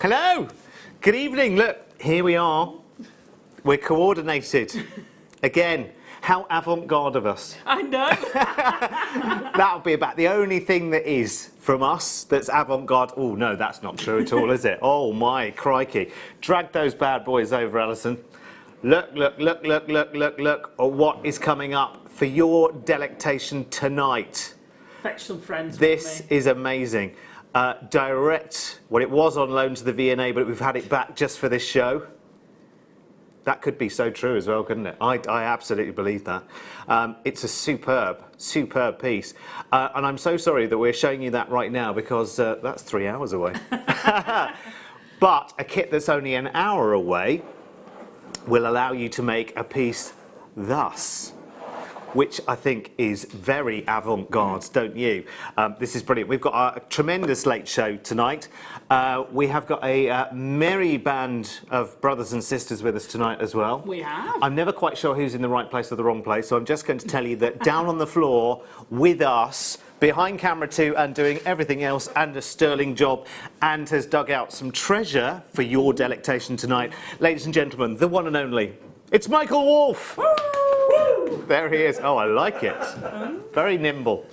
Hello. Good evening. Look, here we are. We're coordinated. Again, how avant-garde of us. I know. That'll be about the only thing that is from us that's avant-garde. Oh, no, that's not true at all, is it? Oh, my crikey. Drag those bad boys over, Alison. Look at what is coming up for your delectation tonight. Fetch some friends This with me. is amazing. Direct, well, it was on loan to the V&A, but we've had it back just for this show. That could be so true as well, couldn't it? I absolutely believe that. It's a superb piece. And I'm so sorry that we're showing you that right now because that's 3 hours away. But a kit that's only an hour away will allow you to make a piece thus, which I think is very avant-garde, don't you? This is brilliant. We've got a tremendous late show tonight. We have got a merry band of brothers and sisters with us tonight as well. We have. I'm never quite sure who's in the right place or the wrong place, so I'm just going to tell you that down on the floor with us, behind camera 2 and doing everything else and a sterling job, and has dug out some treasure for your delectation tonight. Ladies and gentlemen, the one and only, it's Michael Wolf. There he is. Oh, I like it. Very nimble.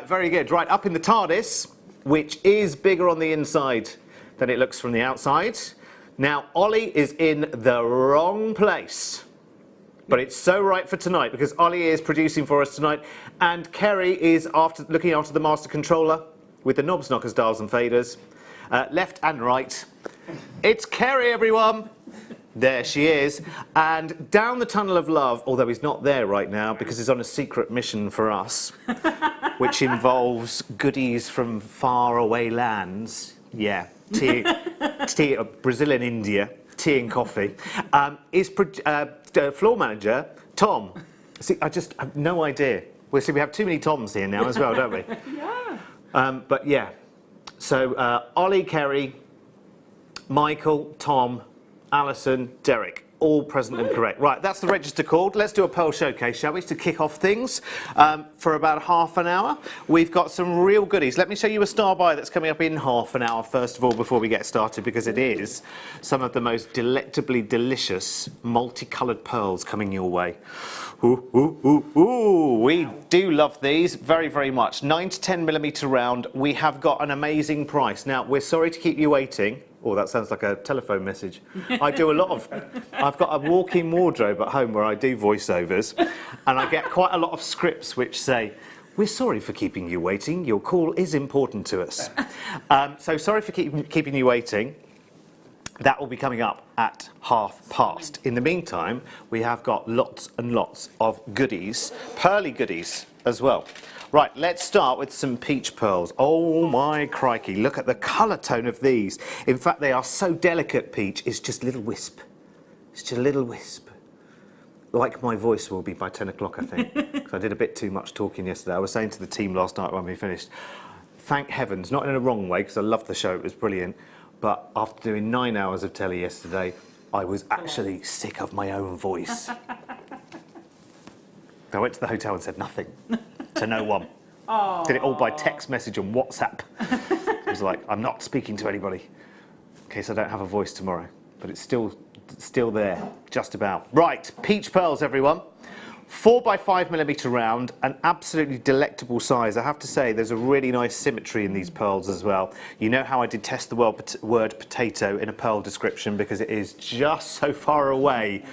Very good. Right, up in the TARDIS, which is bigger on the inside than it looks from the outside. Now, Ollie is in the wrong place. But it's so right for tonight because Ollie is producing for us tonight and Kerry is looking after the master controller with the knobs, knockers, dials and faders. Left and right. It's Kerry, everyone. There she is. And down the tunnel of love, although he's not there right now because he's on a secret mission for us, which involves goodies from faraway lands. Yeah, tea, Brazil and India, tea and coffee. Is floor manager, Tom. See, I just have no idea. We have too many Toms here now as well, don't we? Yeah. But yeah, so Ollie, Kerry, Michael, Tom, Alison, Derek, all present and correct. Right, that's the register called. Let's do a Pearl Showcase, shall we, to kick off things for about half an hour. We've got some real goodies. Let me show you a star buy that's coming up in half an hour, first of all, before we get started, because it is some of the most delectably delicious multicolored pearls coming your way. Ooh, ooh, ooh, ooh. We do love these very, very much. 9 to 10 millimeter round. We have got an amazing price. Now, we're sorry to keep you waiting. Oh, that sounds like a telephone message. I've got a walk-in wardrobe at home where I do voiceovers, and I get quite a lot of scripts which say, "We're sorry for keeping you waiting. Your call is important to us." So sorry for keeping you waiting. That will be coming up at past. In the meantime, we have got lots and lots of goodies, pearly goodies as well. Right, let's start with some peach pearls. Oh my crikey, look at the colour tone of these. In fact, they are so delicate, peach, it's just a little wisp. It's just a little wisp. Like my voice will be by 10 o'clock, I think. Because I did a bit too much talking yesterday. I was saying to the team last night when we finished, thank heavens, not in a wrong way, because I loved the show, it was brilliant. But after doing 9 hours of telly yesterday, I was actually sick of my own voice. I went to the hotel and said nothing to no one. Aww. Did it all by text message and WhatsApp. I was like, I'm not speaking to anybody in case I don't have a voice tomorrow. But it's still there, just about. Right, peach pearls, everyone. 4 by 5 millimeter round, an absolutely delectable size. I have to say, there's a really nice symmetry in these pearls as well. You know how I detest the word potato in a pearl description because it is just so far away.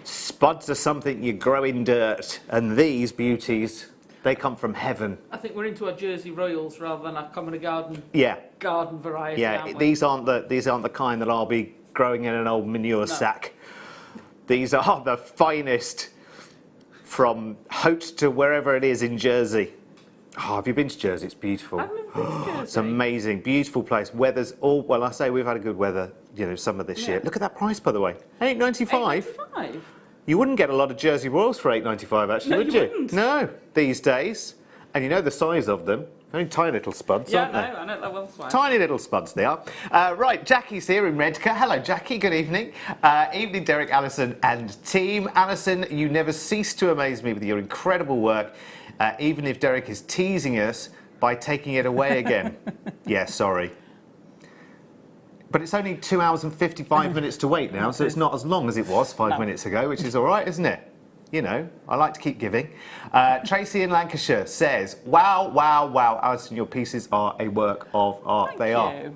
Spuds are something you grow in dirt, and these beauties, they come from heaven. I think we're into our Jersey Royals rather than our common garden. Yeah. Garden variety. Yeah, these aren't the kind that I'll be growing in an old manure sack. These are the finest from Hote to wherever it is in Jersey. Oh, have you been to Jersey? It's beautiful. I've never been to Jersey. It's amazing, beautiful place. Weather's all, well, I say we've had a good weather, some of this year. Look at that price, by the way. £8.95. $8.95? You wouldn't get a lot of Jersey Royals for £8.95, actually, would you? Wouldn't. No, these days. And you know the size of them. Only tiny little spuds, aren't they? I know that well. Tiny little spuds they are. Right, Jackie's here in Redcar. Hello, Jackie. Good evening. Evening, Derek, Alison, and team. Alison, you never cease to amaze me with your incredible work, even if Derek is teasing us by taking it away again. Yeah, sorry. But it's only 2 hours and 55 minutes to wait now, so it's not as long as it was 5 minutes ago, which is all right, isn't it? You know, I like to keep giving. Tracy in Lancashire says, wow, wow, wow, Alison, your pieces are a work of art. Thank they you. are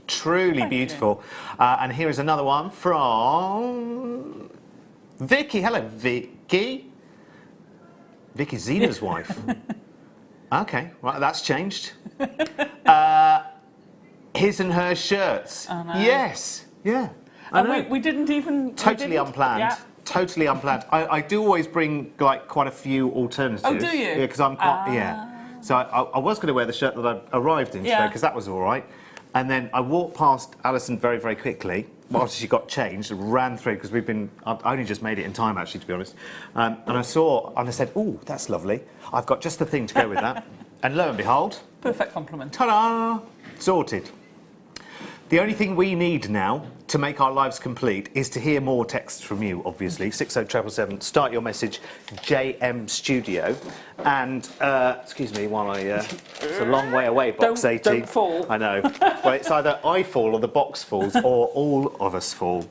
truly beautiful. And here is another one from Vicky. Hello, Vicky. Vicky Zena's wife. Okay, right, that's changed. His and her shirts. I know. Yes, yeah. I know. And we didn't even... Totally unplanned. Yeah. Totally unplanned. I do always bring like quite a few alternatives. Oh, do you? Yeah, because I'm quite, yeah. So I was going to wear the shirt that I arrived in today because that was all right. And then I walked past Alison very, very quickly whilst she got changed and ran through because I've only just made it in time actually, to be honest. And I saw, and I said, oh, that's lovely. I've got just the thing to go with that. And lo and behold. Perfect compliment. Ta-da! Sorted. The only thing we need now to make our lives complete is to hear more texts from you, obviously. 60777, start your message, JM Studio. And, excuse me, while it's a long way away, box 18. Don't fall. I know. Well, it's either I fall or the box falls, or all of us fall.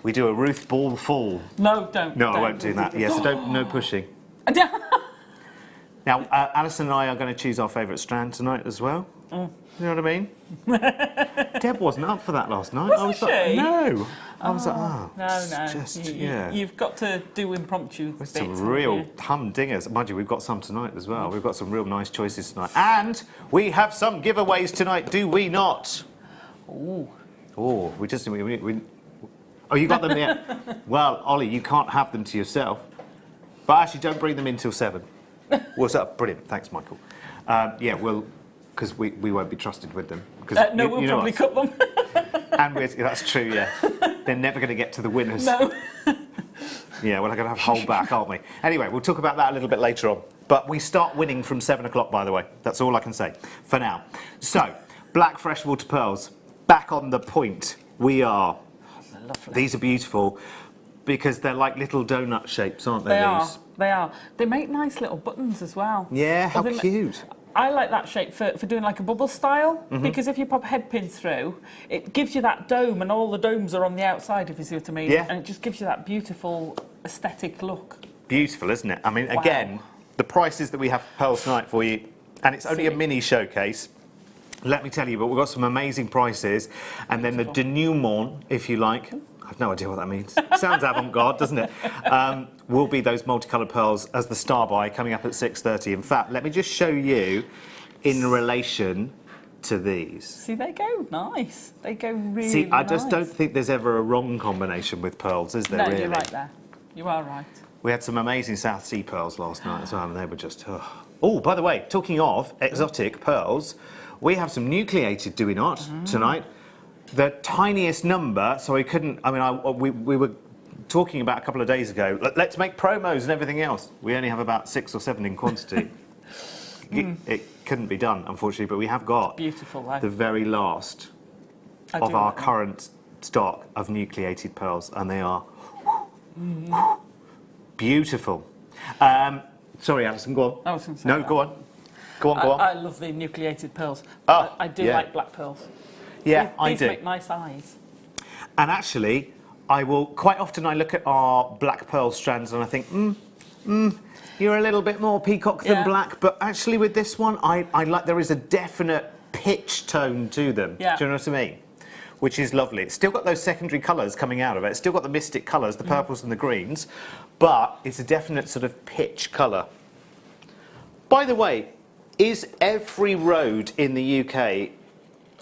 We do a Ruth Ball fall. No, don't. No, I won't do that. Yes, no pushing. Now, Alison and I are going to choose our favourite strand tonight as well. You know what I mean? Deb wasn't up for that last night. Wasn't she? No. I was like, oh, No. just, You've got to do impromptu bits. Some real humdingers. Mind you, we've got some tonight as well. We've got some real nice choices tonight. And we have some giveaways tonight, do we not? Ooh. Oh, oh, you got them yet? Well, Ollie, you can't have them to yourself. But actually, don't bring them in till 7. What's up? Brilliant. Thanks, Michael. Yeah, because we won't be trusted with them. No, we'll probably cut them. And that's true, yeah. They're never going to get to the winners. No. Yeah, we're going to have to hold back, aren't we? Anyway, we'll talk about that a little bit later on. But we start winning from 7 o'clock, by the way. That's all I can say for now. So, black freshwater pearls, back on the point. We are. Lovely. These are beautiful because they're like little donut shapes, aren't they? They are. They make nice little buttons as well. Yeah, how cute. I like that shape for doing like a bubble style because if you pop a head pin through, it gives you that dome and all the domes are on the outside, if you see what I mean. Yeah. And it just gives you that beautiful aesthetic look. Beautiful, isn't it? I mean, Wow. again, the prices that we have for pearls tonight for you, and it's only a mini showcase. Let me tell you, but we've got some amazing prices. And then the denouement, if you like, I have no idea what that means. Sounds avant-garde, doesn't it? Will be those multicolored pearls as the star buy coming up at 6:30. In fact, let me just show you in relation to these. See, they go nice. They go really nice. See, I just don't think there's ever a wrong combination with pearls, is there, No, really? you're right there. You are right. We had some amazing South Sea pearls last night as well, and they were just... Oh, by the way, talking of exotic pearls, we have some nucleated, do we not, tonight? The tiniest number, so we couldn't... I mean, we were talking about a couple of days ago, let's make promos and everything else. We only have about 6 or 7 in quantity. It couldn't be done, unfortunately, but we have got Beautiful, though. the very last of our current stock of nucleated pearls, and they are beautiful. Sorry, Alison, go on. I was going to say No, that. go on. Go on, go on. I love the nucleated pearls. Oh, I do yeah. like black pearls. Yeah, I These do. make nice eyes. And actually, quite often I look at our black pearl strands and I think, you're a little bit more peacock than black, but actually with this one, I like, there is a definite pitch tone to them. Yeah. Do you know what I mean? Which is lovely. It's still got those secondary colours coming out of it. It's still got the mystic colours, the purples and the greens, but it's a definite sort of pitch colour. By the way, is every road in the UK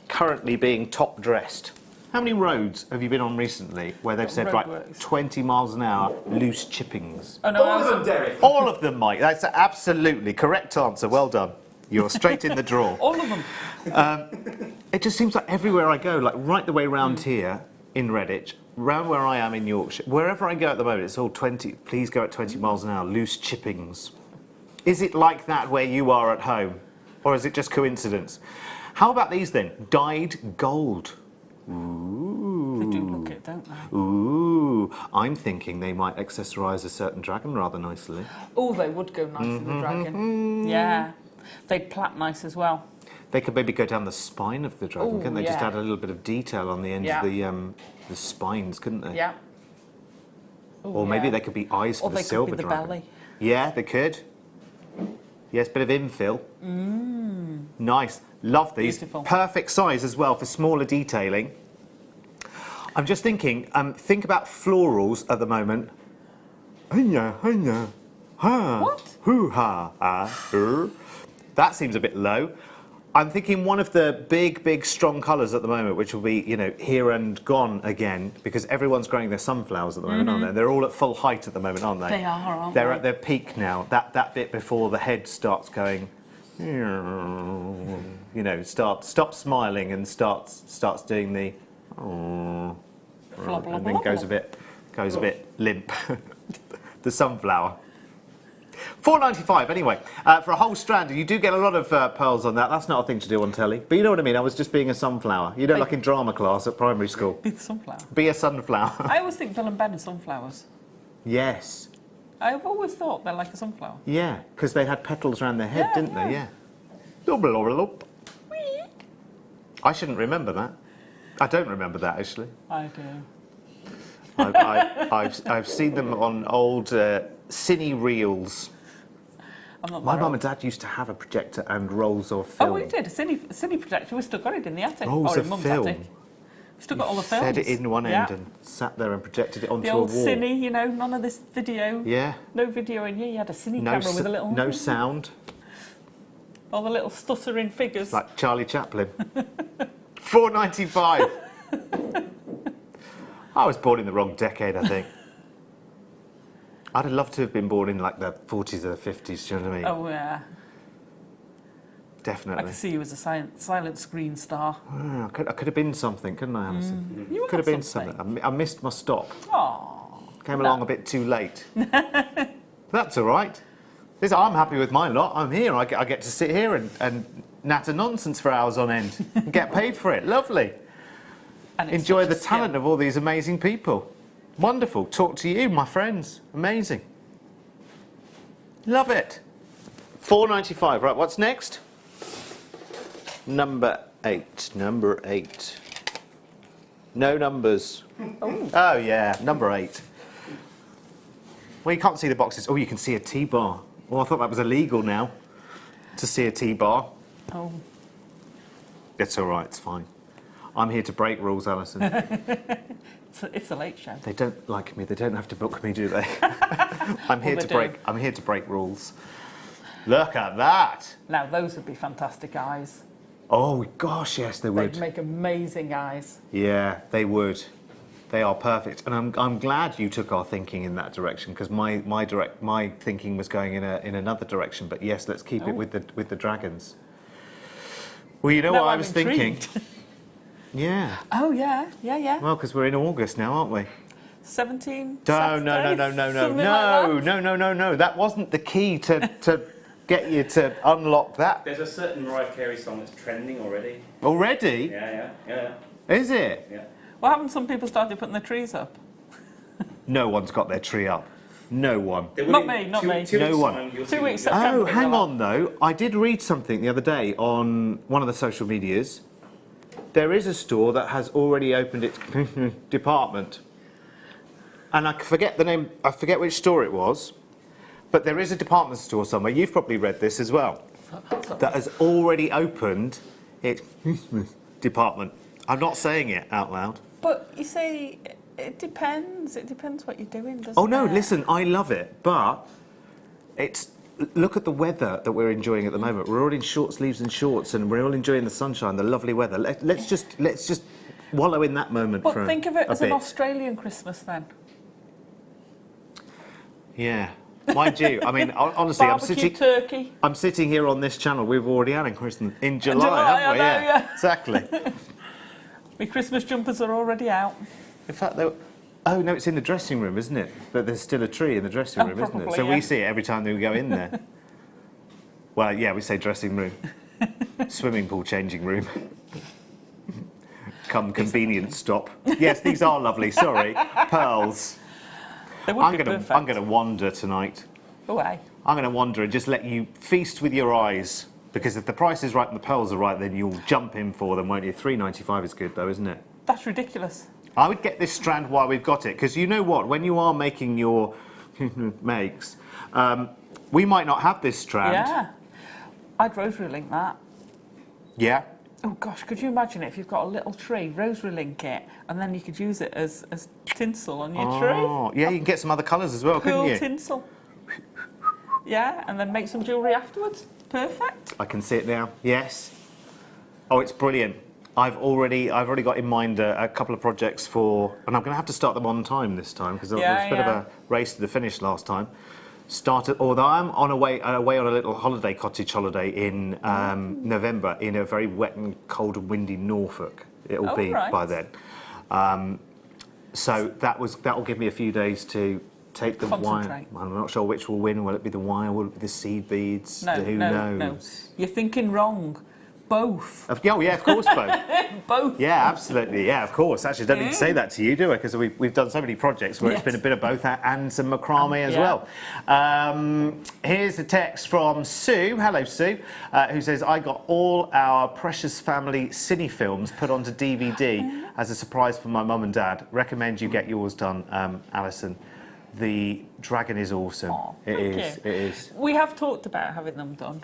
currently being top dressed? How many roads have you been on recently where they've said, right, roadworks. 20 miles an hour, loose chippings? Oh, no, All of them, Derek. All of them, Mike. That's absolutely correct answer. Well done. You're straight in the draw. All of them. It just seems like everywhere I go, like right the way round here in Redditch, round where I am in Yorkshire, wherever I go at the moment, it's all 20, please go at 20 miles an hour, loose chippings. Is it like that where you are at home? Or is it just coincidence? How about these then? Dyed gold. Ooh. They do look it, don't they? Ooh. I'm thinking they might accessorise a certain dragon rather nicely. Oh, they would go nice with the dragon. Yeah. They'd plait nice as well. They could maybe go down the spine of the dragon, Ooh, couldn't they? Just yeah. add a little bit of detail on the end Yeah. of the spines, couldn't they? Yeah. Ooh, Or maybe yeah. they could be eyes for Or the they silver could be the dragon. belly. Yeah, they could. Yes, bit of infill. Nice. Love these. Beautiful. Perfect size as well for smaller detailing. I'm just thinking, think about florals at the moment. What? That seems a bit low. I'm thinking one of the big, strong colours at the moment, which will be, here and gone again, because everyone's growing their sunflowers at the moment, aren't they? They're all at full height at the moment, aren't they? They are, aren't They're they? at their peak now. That bit before the head starts going, stops smiling and starts doing the, Flobble, and then goes a bit limp. The sunflower. $4.95 anyway, for a whole strand. You do get a lot of pearls on that. That's not a thing to do on telly. But you know what I mean? I was just being a sunflower. You know, like in drama class at primary school. Be the sunflower. Be a sunflower. I always think Bill and Ben are sunflowers. Yes. I've always thought they're like a sunflower. Yeah, because they had petals around their head, Yeah, didn't they? yeah. Yeah. I shouldn't remember that. I don't remember that, actually. I do. I've seen them on old cine reels. I'm not My that mum old. and dad used to have a projector and rolls of film. Oh, we did. A cine projector. We still got it in the attic. Rolls or of in Mum's film. attic. We still got all the films. Fed it in one end Yeah. and sat there and projected it onto The a old wall. cine, none of this video. Yeah. No video in here. You had a cine No, camera with a little... no sound, All the little stuttering figures. like Charlie Chaplin. $4.95. I was born in the wrong decade, I think. I'd have loved to have been born in like the 40s or the 50s, do you know what I mean? Oh, yeah. I Definitely. could see you as a silent screen star. Ah, I could have been something, couldn't I, Alison? You were Could have been something. I missed my stop. Aww. Came along a bit too late. That's all right. I'm happy with my lot. I'm here. I get to sit here and natter nonsense for hours on end and get paid for it. Lovely. And it's Enjoy such a the talent skill. of all these amazing people. Wonderful. Talk to you, my friends. Amazing. Love it. $4.95. Right, what's next? Number 8. Number 8. No numbers. Oh, yeah. Number 8. Well, you can't see the boxes. Oh, you can see a T-bar. Oh, I thought that was illegal now, to see a T-bar. Oh. It's all right. It's fine. I'm here to break rules, Alison. It's a late show. They don't like me. They don't have to book me, do they? I'm here they to do. break. I'm here to break rules. Look at that. Now, those would be fantastic eyes. Oh gosh, yes, they would. They'd make amazing eyes. Yeah, they would. They are perfect, and I'm glad you took our thinking in that direction, because my thinking was going in another direction. But yes, let's keep it with the dragons. Well, you know Now what I I'm was intrigued. thinking. Yeah. Oh, yeah. Well, because we're in August now, aren't we? 17 No. Saturdays, something like that. No. That wasn't the key to get you to unlock that. There's a certain Mariah Carey song that's trending already. Already? Yeah. Is it? Yeah. Well, haven't some people started putting their trees up? No one's got their tree up. No one. Not me, not me. No one. 2 weeks Oh, September, hang they're on though. I did read something the other day on one of the social medias. There is a store that has already opened its department. And I forget the name, I forget which store it was, but there is a department store somewhere, you've probably read this as well, that has already opened its department. I'm not saying it out loud. But you see, it depends. It depends what you're doing, doesn't it? Oh no, listen, I love it, but it's... Look at the weather that we're enjoying at the moment. We're all in short sleeves and shorts, and we're all enjoying the sunshine, the lovely weather. Let's just wallow in that moment But for think of it a as an bit. Australian Christmas then. Yeah, mind you. I mean, honestly, Barbecue turkey. I'm sitting here on this channel. We've already had a Christmas in July, July, haven't we? I know, yeah. Exactly. My Christmas jumpers are already out. In fact, oh no, it's in the dressing room, isn't it? But there's still a tree in the dressing room, isn't it? probably, So yeah. we see it every time that we go in there. Well, yeah, we say dressing room, swimming pool, changing room. Come convenience stop. Yes, these are lovely. Sorry, pearls. They would be perfect. I'm gonna wander tonight. Away. I'm gonna wander and just let you feast with your eyes Because if the price is right and the pearls are right, then you'll jump in for them, won't you? £3.95 is good, though, isn't it? That's ridiculous. I would get this strand while we've got it, because you know what? When you are making your makes, we might not have this strand. Yeah. I'd rosary link that. Yeah. Oh gosh, could you imagine it if you've got a little tree, rosary link it, and then you could use it as tinsel on your tree? Oh, yeah, you can get some other colours as well, couldn't Cool you? tinsel. Yeah, and then make some jewellery afterwards. Perfect. I can see it now. Yes. Oh, it's brilliant. I've already got in mind a couple of projects for, and I'm going to have to start them on time this time because there was a bit of a race to the finish last time. Although I'm away on a little cottage holiday in November in a very wet and cold and windy Norfolk. It'll be right. by then. So that will give me a few days to take the wire. I'm not sure which will win. Will it be the wire? Will it be the seed beads? Who knows? No. You're thinking wrong. Both. Oh, yeah, of course, both. Both. Yeah, absolutely. Yeah, of course. Actually, I don't need to say that to you, do I? Because we've done so many projects where it's been a bit of both and some macrame as well. Here's a text from Sue. Hello, Sue, who says, I got all our Precious Family cine films put onto DVD as a surprise for my mum and dad. Recommend you get yours done, Alison. The dragon is awesome. Oh, it is. We have talked about having them done.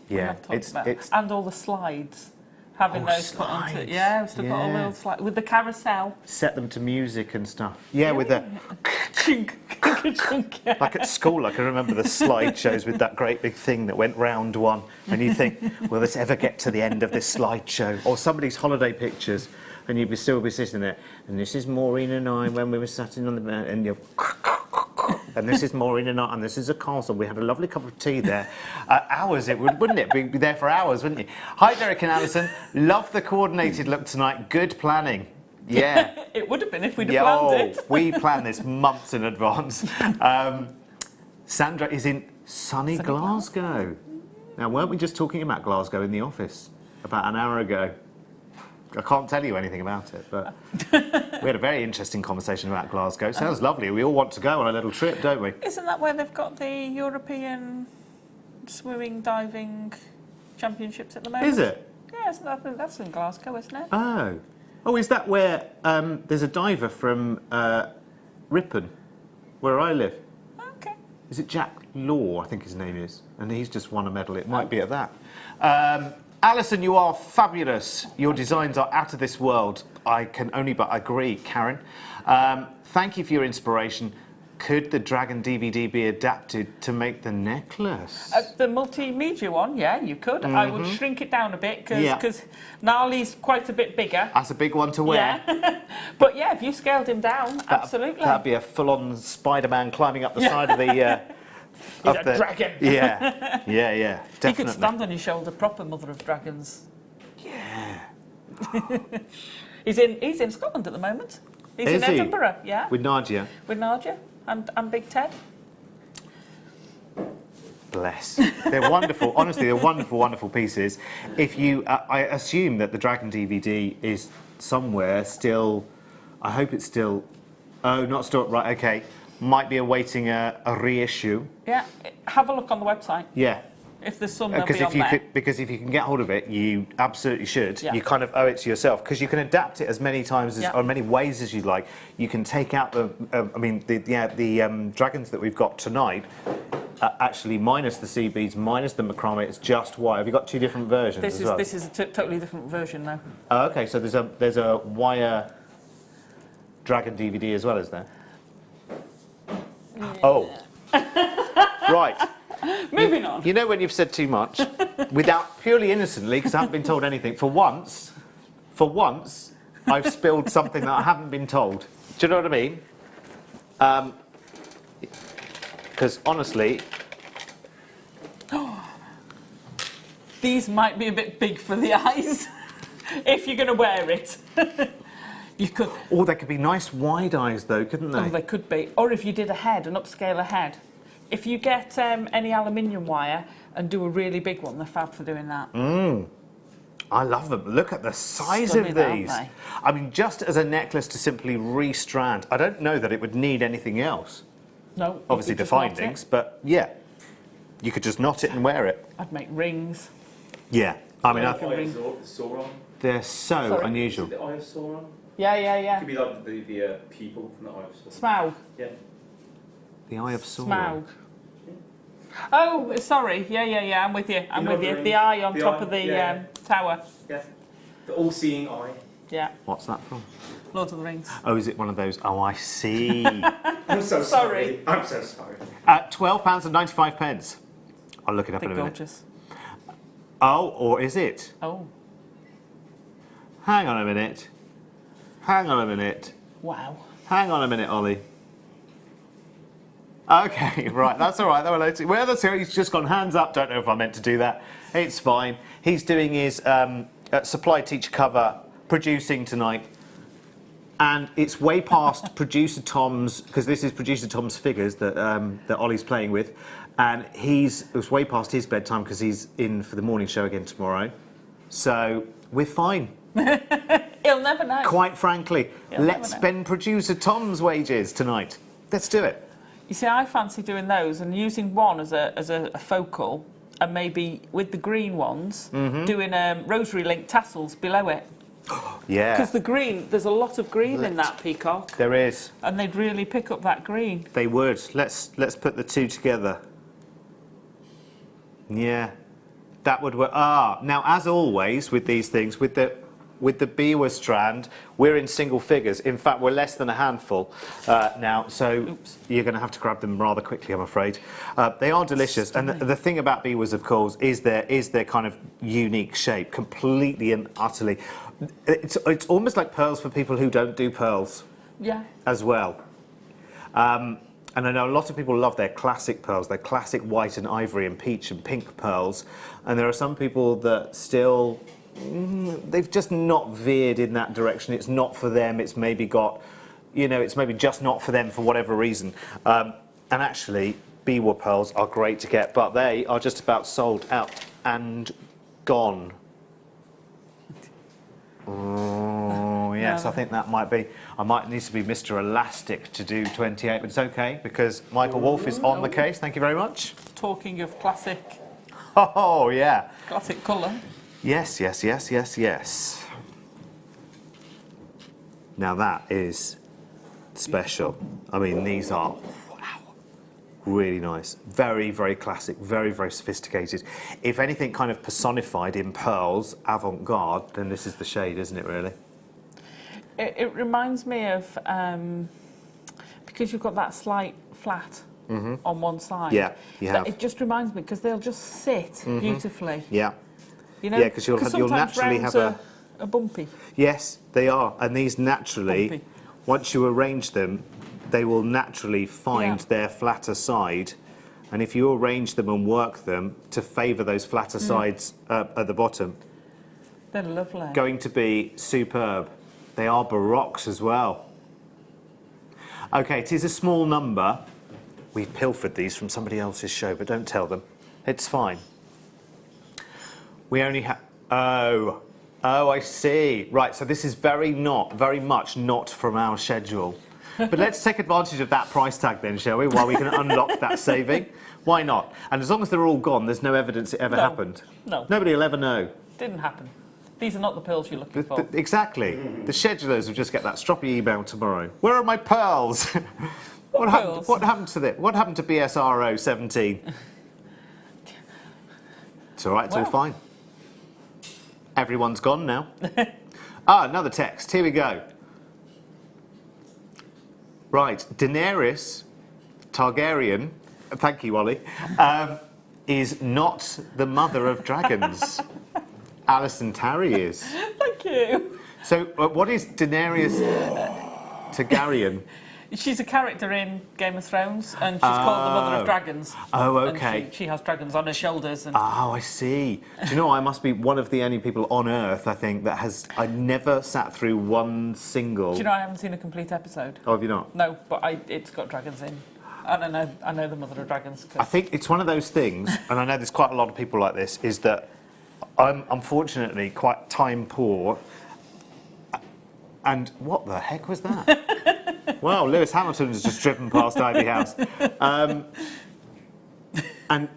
Yeah, it's and all the slides, having those put onto. Yeah, we've still got all those slides with the carousel. Set them to music and stuff. Yeah, with the like at school, I can remember the slideshows with that great big thing that went round one, and you think, will this ever get to the end of this slideshow? Or somebody's holiday pictures, and you'd still be sitting there, and this is Maureen and I when we were sitting on the bed, and you're. And this is Maureen and I, and this is a castle. We had a lovely cup of tea there. Hours it would, wouldn't it? Be there for hours, wouldn't you? Hi, Derek and Alison. Love the coordinated look tonight. Good planning. Yeah. It would have been if we'd have planned it. We planned this months in advance. Sandra is in sunny Glasgow. Now, weren't we just talking about Glasgow in the office about an hour ago? I can't tell you anything about it, but we had a very interesting conversation about Glasgow. Sounds lovely. We all want to go on a little trip, don't we? Isn't that where they've got the European swimming, diving championships at the moment? Is it? Yeah, that's in Glasgow, isn't it? Oh. Oh, is that where there's a diver from Ripon, where I live? Okay. Is it Jack Law, I think his name is? And he's just won a medal. It might be at that. Alison, you are fabulous. Your designs are out of this world. I can only but agree, Karen. Thank you for your inspiration. Could the Dragon DVD be adapted to make the necklace? The multimedia one, yeah, you could. I would shrink it down a bit because Gnarly's quite a bit bigger. That's a big one to wear. Yeah. But yeah, if you scaled him down, absolutely. That'd be a full-on Spider-Man climbing up the side of the... He's a dragon. Yeah, definitely. He could stand on your shoulder, proper mother of dragons. Yeah. He's in Scotland at the moment. He's in Edinburgh, yeah. With Nadia. With Nadia and Big Ted. Bless. They're wonderful. Honestly, they're wonderful, wonderful pieces. If you, I assume that the Dragon DVD is somewhere still. I hope it's still. Oh, not still. Right. Okay. Might be awaiting a reissue. Yeah, have a look on the website. Yeah. If there's some, they'll be on there. Because if you can get hold of it, you absolutely should. Yeah. You kind of owe it to yourself because you can adapt it as many times or many ways as you like. You can take out the dragons that we've got tonight. Actually, minus the sea beads, minus the macrame. It's just wire. Have you got two different versions as well? This is a totally different version now. Oh, okay. So there's a wire dragon DVD as well, is there? Yeah. Oh. Right. Moving on. You know when you've said too much, without purely innocently, because I haven't been told anything. For once, I've spilled something that I haven't been told. Do you know what I mean? Because honestly, these might be a bit big for the eyes if you're going to wear it. You could. Or they could be nice wide eyes, though, couldn't they? Oh, they could be. Or if you did a head, an upscale head. If you get any aluminium wire and do a really big one, they're fab for doing that. I love them. Look at the size Stunning, of these. aren't they? I mean, just as a necklace to simply restrand, I don't know that it would need anything else. No. Obviously the findings, but yeah, you could just knot it and wear it. I'd make rings. Yeah. I mean, Yeah. The eye of Sauron. they're so Sorry? unusual. Is it the eye of Sauron? Yeah. Could be like the people from the eye of Sauron. Smaug. Yeah. The Eye of Sauron. Smaug. Oh, sorry. Yeah. I'm with you. I'm You know with you. the The eye on the top eye, of the yeah. tower. Yeah. The all-seeing eye. Yeah. What's that from? Lord of the Rings. Oh, is it one of those? Oh, I see. I'm so Sorry. I'm so sorry. £12.95. I'll look it up They're in a minute. gorgeous. Oh, or is it? Oh, Hang on a minute. Hang on a minute. wow. Hang on a minute, Ollie. Okay, right, that's all right. Well, that's he's just gone hands up. Don't know if I meant to do that. It's fine. He's doing his supply teacher cover producing tonight. And it's way past producer Tom's, because this is producer Tom's figures that that Ollie's playing with. And it was way past his bedtime because he's in for the morning show again tomorrow. So we're fine. He'll never know. Quite frankly, He'll let's never know. spend producer Tom's wages tonight. Let's do it. You see, I fancy doing those and using one as a focal, and maybe with the green ones, doing rosary link tassels below it. Yeah, Because the green, there's a lot of green in that peacock, there is. and they'd really pick up that green. They would. Let's put the two together. Yeah, that would work. Now as always with these things, with the Biwa strand, we're in single figures. In fact, we're less than a handful now, so Oops. you're going to have to grab them rather quickly, I'm afraid. They are delicious, and the thing about Biwas, of course, is their kind of unique shape, completely and utterly. It's almost like pearls for people who don't do pearls Yeah. as well. And I know a lot of people love their classic pearls, their classic white and ivory and peach and pink pearls, and there are some people that still. They've just not veered in that direction. It's not for them. It's maybe got, it's maybe just not for them for whatever reason. And actually, Biwa pearls are great to get, but they are just about sold out and gone. Oh, yes, I think that might be. I might need to be Mr. Elastic to do 28, but it's okay because Michael Wolf is on the case. Thank you very much. Talking of classic Oh, yeah. colour. Yes. Now that is special. I mean, these are, wow, really nice. Very, very classic, very, very sophisticated. If anything kind of personified in pearls, avant-garde, then this is the shade, isn't it, really? It reminds me of, because you've got that slight flat on one side. Yeah, you have. It just reminds me, because they'll just sit beautifully. Yeah. You know? Yeah, 'cause you'll sometimes naturally rounds have a bumpy. Yes, they are. And these naturally, Bumpy. once you arrange them, they will naturally find Yeah. their flatter side. And if you arrange them and work them to favour those flatter sides at the bottom, They're lovely. going to be superb. They are baroques as well. Okay, it is a small number. We've pilfered these from somebody else's show, but don't tell them. It's fine. We only have... Oh, I see. Right, so this is very much not from our schedule. But let's take advantage of that price tag then, shall we, while we can unlock that saving? Why not? And as long as they're all gone, there's no evidence it ever No. happened. No. Nobody will ever know. Didn't happen. These are not the pearls you're looking for. Exactly. The schedulers will just get that stroppy email tomorrow. Where are my pearls? What pearls? happened to it? What happened to BSRO 17? It's all right. It's all Well. fine. Everyone's gone now. Another text. Here we go. Right, Daenerys Targaryen. Thank you, Ollie. Is not the mother of dragons. Alison Tarry is. Thank you. So, what is Daenerys Targaryen? She's a character in Game of Thrones, and she's called the Mother of Dragons. Oh, And okay. she has dragons on her shoulders. And Oh, I see. Do you know, I must be one of the only people on Earth, I think, that has... I never sat through one single... do you know I haven't seen a complete episode? Oh, have you not? No, but it's got dragons in. And I know the Mother of Dragons. 'Cause I think it's one of those things, and I know there's quite a lot of people like this, is that I'm unfortunately quite time poor. And what the heck was that? Wow, Lewis Hamilton has just driven past Ivy House. And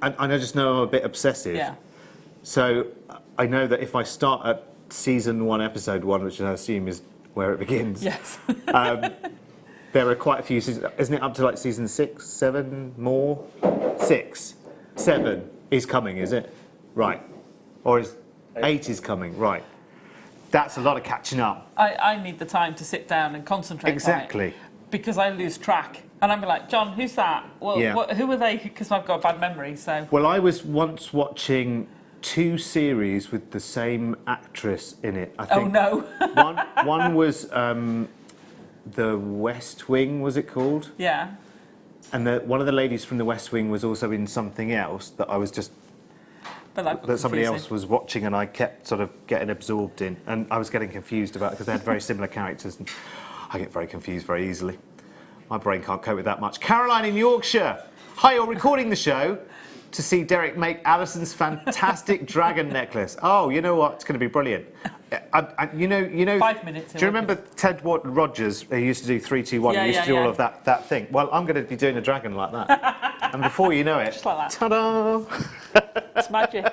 I just know I'm a bit obsessive. Yeah. So I know that if I start at season 1, episode 1, which I assume is where it begins, Yes. there are quite a few seasons. Isn't it up to like season 6, 7 more? 6, 7 is coming, is it? Right. Or is 8 is coming? Right. That's a lot of catching up. I need the time to sit down and concentrate Exactly. on it. Because I lose track. And I'm like, John, who's that? Well, Yeah. who are they? Because I've got a bad memory, so... Well, I was once watching 2 series with the same actress in it, I think. Oh, no. one was The West Wing, was it called? Yeah. And one of the ladies from The West Wing was also in something else that I was just... But that somebody else was watching, and I kept sort of getting absorbed in. And I was getting confused about it because they had very similar characters. And I get very confused very easily. My brain can't cope with that much. Caroline in Yorkshire. Hi, you're recording the show to see Derek make Alison's fantastic dragon necklace. Oh, you know what? It's going to be brilliant. You know. 5 minutes. Do you remember Ted Rogers, who used to do 3, 2, 1? Yeah, he used to do all of that thing. Well, I'm going to be doing a dragon like that. And before you know it, Just like that. ta-da! It's magic.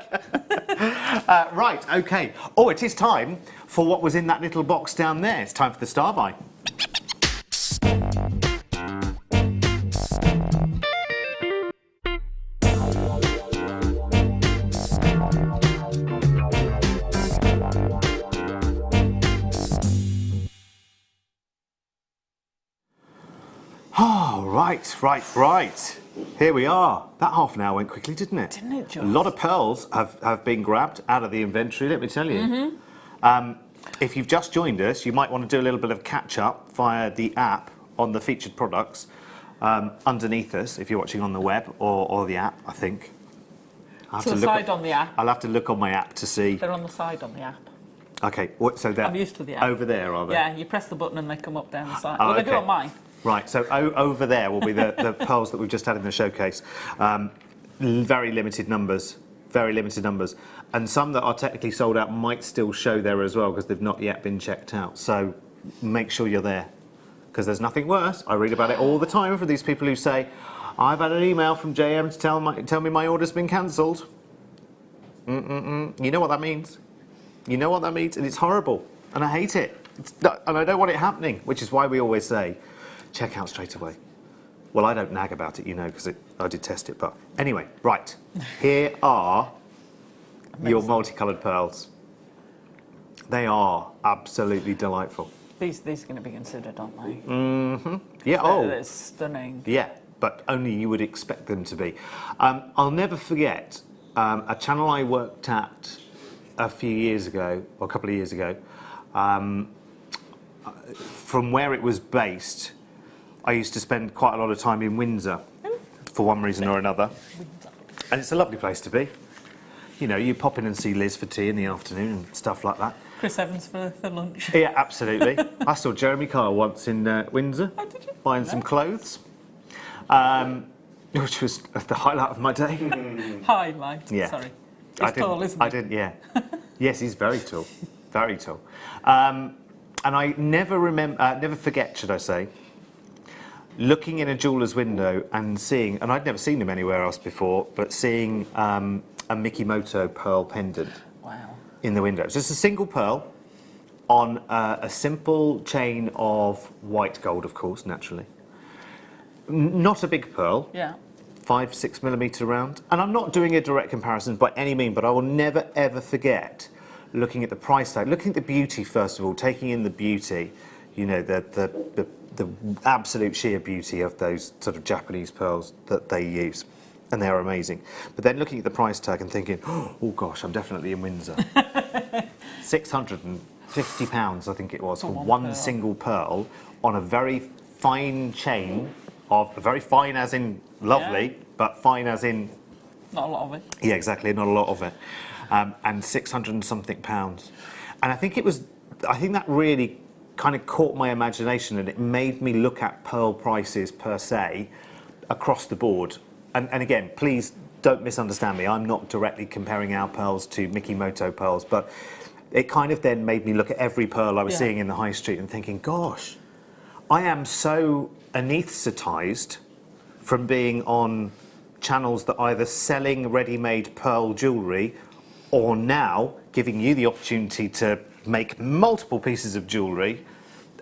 Right, okay. Oh, it is time for what was in that little box down there. It's time for the star buy. Oh, right. Here we are. That half an hour went quickly, didn't it? Didn't it, Josh? A lot of pearls have been grabbed out of the inventory, let me tell you. If you've just joined us, you might want to do a little bit of catch-up via the app on the featured products underneath us, if you're watching on the web or the app, I think. To the side on the app. I'll have to look on my app to see. They're on the side on the app. Okay, so they're I'm used to the app. over there, are they? Yeah, you press the button and they come up down the side. Oh, Well, they do okay. on mine. Right, so over there will be the pearls that we've just had in the showcase. Very limited numbers, and some that are technically sold out might still show there as well because they've not yet been checked out. So make sure you're there, because there's nothing worse. I read about it all the time from these people who say, "I've had an email from JM to tell me my order's been cancelled." You know what that means? You know what that means, and it's horrible, and I hate it, and I don't want it happening. Which is why we always say, check out straight away. Well, I don't nag about it, you know, because I did test it. But anyway, right. Here are your multicolored pearls. They are absolutely delightful. These are going to be considered, aren't they? Yeah. They're stunning. Yeah, but only you would expect them to be. I'll never forget a channel I worked at a few years ago, or a couple of years ago. From where it was based, I used to spend quite a lot of time in Windsor, for one reason or another. And it's a lovely place to be. You know, you pop in and see Liz for tea in the afternoon and stuff like that. Chris Evans for lunch. Yeah, absolutely. I saw Jeremy Carr once in Windsor, Oh, did you? buying some clothes, which was the highlight of my day. Highlight. Yeah. Sorry. I He's didn't- tall, isn't I he? didn't, yeah. Yes, he's very tall, very tall. And I never forget, should I say, looking in a jeweller's window and seeing, and I'd never seen them anywhere else before, but seeing a Mikimoto pearl pendant Wow. in the window. So it's a single pearl on a simple chain of white gold, of course, naturally. Not a big pearl. Yeah. 5-6 millimetre round. And I'm not doing a direct comparison by any means, but I will never ever forget looking at the price tag, looking at the beauty first of all, taking in the beauty, you know, the absolute sheer beauty of those sort of Japanese pearls that they use. And they're amazing. But then looking at the price tag and thinking, oh gosh, I'm definitely in Windsor. £650, I think it was, for one pearl. single pearl on a very fine chain of, very fine as in lovely, Yeah. but fine as in, Not a lot of it. yeah, exactly, not a lot of it. And 600 and something pounds. And I think that really kind of caught my imagination, and it made me look at pearl prices per se across the board. And again, please don't misunderstand me. I'm not directly comparing our pearls to Mikimoto pearls, but it kind of then made me look at every pearl I was seeing in the high street and thinking, gosh, I am so anaesthetised from being on channels that either selling ready-made pearl jewellery or now giving you the opportunity to make multiple pieces of jewellery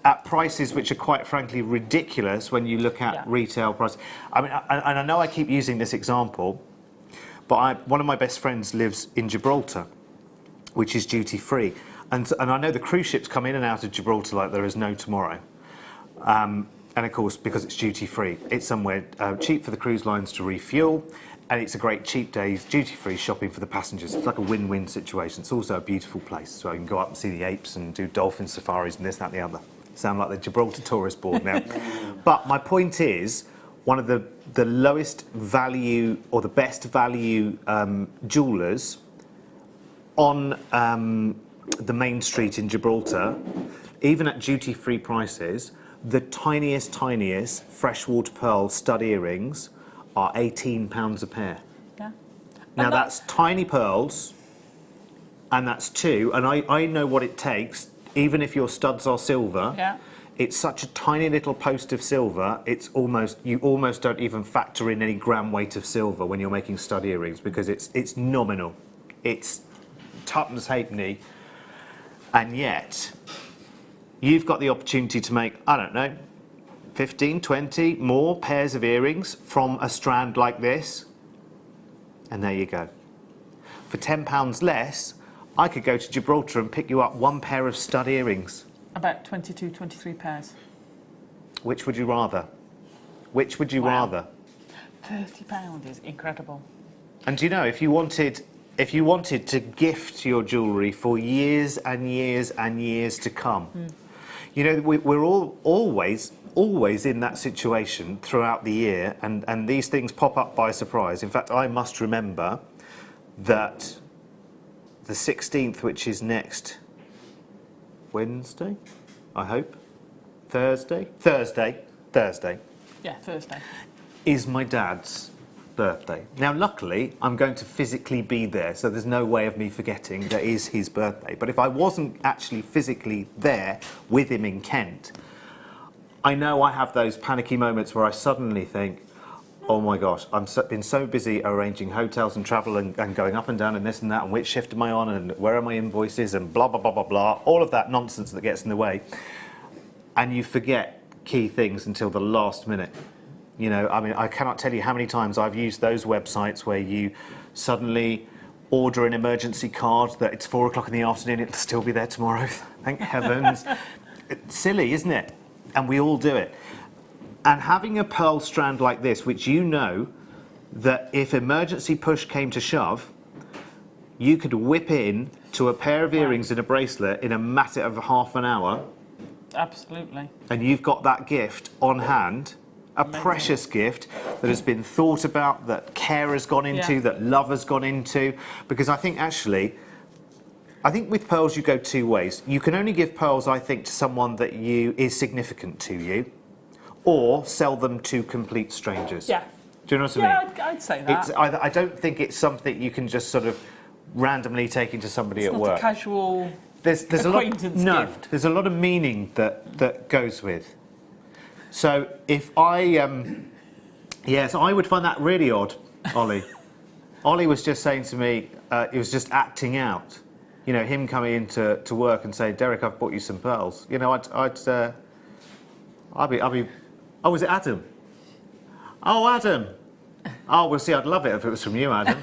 at prices which are quite frankly ridiculous when you look at retail price. I mean, and I know I keep using this example, but one of my best friends lives in Gibraltar, which is duty free. And I know the cruise ships come in and out of Gibraltar like there is no tomorrow. And of course, because it's duty free, it's somewhere cheap for the cruise lines to refuel, and it's a great cheap day's duty free shopping for the passengers. It's like a win-win situation. It's also a beautiful place, so you can go up and see the apes and do dolphin safaris and this, that, and the other. Sound like the Gibraltar tourist board now. But my point is, one of the lowest value or the best value jewellers on the main street in Gibraltar, even at duty-free prices, the tiniest freshwater pearl stud earrings are £18 a pair. Yeah. Now that's tiny pearls, and that's two, and I know what it takes, even if your studs are silver. Yeah. It's such a tiny little post of silver, you almost don't even factor in any gram weight of silver when you're making stud earrings, because it's nominal. It's tuppence halfpenny, and yet you've got the opportunity to make, I don't know, 15, 20 more pairs of earrings from a strand like this, and there you go. For £10 less, I could go to Gibraltar and pick you up one pair of stud earrings. About 22, 23 pairs. Which would you rather? Which would you rather? £30 is incredible. And do you know, if you wanted to gift your jewellery for years and years and years to come, you know, we're all always in that situation throughout the year, and these things pop up by surprise. In fact, I must remember that the 16th, which is next Wednesday, I hope, Thursday, Yeah, Thursday. is my dad's birthday. Now, luckily, I'm going to physically be there, so there's no way of me forgetting that is his birthday. But if I wasn't actually physically there with him in Kent, I know I have those panicky moments where I suddenly think, oh my gosh, been so busy arranging hotels and travel and going up and down and this and that, and which shift am I on and where are my invoices and blah, blah, blah, blah, blah, all of that nonsense that gets in the way. And you forget key things until the last minute. You know, I mean, I cannot tell you how many times I've used those websites where you suddenly order an emergency card that it's 4 o'clock in the afternoon, it'll still be there tomorrow. Thank heavens. It's silly, isn't it? And we all do it. And having a pearl strand like this, which you know that if emergency push came to shove, you could whip in to a pair of earrings and a bracelet in a matter of half an hour. Absolutely. And you've got that gift on hand, a precious gift that has been thought about, that care has gone into, that love has gone into. Because I think with pearls you go two ways. You can only give pearls, I think, to someone that is significant to you, or sell them to complete strangers. Yeah. Do you know what I mean? Yeah, I'd say that. I don't think it's something you can just sort of randomly take into somebody at work. It's not a casual There's a lot. acquaintance gift. There's a lot of meaning that goes with. So if I I would find that really odd, Ollie. Ollie was just saying to me, he was just acting out. You know, him coming into work and saying, Derek, I've bought you some pearls. You know, I'd be. Oh, was it Adam? Oh, Adam. Oh, well, see, I'd love it if it was from you, Adam.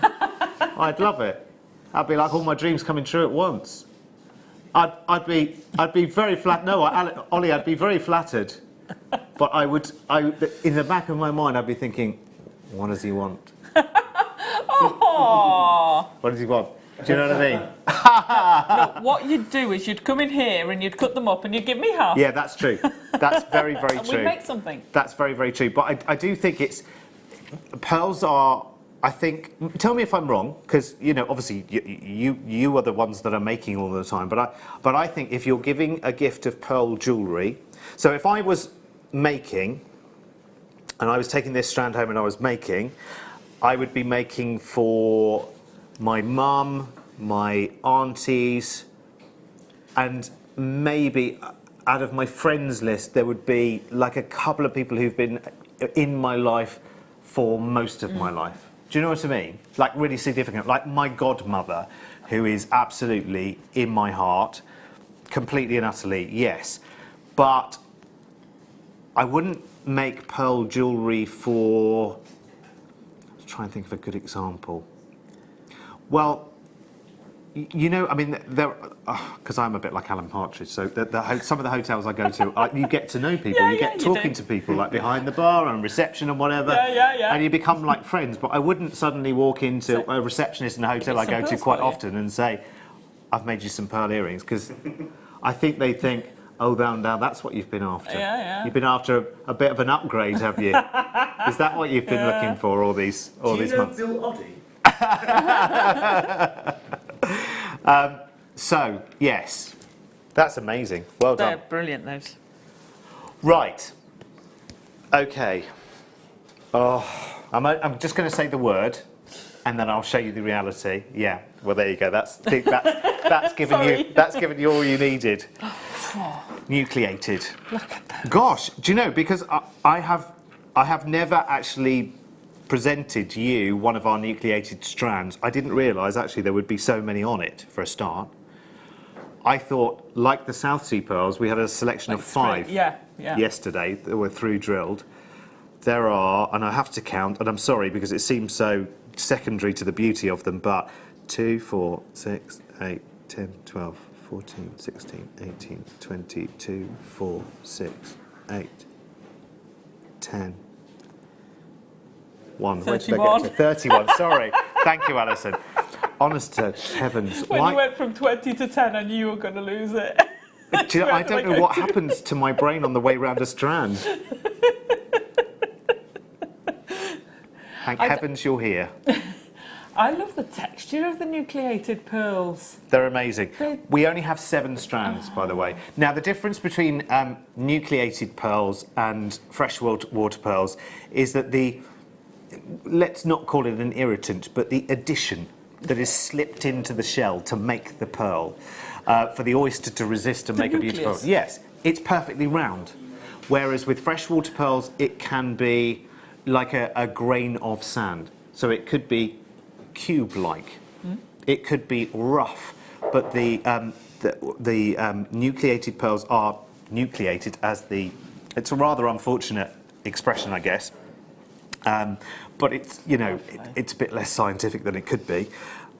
I'd love it. I'd be like all my dreams coming true at once. I'd be very flat. No, Ollie, I'd be very flattered. But in the back of my mind, I'd be thinking, what does he want? Oh. What does he want? Do you know what I mean? No, what you'd do is you'd come in here and you'd cut them up and you'd give me half. Yeah, that's true. That's very, very and true. we'd make something. That's very, very true. But I do think pearls are, I think, tell me if I'm wrong, because, you know, obviously you are the ones that are making all the time, but I think if you're giving a gift of pearl jewellery, so if I was making, and I was taking this strand home and I was making, I would be making for my mum, my aunties, and maybe out of my friends list, there would be like a couple of people who've been in my life for most of my life. Do you know what I mean? Like really significant. Like my godmother, who is absolutely in my heart, completely and utterly, yes. But I wouldn't make pearl jewellery for... I'm trying to think of a good example. Well, you know, I mean, because I'm a bit like Alan Partridge, so some of the hotels I go to, you get to know people, you get talking to people, like behind the bar and reception and whatever, and you become like friends. But I wouldn't suddenly walk into a receptionist in a hotel I go to quite often and say, I've made you some pearl earrings, because I think they think, oh, now that's what you've been after. You've been after a bit of an upgrade, have you? Is that what you've been looking for all these months? Do you know Bill Oddie? So, yes, that's amazing. Well done. They're brilliant, those. Right. Okay. Oh, I'm just going to say the word, and then I'll show you the reality. Yeah. Well, there you go. That's given you all you needed. Nucleated. Look at that. Gosh, do you know? Because I have never actually presented you one of our nucleated strands. I didn't realise actually there would be so many on it for a start. I thought, like the South Sea pearls, we had a selection of 5 yesterday that were through drilled. There are, and I have to count, and I'm sorry because it seems so secondary to the beauty of them, but 2, 4, 6, 8, 10, 12, 14, 16, 18, 20, 2, 4, 6, 8, 10, 1. 31. 31, sorry. Thank you, Alison. Honest to heavens. When you went from 20 to 10, I knew you were going to lose it. Do you know, I don't know what happens to my brain on the way round a strand. Thank heavens you're here. I love the texture of the nucleated pearls. They're amazing. We only have 7 strands, by the way. Now, the difference between nucleated pearls and freshwater pearls is that let's not call it an irritant, but the addition that is slipped into the shell to make the pearl, for the oyster to resist and make a beautiful pearl. Yes, it's perfectly round. Whereas with freshwater pearls, it can be like a grain of sand. So it could be cube-like. It could be rough. But the nucleated pearls are nucleated as it's a rather unfortunate expression, I guess. But it's, you know, it's a bit less scientific than it could be.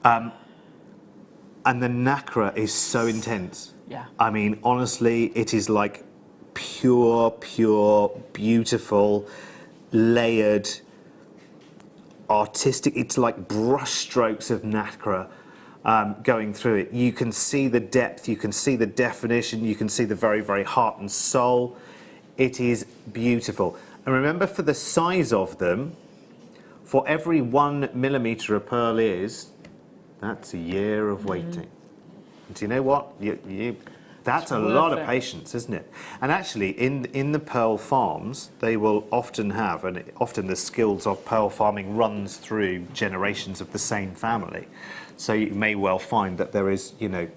And the nacre is so intense. Yeah. I mean, honestly, it is like pure, beautiful, layered, artistic. It's like brush strokes of nacre going through it. You can see the depth, you can see the definition, you can see the very, very heart and soul. It is beautiful. And remember, for the size of them, for every 1 millimetre a pearl is, that's a year of waiting. And do you know what? That's a lot of patience, isn't it? And actually, in the pearl farms, they will often have, and often the skills of pearl farming runs through generations of the same family. So you may well find that there is, you know,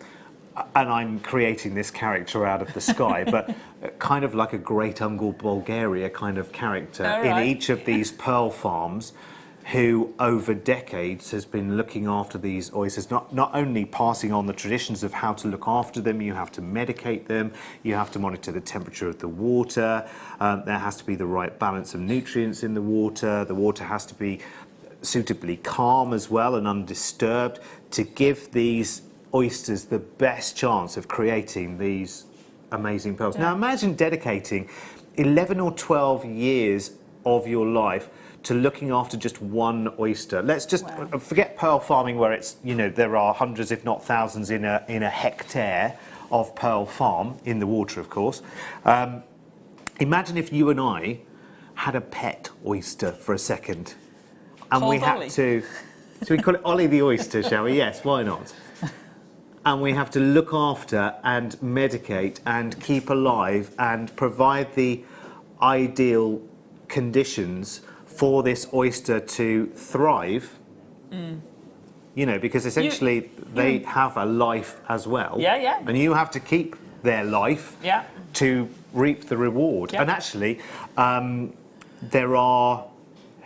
and I'm creating this character out of the sky, but kind of like a Great Uncle Bulgaria kind of character in each of these pearl farms, who over decades has been looking after these oysters, not only passing on the traditions of how to look after them, you have to medicate them, you have to monitor the temperature of the water, there has to be the right balance of nutrients in the water has to be suitably calm as well and undisturbed to give these oysters the best chance of creating these amazing pearls. Now imagine dedicating 11 or 12 years of your life to looking after just one oyster. Let's just forget pearl farming where it's, you know, there are hundreds if not thousands in a hectare of pearl farm, in the water of course. Imagine if you and I had a pet oyster for a second and we had to, should we call it Ollie the oyster, shall we? Yes, why not? And we have to look after and medicate and keep alive and provide the ideal conditions for this oyster to thrive, you know, because essentially they have a life as well. And you have to keep their life to reap the reward. And actually, there are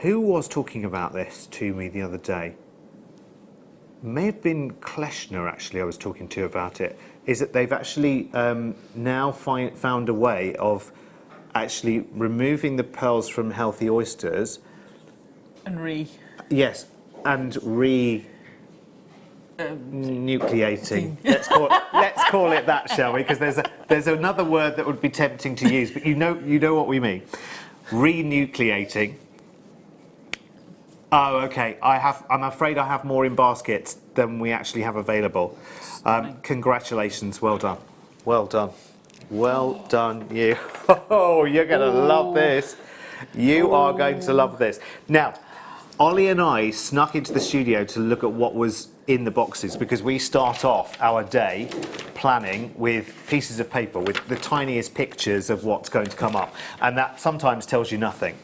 Who was talking about this to me the other day? May have been Kleshner, actually, I was talking to about it. Is that they've actually now found a way of actually removing the pearls from healthy oysters. And Yes, and nucleating. Let's call it that, shall we? Because there's another word that would be tempting to use, but you know what we mean. Renucleating. Oh, okay. I'm afraid I have more in baskets than we actually have available. Congratulations. Well done. Well done. Well done, you. Oh, you're going to love this. You are going to love this. Now, Ollie and I snuck into the studio to look at what was in the boxes because we start off our day planning with pieces of paper with the tiniest pictures of what's going to come up. And that sometimes tells you nothing.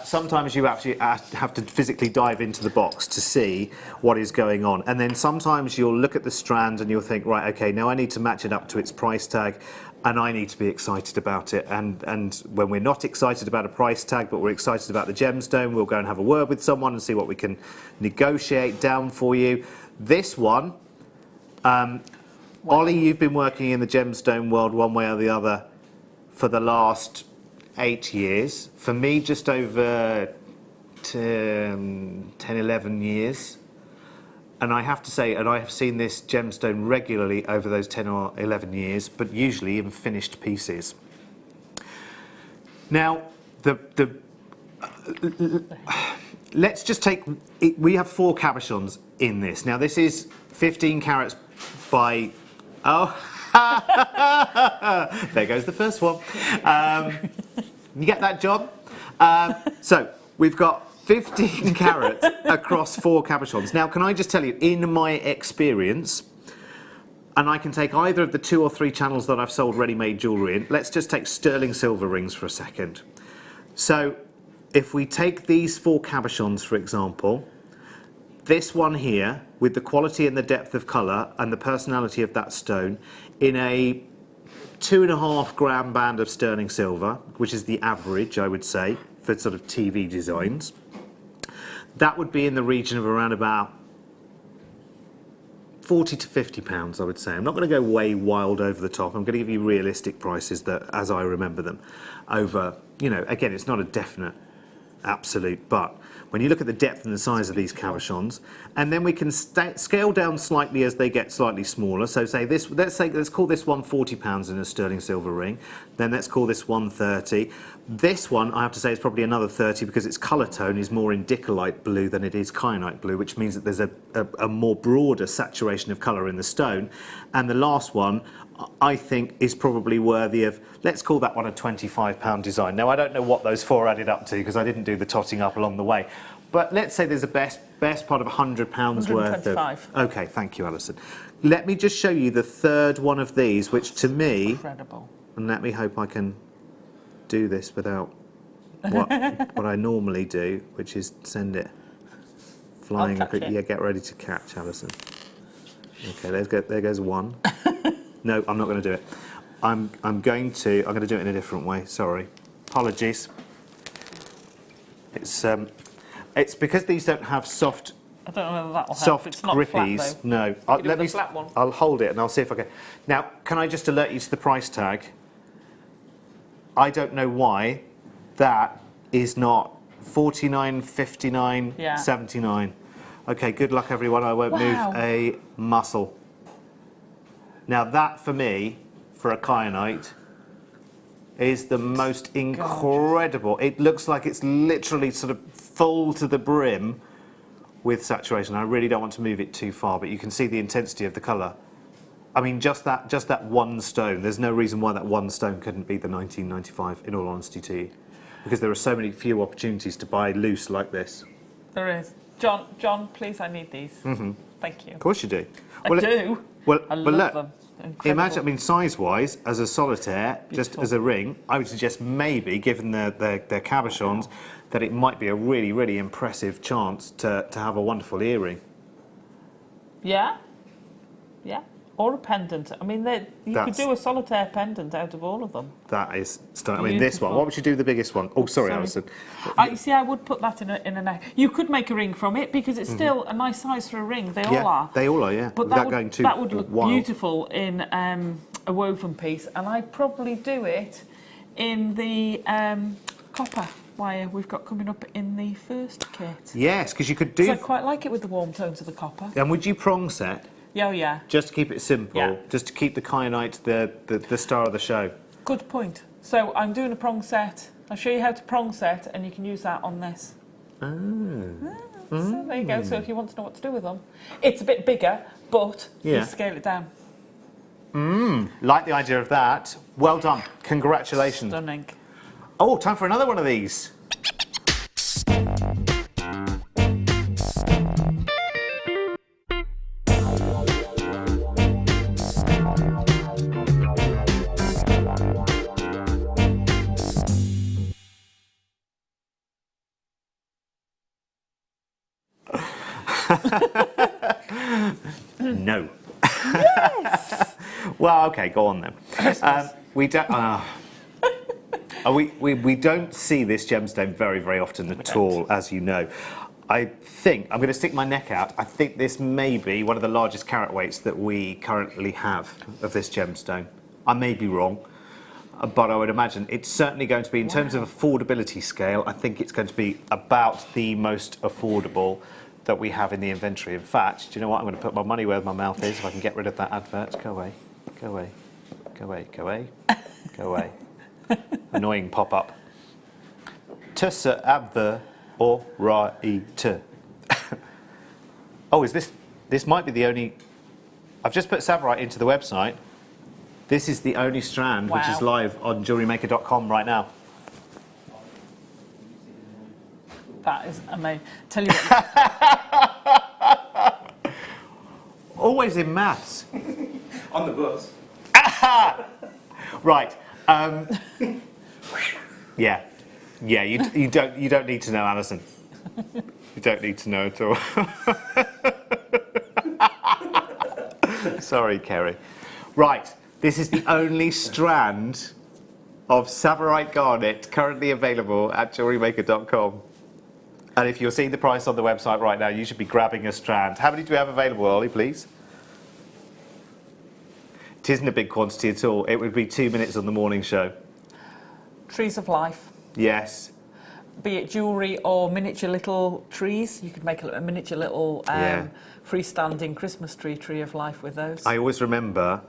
Sometimes you actually have to physically dive into the box to see what is going on. And then sometimes you'll look at the strand and you'll think, right, okay, now I need to match it up to its price tag and I need to be excited about it. And when we're not excited about a price tag, but we're excited about the gemstone, we'll go and have a word with someone and see what we can negotiate down for you. This one, Ollie, you've been working in the gemstone world one way or the other for the last 8 years. For me, just over 10, 11 years. And I have to say, and I have seen this gemstone regularly over those 10 or 11 years, but usually in finished pieces. Now, let's just take, we have 4 cabochons in this. Now, this is 15 carats by, there goes the first one. You get that, John? So we've got 15 carats across 4 cabochons. Now, can I just tell you, in my experience, and I can take either of the 2 or 3 channels that I've sold ready-made jewellery in, let's just take sterling silver rings for a second. So if we take these 4 cabochons, for example, this one here, with the quality and the depth of colour and the personality of that stone, in a 2.5 gram band of sterling silver, which is the average, I would say, for sort of TV designs, that would be in the region of around about 40 to 50 pounds, I would say. I'm not going to go way wild over the top. I'm going to give you realistic prices that, as I remember them, over, you know, again, it's not a definite absolute, but when you look at the depth and the size of these cabochons, and then we can scale down slightly as they get slightly smaller. So say this, let's call this one 40 pounds in a sterling silver ring. Then let's call this one 30. This one, I have to say, is probably another 30 because its colour tone is more indicolite blue than it is kyanite blue, which means that there's a more broader saturation of colour in the stone. And the last one, I think, is probably worthy of, let's call that one a £25 design. Now, I don't know what those 4 added up to because I didn't do the totting up along the way. But let's say there's a best part of £100 worth of... OK, thank you, Alison. Let me just show you the third one of these, which to me... Incredible. And let me hope I can do this without what I normally do, which is send it flying. Yeah, get ready to catch, Alison. OK, there goes one. No, I'm not going to do it. I'm going to do it in a different way. Sorry, apologies. It's because these don't have soft. I don't know whether that will help. Soft it's not grippies. flat, though. No, let me. Flat one. I'll hold it and I'll see if I can. Now, can I just alert you to the price tag? I don't know why that is not 49, 59, 79. Okay, good luck, everyone. I won't move a muscle. Now that, for me, for a kyanite, is the most incredible. It looks like it's literally sort of full to the brim with saturation. I really don't want to move it too far, but you can see the intensity of the colour. I mean, just that one stone, there's no reason why that one stone couldn't be the 1995, in all honesty to you, because there are so many few opportunities to buy loose like this. There is. John, please, I need these. Mm-hmm. Thank you. Of course you do. I do. Well, I love them. Incredible. Imagine, I mean, size-wise, as a solitaire, just as a ring, I would suggest maybe, given their cabochons, that it might be a really, really impressive chance to have a wonderful earring. Yeah? Yeah. Or a pendant. I mean, you could do a solitaire pendant out of all of them. That is stunning. I mean, this one. Beautiful. What would you do with the biggest one? Oh, sorry, Alison. You see, I would put that in a neck. You could make a ring from it because it's still a nice size for a ring. They all are. They all are, yeah. But Without going too that would look wild. beautiful in a woven piece. And I'd probably do it in the copper wire we've got coming up in the first kit. Yes, because you could do... I quite like it with the warm tones of the copper. And would you prong set? Yeah, yeah. Just to keep it simple, Yeah. just to keep the kyanite the star of the show. Good point. So I'm doing a prong set. I'll show you how to prong set, and you can use that on this. So there you go. So if you want to know what to do with them, it's a bit bigger, but you scale it down. Like the idea of that. Well done. Congratulations. Stunning. Oh, time for another one of these. No. Yes. Well, okay, go on then. We don't. We don't see this gemstone very, very often at all, as you know. I think I'm going to stick my neck out. I think this may be one of the largest carat weights that we currently have of this gemstone. I may be wrong, but I would imagine it's certainly going to be, in terms of affordability scale, I think it's going to be about the most affordable that we have in the inventory. In fact, do you know what? I'm going to put my money where my mouth is if I can get rid of that advert. Go away. Go away. Go away. Go away. Go away. Annoying pop-up. Tussa adver or right. Oh, is this might be the only... I've just put Tsavorite into the website. This is the only strand which is live on JewelleryMaker.com right now. That is amazing. Tell you what. Always in maths. On the bus. Right. Yeah. You don't need to know, Alison. You don't need to know at all. Sorry, Kerry. Right. This is the only strand of Tsavorite garnet currently available at JewelleryMaker.com. And if you're seeing the price on the website right now, you should be grabbing a strand. How many do we have available, Ollie, please? It isn't a big quantity at all. It would be 2 minutes on the morning show. Trees of life. Yes. Be it jewellery or miniature little trees. You could make a miniature little freestanding Christmas tree of life with those. I always remember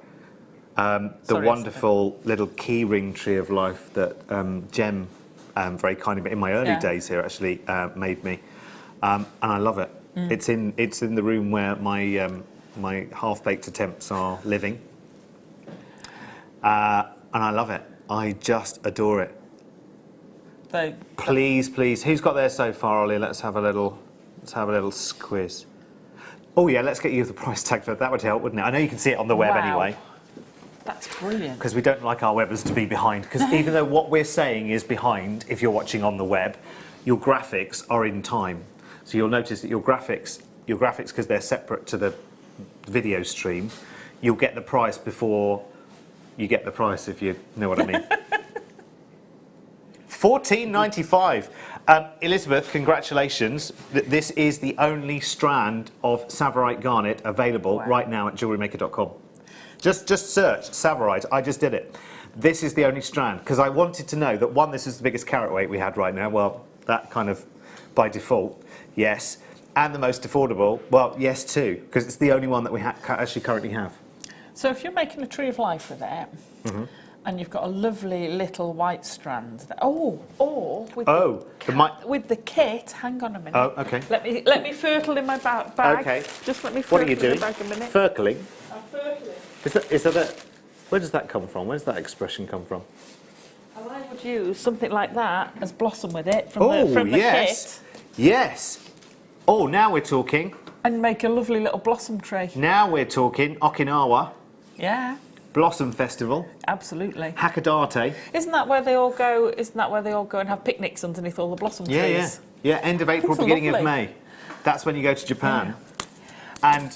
the wonderful little keyring tree of life that Gem very kindly, in my early days here, actually made me, and I love it. It's in the room where my half-baked attempts are living, and I love it. I just adore it. Please, who's got there so far, Ollie? Let's have a little squiz. Oh yeah, let's get you the price tag for that. That would help, wouldn't it? I know you can see it on the web anyway. That's brilliant. Because we don't like our webbers to be behind. Because even though what we're saying is behind, if you're watching on the web, your graphics are in time. So you'll notice that your graphics, because they're separate to the video stream, you'll get the price before you get the price, if you know what I mean. $14.95. Elizabeth, congratulations. This is the only strand of Tsavorite garnet available right now at JewelleryMaker.com. Just search Tsavorite. I just did it. This is the only strand, because I wanted to know that, one, this is the biggest carat weight we had right now. Well, that kind of by default, yes. And the most affordable, well, yes too, because it's the only one that we actually currently have. So if you're making a tree of life with it, and you've got a lovely little white strand, with the kit, hang on a minute. Oh, okay. Let me fertile in my bag. Okay. Just let me fertile What are you doing? in the bag a minute. Fertling? I'm fertling. Is that where does that come from? Where does that expression come from? And I would use something like that as blossom with it from the yes. kit. Yes. Oh, now we're talking. And make a lovely little blossom tray. Now we're talking Okinawa. Yeah. Blossom Festival. Absolutely. Hakadate. Isn't that where they all go? Isn't that where they all go and have picnics underneath all the blossom trees? Yeah. End of April, beginning of May. That's when you go to Japan. And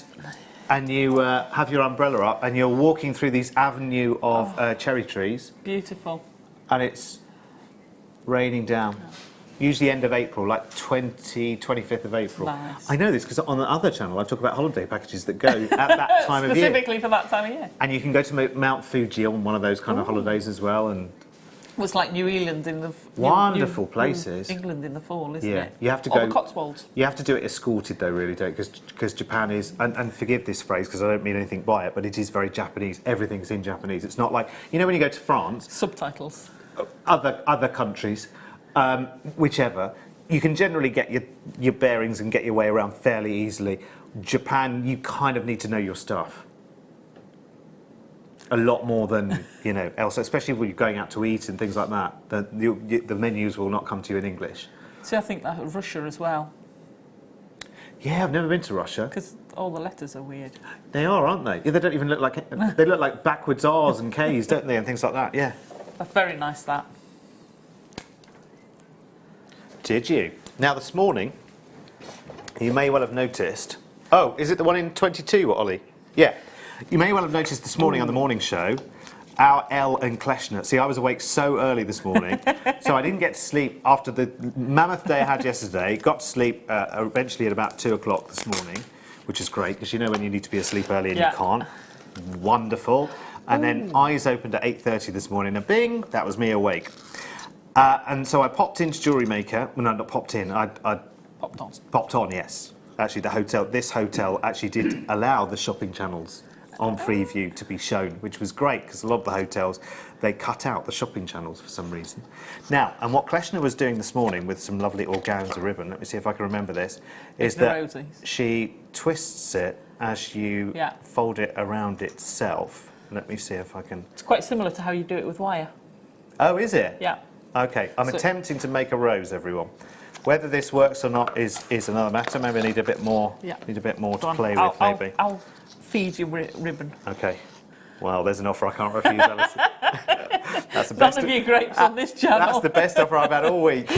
and you have your umbrella up, and you're walking through this avenue of cherry trees, Beautiful. and it's raining down. Usually end of April, like 25th of April. Nice. I know this because on the other channel I talk about holiday packages that go at that time of year. Specifically for that time of year. And you can go to Mount Fuji on one of those kind of holidays as well. And Well, it's like New Zealand in the... wonderful places. England in the fall, isn't it? You have to Or go... the Cotswolds. You have to do it escorted though, really, don't you? Because Japan is, and forgive this phrase because I don't mean anything by it, but it is very Japanese. Everything's in Japanese. It's not like, you know when you go to France, Subtitles. other countries, whichever, you can generally get your bearings and get your way around fairly easily. Japan, you kind of need to know your stuff. A lot more than, you know, else, especially when you're going out to eat and things like that. The menus will not come to you in English. See, I think that Russia as well, Yeah, I've never been to Russia. because all the letters are weird. They are, aren't they? Yeah, they don't even look like... They look like backwards R's and K's, don't they, and things like that, yeah. That's very nice, that. Did you? Now, this morning, you may well have noticed... Oh, is it the one in 22, Ollie? Yeah. You may well have noticed this morning on the morning show, our Elle and Kleshner. See, I was awake so early this morning, so I didn't get to sleep after the mammoth day I had yesterday. Got to sleep eventually at about 2 o'clock this morning, which is great, because you know when you need to be asleep early and you can't. Wonderful. And then eyes opened at 8:30 this morning, and bing, that was me awake. And so I popped into JewelleryMaker. Well, no, not popped in. I Popped on. popped on, yes. Actually, this hotel actually did allow the shopping channels on Freeview to be shown, which was great because a lot of the hotels, they cut out the shopping channels for some reason. Now, and what Kleshner was doing this morning with some lovely organza ribbon, let me see if I can remember this, is The that roses. she twists it as you fold it around itself. Let me see if I can... It's quite similar to how you do it with wire. Oh, is it? Yeah. Okay, I'm attempting to make a rose, everyone. Whether this works or not is another matter. Maybe I need a bit more. Need a bit more to play with. Maybe. I'll feed you ribbon. Okay. Well, there's an offer I can't refuse, Alison. That's the None best. of you grapes on this channel. That's the best offer I've had all week.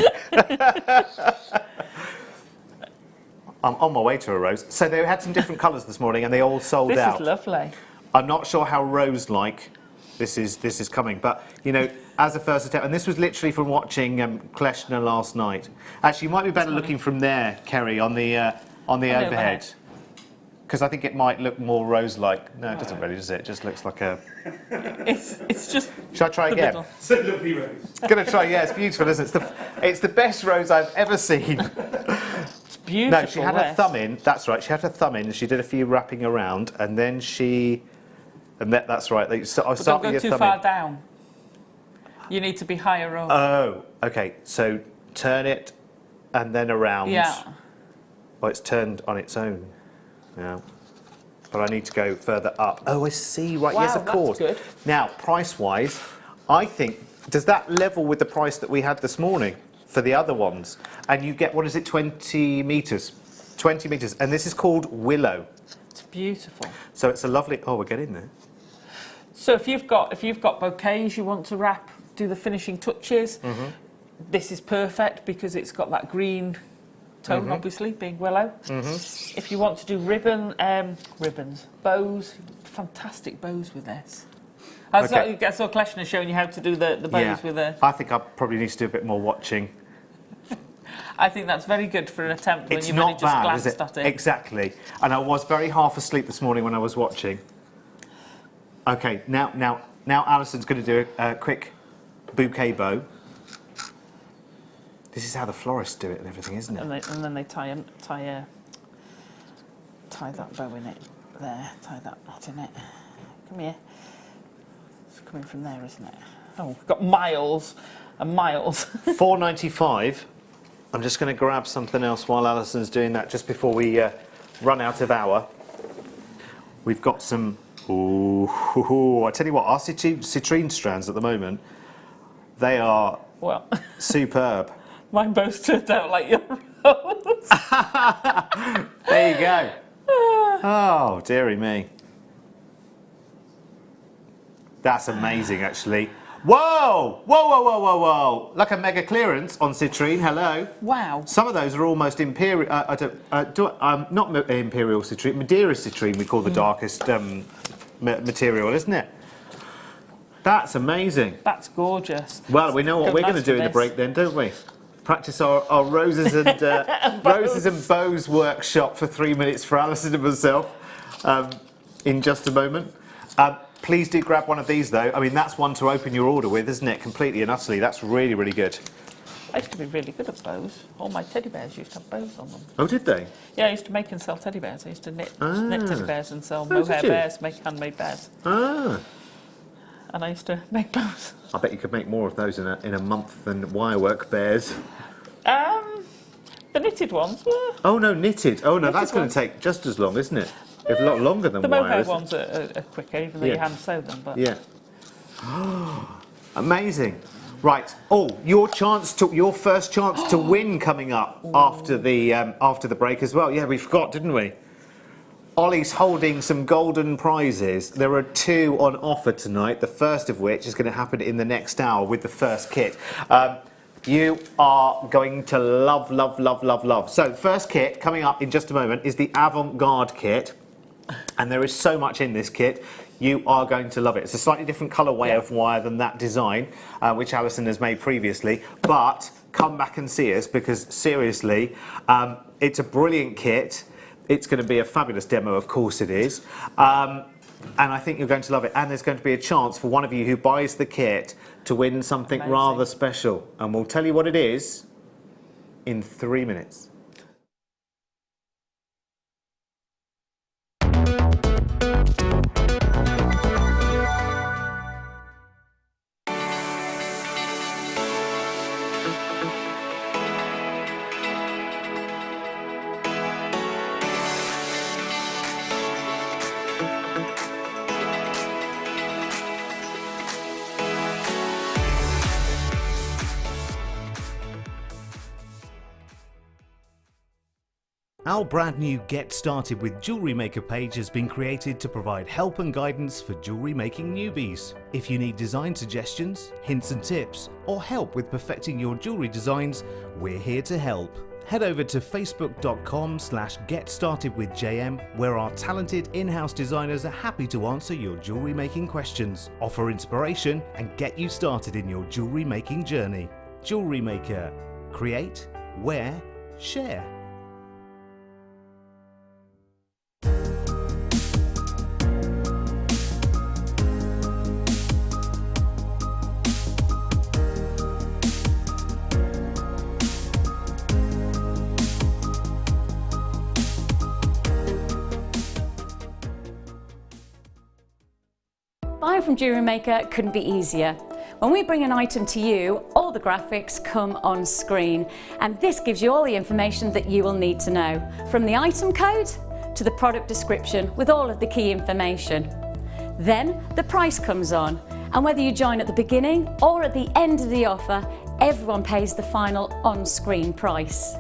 I'm on my way to a rose. So they had some different colours this morning, and they all sold out. This is lovely. I'm not sure how rose-like this is coming, but you know, as a first attempt, and this was literally from watching Kleshner last night. Actually, you might be better looking from there, Kerry, on the overhead, because I think it might look more rose-like. No, it doesn't really, does it? It just looks like a. It's just. Shall I try the again? middle. It's a lovely rose. Gonna try. Yeah, it's beautiful, isn't it? It's the best rose I've ever seen. It's beautiful. No, she had her thumb in. That's right. She had her thumb in, and she did a few wrapping around, and then she. And that's right. I start Don't with go your too thumb far in. down. You need to be higher up. Oh, okay. So turn it, and then around. Yeah. Well, it's turned on its own. Yeah. But I need to go further up. Oh, I see. Right. Wow, yes, of course. that's good. Now, price-wise, I think does that level with the price that we had this morning for the other ones? And you get, what is it, 20 metres? 20 metres. And this is called Willow. It's beautiful. So it's a lovely... Oh, we're getting there. So if you've got bouquets you want to wrap, do the finishing touches, this is perfect because it's got that green tone, obviously, being willow. If you want to do ribbons, bows, fantastic bows with this. I saw Kleshner showing you how to do the bows with a... I think I probably need to do a bit more watching. I think that's very good for an attempt when It's you've only not just bad, glanced is it? at it. Exactly. And I was very half asleep this morning when I was watching. Okay, now Alison's going to do a quick bouquet bow. This is how the florists do it and everything, isn't it? And then they tie that bow in it. There, tie that knot in it. Come here. It's coming from there, isn't it? Oh, we've got miles and miles. $4.95. I'm just going to grab something else while Alison's doing that, just before we run out of hour. We've got some... Ooh, I tell you what, our citrine strands at the moment, they are superb. Mine both turned out like your rose. There you go. Oh, dearie me. That's amazing, actually. Whoa! Whoa, whoa, whoa, whoa, whoa. Like a mega clearance on citrine, hello. Wow. Some of those are almost imperial, not imperial citrine, Madeira citrine we call the darkest material, isn't it? That's amazing. That's gorgeous. Well, we know what Go we're going to nice do for in the this. break then, don't we? Practice our roses and roses and bows workshop for 3 minutes for Alison and myself in just a moment. Please do grab one of these though. I mean, that's one to open your order with, isn't it? Completely and utterly. That's really, really good. I used to be really good at bows. All my teddy bears used to have bows on them. Oh, did they? Yeah, I used to make and sell teddy bears. I used to knit teddy bears and sell Oh, did mohair you? bears, make handmade bears. Ah. And I used to make bows. I bet you could make more of those in a month than wirework bears. The knitted ones, yeah. Oh no, knitted. Oh no, Knitted that's going ones. to take just as long, isn't it? If a lot longer than The wire. mohair isn't it? ones are quicker, even though you Yeah. hand sew them. But Yeah. Amazing. Right. Oh, your first chance to win coming up after the break as well. Yeah, we forgot, didn't we? Ollie's holding some golden prizes. There are 2 on offer tonight. The first of which is going to happen in the next hour with the first kit. You are going to love, love, love, love, love. So the first kit coming up in just a moment is the Avant-Garde kit. And there is so much in this kit. You are going to love it. It's a slightly different colourway of wire than that design, which Alison has made previously. But come back and see us because, seriously, it's a brilliant kit. It's going to be a fabulous demo, of course it is. And I think you're going to love it. And there's going to be a chance for one of you who buys the kit to win something Amazing. rather special. And we'll tell you what it is in 3 minutes. Our brand new Get Started with Jewellery Maker page has been created to provide help and guidance for jewellery making newbies. If you need design suggestions, hints and tips, or help with perfecting your jewellery designs, we're here to help. Head over to facebook.com/getstartedwithjm where our talented in-house designers are happy to answer your jewellery making questions, offer inspiration and get you started in your jewellery making journey. Jewellery Maker. Create, wear, share. Buying from JewelleryMaker couldn't be easier. When we bring an item to you, all the graphics come on screen, and this gives you all the information that you will need to know, from the item code to the product description with all of the key information. Then the price comes on, and whether you join at the beginning or at the end of the offer, everyone pays the final on-screen price.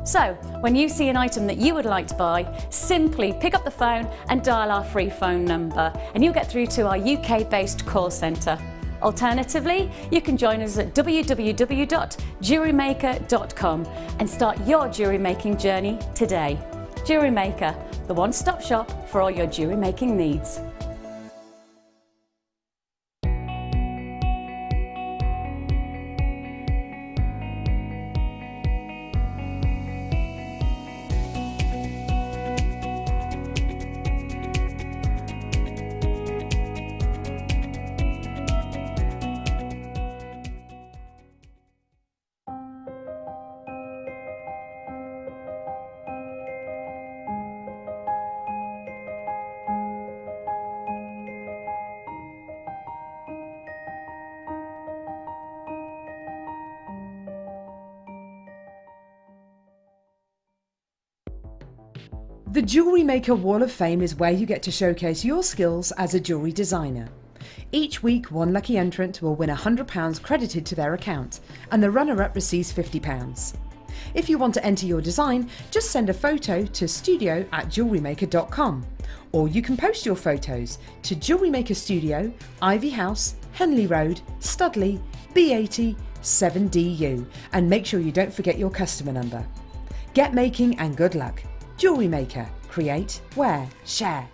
So, when you see an item that you would like to buy, simply pick up the phone and dial our free phone number, and you'll get through to our UK-based call centre. Alternatively, you can join us at www.jewellerymaker.com and start your jewellery making journey today. Jewellery Maker, the one-stop shop for all your jewellery making needs. The Jewellery Maker Wall of Fame is where you get to showcase your skills as a jewellery designer. Each week, one lucky entrant will win £100 credited to their account, and the runner-up receives £50. If you want to enter your design, just send a photo to studio@jewellerymaker.com, or you can post your photos to Jewellery Maker Studio, Ivy House, Henley Road, Studley, B80 7DU, and make sure you don't forget your customer number. Get making and good luck. Jewellery Maker. Create, wear, share.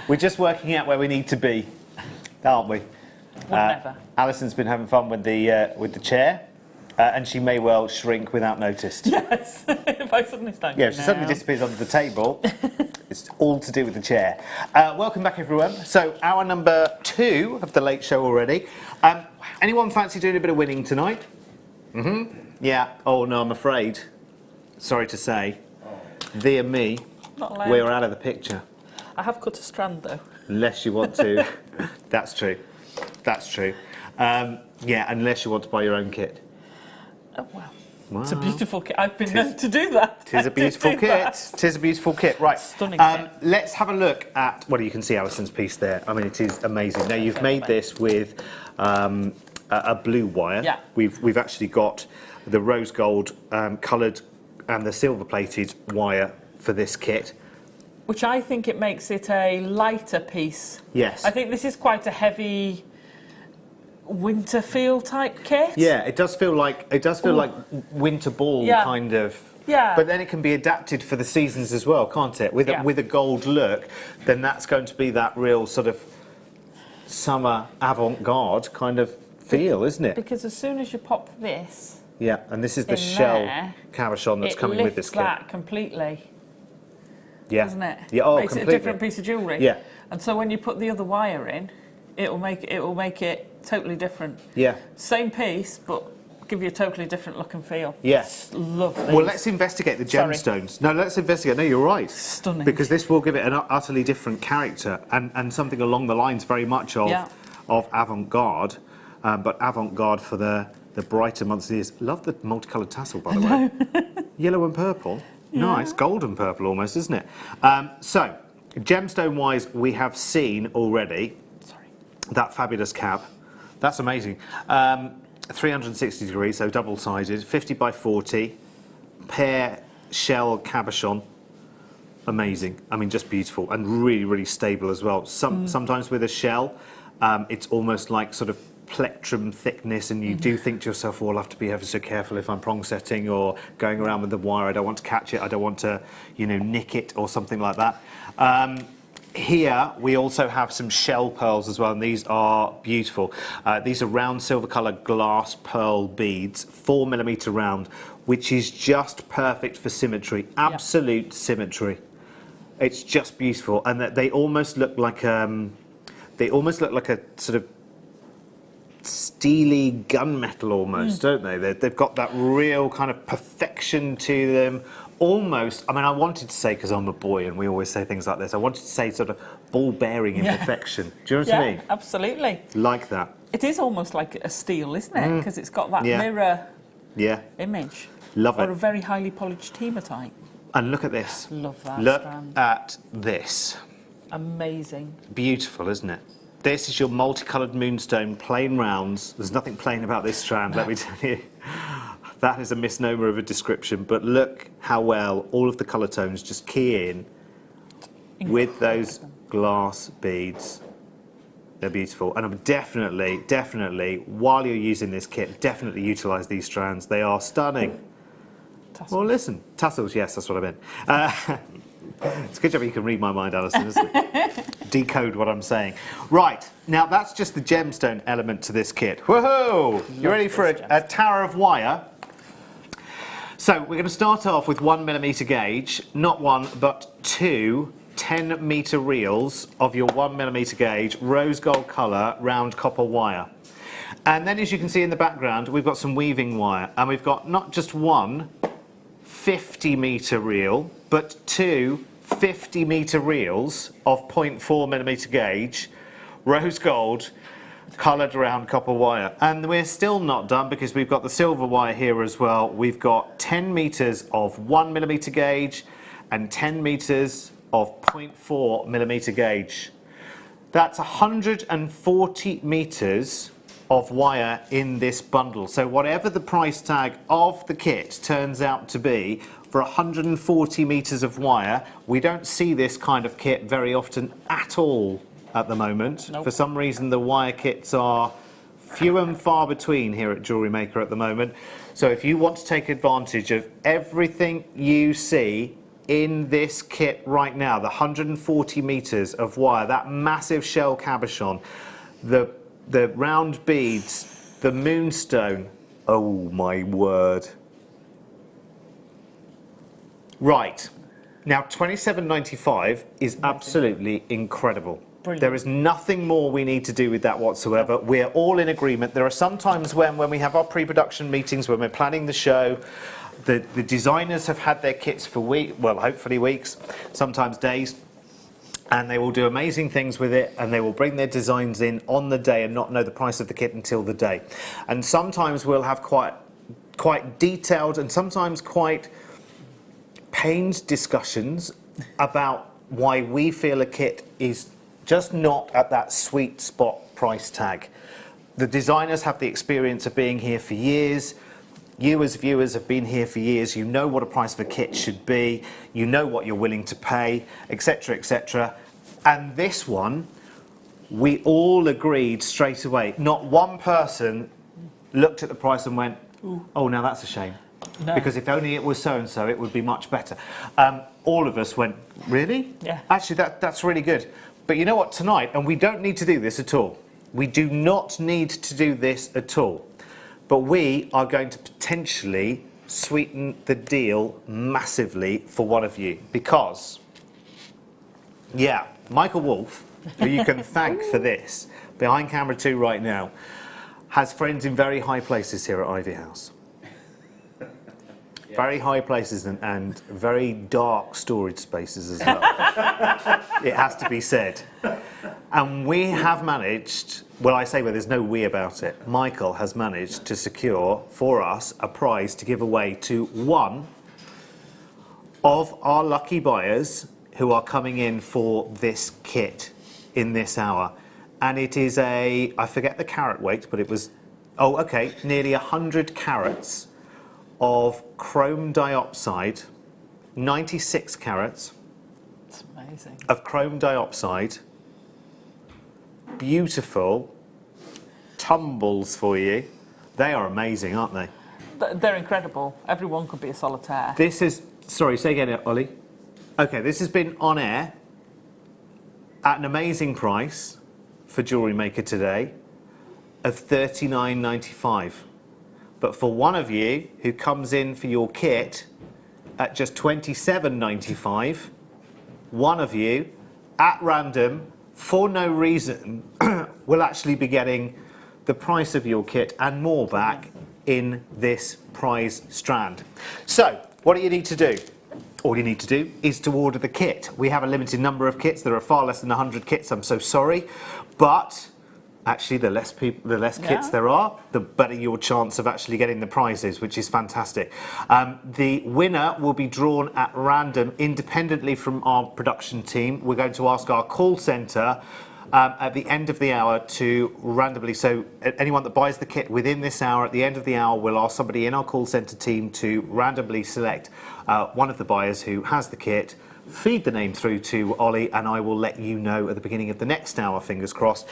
We're just working out where we need to be, aren't we? Whatever. Alison's been having fun with the chair, and she may well shrink without notice. Yes, if I suddenly start. Yeah, if she suddenly disappears under the table, it's all to do with the chair. Welcome back, everyone. So, hour number 2 of the late show already. Anyone fancy doing a bit of winning tonight? Yeah. Oh no, I'm afraid. Sorry to say, thee and me, Not allowed. we're out of the picture. I have cut a strand though. Unless you want to. That's true. That's true. Yeah, unless you want to buy your own kit. Oh wow. Wow. It's a beautiful kit. I've been known to do that. Tis a beautiful kit. Tis a beautiful kit. Right. Stunning kit. Let's have a look at. Well, you can see Alison's piece there. I mean, it is amazing. Now you've made this with a blue wire. Yeah. We've actually got the rose gold coloured and the silver plated wire for this kit. Which I think it makes it a lighter piece. Yes. I think this is quite a heavy winter feel type kit. Yeah, it does feel like winter ball Yeah. kind of. Yeah. But then it can be adapted for the seasons as well, can't it? With Yeah. with a gold look, then that's going to be that real sort of summer avant-garde kind of feel, isn't it? Because as soon as you pop this, Yeah, and this is the in shell there, cabochon that's it coming with this lifts kit. that completely, Yeah. doesn't it? Yeah, oh, makes completely. it a different piece of jewellery. Yeah. And so when you put the other wire in, it will make it totally different. Yeah. Same piece, but give you a totally different look and feel. Yes. Love these. Well, let's investigate the Sorry. gemstones. No, let's investigate. No, you're right. Stunning. Because this will give it an utterly different character and something along the lines very much of Yeah. avant-garde, but avant-garde for the brighter months of the years. Love the multicoloured tassel, by the way. Yellow and purple. Nice. Golden purple almost, isn't it? So, gemstone-wise, we have seen already that fabulous cab. That's amazing. 360 degrees, so double-sided, 50 by 40, pear shell cabochon. Amazing. I mean, just beautiful and really, really stable as well. Sometimes with a shell, it's almost like sort of plectrum thickness, and you do think to yourself, well, I'll have to be ever so careful if I'm prong setting or going around with the wire. I don't want to catch it. I don't want to, nick it or something like that. Here we also have some shell pearls as well, and these are beautiful. These are round silver coloured glass pearl beads, 4mm round, which is just perfect for symmetry, absolute symmetry. It's just beautiful, and that they almost look like a sort of steely gunmetal almost, don't they? They've got that real kind of perfection to them. Almost, I mean, I wanted to say, because I'm a boy and we always say things like this, I wanted to say sort of ball-bearing imperfection. Do you know what I mean? Absolutely. Like that. It is almost like a steel, isn't it? Because it's got that mirror image. Love Or it. a very highly polished hematite. And look at this. Love that Look strand. at this. Amazing. Beautiful, isn't it? This is your multicoloured moonstone, plain rounds. There's nothing plain about this strand, let me tell you. That is a misnomer of a description, but look how well all of the colour tones just key in with those glass beads. They're beautiful. And I'm definitely, while you're using this kit, definitely utilise these strands. They are stunning. Tassels. Well, listen, tassels, yes, that's what I meant. It's a good job you can read my mind, Alison, isn't it? Decode what I'm saying. Right, now that's just the gemstone element to this kit. Woohoo! You ready for a tower of wire? So we're going to start off with 1mm gauge, not one, but two 10-metre reels of your 1mm gauge, rose gold colour, round copper wire. And then, as you can see in the background, we've got some weaving wire, and we've got not just one 50-metre reel, but two 50-metre reels of 0.4mm gauge, rose gold, coloured around copper wire. And we're still not done because we've got the silver wire here as well. We've got 10 metres of 1mm gauge and 10 metres of 0.4mm gauge. That's 140 metres of wire in this bundle. So whatever the price tag of the kit turns out to be, for 140 metres of wire, we don't see this kind of kit very often at all at the moment. Nope. For some reason, the wire kits are few and far between here at JewelleryMaker at the moment. So if you want to take advantage of everything you see in this kit right now, the 140 metres of wire, that massive shell cabochon, the round beads, the moonstone, oh my word. Right, now £27.95 is absolutely incredible. Brilliant. There is nothing more we need to do with that whatsoever. We're all in agreement. There are some times when we have our pre-production meetings, when we're planning the show, the designers have had their kits for weeks, well, hopefully weeks, sometimes days, and they will do amazing things with it, and they will bring their designs in on the day and not know the price of the kit until the day. And sometimes we'll have quite detailed and sometimes quite pained discussions about why we feel a kit is just not at that sweet spot price tag. The designers have the experience of being here for years. You as viewers have been here for years. You know what a price of a kit should be. You know what you're willing to pay, etc., etc. And this one, we all agreed straight away. Not one person looked at the price and went, oh, now that's a shame. No. Because if only it was so-and-so, it would be much better. All of us went, really? Yeah. Actually, that's really good. But you know what, tonight, and we don't need to do this at all. We do not need to do this at all. But we are going to potentially sweeten the deal massively for one of you. Because, yeah, Michael Wolfe, who you can thank for this, behind camera 2 right now, has friends in very high places here at Ivy House. Very high places and very dark storage spaces as well. It has to be said. And we have managed, well, I say, well, there's no we about it. Michael has managed to secure for us a prize to give away to one of our lucky buyers who are coming in for this kit in this hour. And it is I forget the carat weight, but it was, oh, okay, nearly 100 carats of chrome dioxide, 96 carats. It's amazing. Of chrome dioxide. Beautiful tumbles for you. They are amazing, aren't they? They're incredible. Everyone could be a solitaire. This is, sorry, say again, Ollie. Okay, this has been on air at an amazing price for JewelleryMaker today of $39.95. But for one of you who comes in for your kit at just $27.95, one of you, at random, for no reason, will actually be getting the price of your kit and more back in this prize strand. So, what do you need to do? All you need to do is to order the kit. We have a limited number of kits. There are far less than 100 kits, I'm so sorry. But actually, the less kits there are, the better your chance of actually getting the prizes, which is fantastic. The winner will be drawn at random, independently from our production team. We're going to ask our call centre at the end of the hour to randomly, so anyone that buys the kit within this hour, at the end of the hour, we'll ask somebody in our call centre team to randomly select one of the buyers who has the kit, feed the name through to Ollie, and I will let you know at the beginning of the next hour, fingers crossed,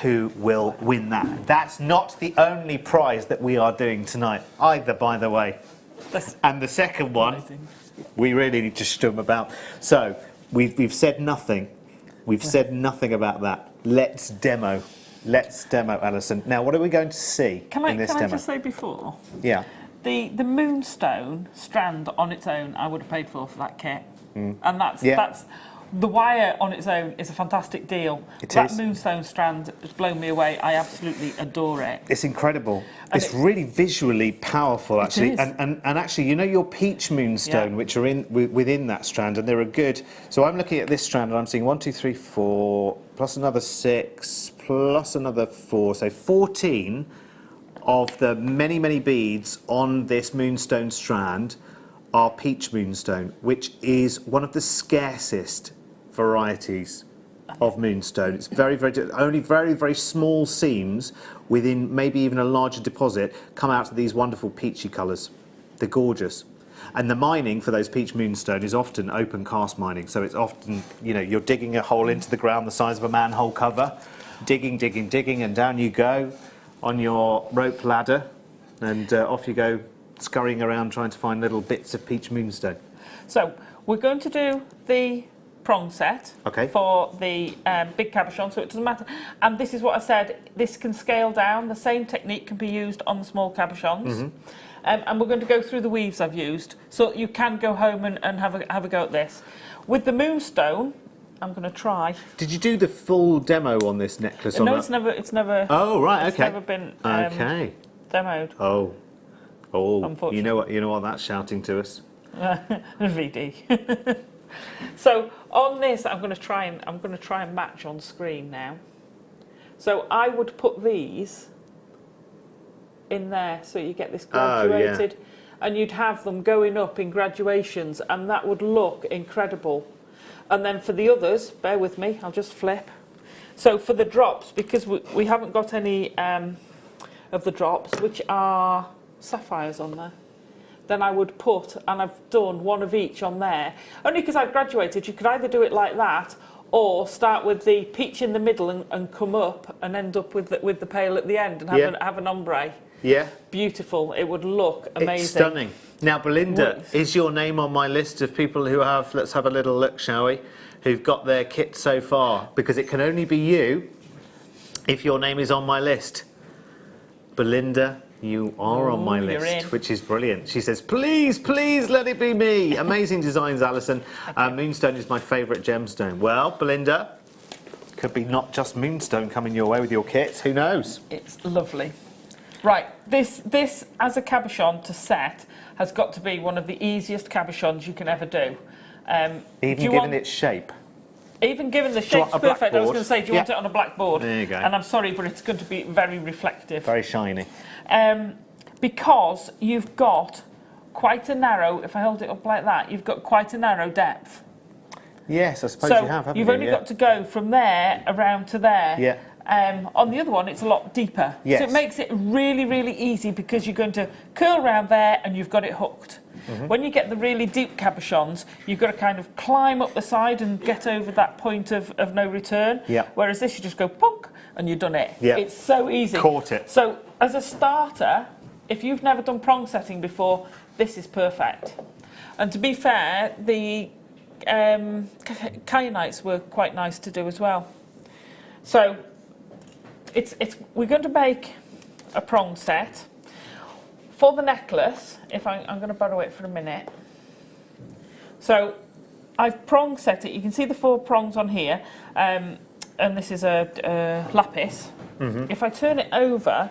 who will win that. That's not the only prize that we are doing tonight either, by the way. And the second one, amazing. We really need to stum about. So, we've said nothing. We've said nothing about that. Let's demo. Let's demo, Alison. Now, what are we going to see in this demo? Can I just say before? Yeah. The moonstone strand on its own, I would have paid for that kit. And that's The wire on its own is a fantastic deal. That moonstone strand has blown me away. I absolutely adore it. It's incredible. And it's really visually powerful, actually. It is. And actually, you know your peach moonstone, which are within that strand, and they're a good. So I'm looking at this strand, and I'm seeing 1, 2, 3, 4, plus another 6, plus another 4, so 14 of the many, many beads on this moonstone strand are peach moonstone, which is one of the scarcest varieties of moonstone. It's only very, very small seams within maybe even a larger deposit come out of these wonderful peachy colours. They're gorgeous. And the mining for those peach moonstone is often open cast mining. So it's often, you know, you're digging a hole into the ground the size of a manhole cover, digging, digging, digging, and down you go on your rope ladder, and off you go scurrying around trying to find little bits of peach moonstone. So we're going to do the prong set for the big cabochon, so it doesn't matter. And this is what I said, this can scale down. The same technique can be used on the small cabochons. And we're going to go through the weaves I've used, so you can go home and have a go at this. With the moonstone, I'm going to try. Did you do the full demo on this necklace? No, it's never. Oh right, it's never been demoed. Oh, Unfortunately. You know what that's shouting to us. VD. So on this, I'm going to try and match on screen now. So I would put these in there, so you get this graduated, and you'd have them going up in graduations, and that would look incredible. And then for the others, bear with me, I'll just flip. So for the drops, because we haven't got any of the drops, which are sapphires on there, then I would put, and I've done one of each on there. Only because I've graduated, you could either do it like that, or start with the peach in the middle and come up and end up with the pale at the end and have an ombre. Yeah. Beautiful. It would look amazing. It's stunning. Now, Belinda, is your name on my list of people who have, let's have a little look, shall we, who've got their kit so far? Because it can only be you if your name is on my list. Belinda, you are on my list, which is brilliant. She says, please, please let it be me. Amazing designs, Alison. Moonstone is my favourite gemstone. Well, Belinda, could be not just moonstone coming your way with your kit. Who knows? It's lovely. Right, this as a cabochon to set has got to be one of the easiest cabochons you can ever do. Even given its shape? Even given the shape's perfect. I was going to say, do you want it on a blackboard? There you go. And I'm sorry, but it's going to be very reflective. Very shiny. Because you've got quite a narrow, if I hold it up like that, you've got quite a narrow depth. Yes, I suppose so you have, haven't you've you? only got to go from there around to there. Yeah. On the other one, it's a lot deeper. Yes. So it makes it really, really easy because you're going to curl around there and you've got it hooked. When you get the really deep cabochons, you've got to kind of climb up the side and get over that point of no return. Yeah. Whereas this, you just go punk and you've done it. Yeah. It's so easy. Caught it. So as a starter, if you've never done prong setting before, this is perfect. And to be fair, the kyanites were quite nice to do as well. So we're going to make a prong set. For the necklace, if I'm going to borrow it for a minute. So I've prong set it. You can see the 4 prongs on here, and this is a lapis. If I turn it over,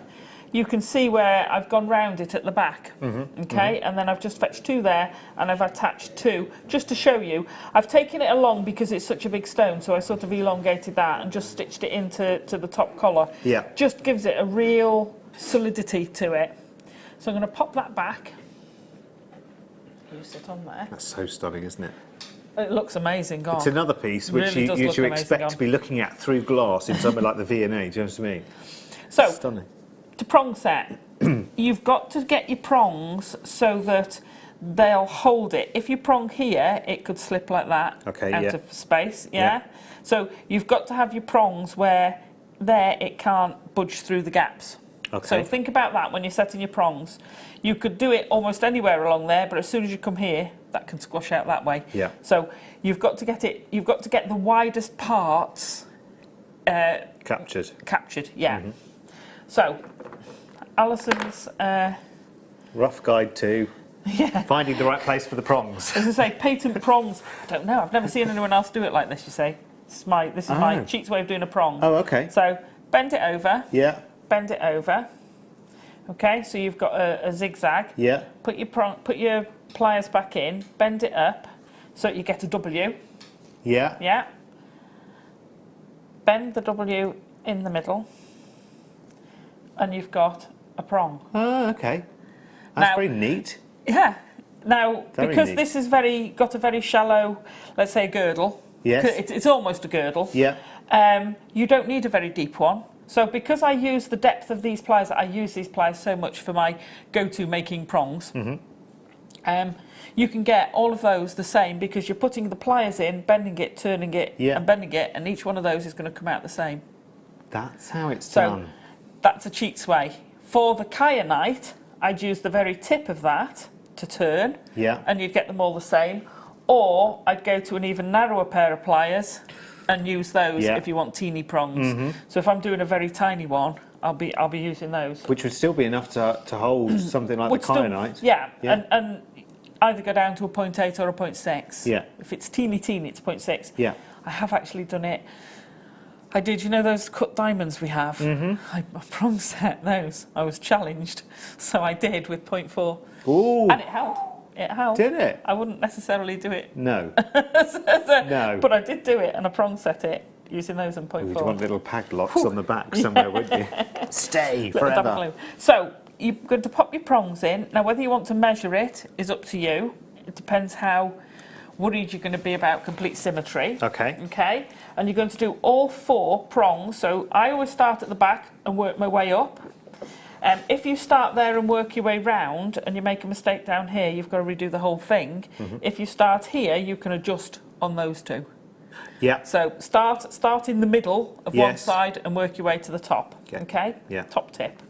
you can see where I've gone round it at the back. Okay, and then I've just fetched 2 there, and I've attached 2 just to show you. I've taken it along because it's such a big stone, so I sort of elongated that and just stitched it into the top collar. Yeah. Just gives it a real solidity to it. So I'm going to pop that back. You sit on there. That's so stunning, isn't it? It looks amazing, God. It's another piece which Really you expect to be looking at through glass in somewhere like the V&A, do you know what I mean? So, stunning. To prong set, you've got to get your prongs so that they'll hold it. If you prong here, it could slip like that out of space, yeah? So you've got to have your prongs where there it can't budge through the gaps. Okay. So think about that when you're setting your prongs. You could do it almost anywhere along there, but as soon as you come here, that can squash out that way. Yeah. So you've got to get it. You've got to get the widest parts captured. Captured, yeah. So Alison's rough guide to Yeah. Finding the right place for the prongs. As I say, patent prongs. I don't know. I've never seen anyone else do it like this. You say, this is my cheats way of doing a prong. Oh, okay. So bend it over. Yeah. Bend it over. Okay, so you've got a zigzag. Yeah. Put your pliers back in. Bend it up so that you get a W. Yeah. Yeah. Bend the W in the middle, and you've got a prong. Oh, okay. That's Now- very neat. Yeah. Now, Very because neat. this is got a very shallow, let's say, girdle. Yes. It's almost a girdle. Yeah. You don't need a very deep one. So because I use the depth of these pliers, I use these pliers so much for my go-to making prongs. You can get all of those the same because you're putting the pliers in, bending it, turning it, Yeah. and bending it, and each one of those is going to come out the same. That's how it's So done. that's a cheats way. For the kyanite, I'd use the very tip of that to turn, Yeah. and you'd get them all the same. Or I'd go to an even narrower pair of pliers and use those Yeah. if you want teeny prongs. So if I'm doing a very tiny one, I'll be using those. Which would still be enough to hold something like the Would still- kyanite. Yeah, Yeah. And either go down to a 0.8 or a 0.6. Yeah. If it's teeny, it's 0.6. Yeah. I have actually done it. I did, you know those cut diamonds we have? I prong set those. I was challenged, so I did with 0.4. Ooh. And it held. It held. Did it? I wouldn't necessarily do it. No. No. But I did do it, and I prong set it using those and 0.4. You'd want little padlocks on the back somewhere, wouldn't you? Stay Little double forever. glue. So you're going to pop your prongs in. Now, whether you want to measure it is up to you. It depends how worried you're going to be about complete symmetry. Okay. Okay. And you're going to do all 4 prongs. So I always start at the back and work my way up. If you start there and work your way round and you make a mistake down here, you've got to redo the whole thing. If you start here, you can adjust on those 2. Yeah. So start in the middle of one Yes. side and work your way to the top. Okay? Yeah. Top tip.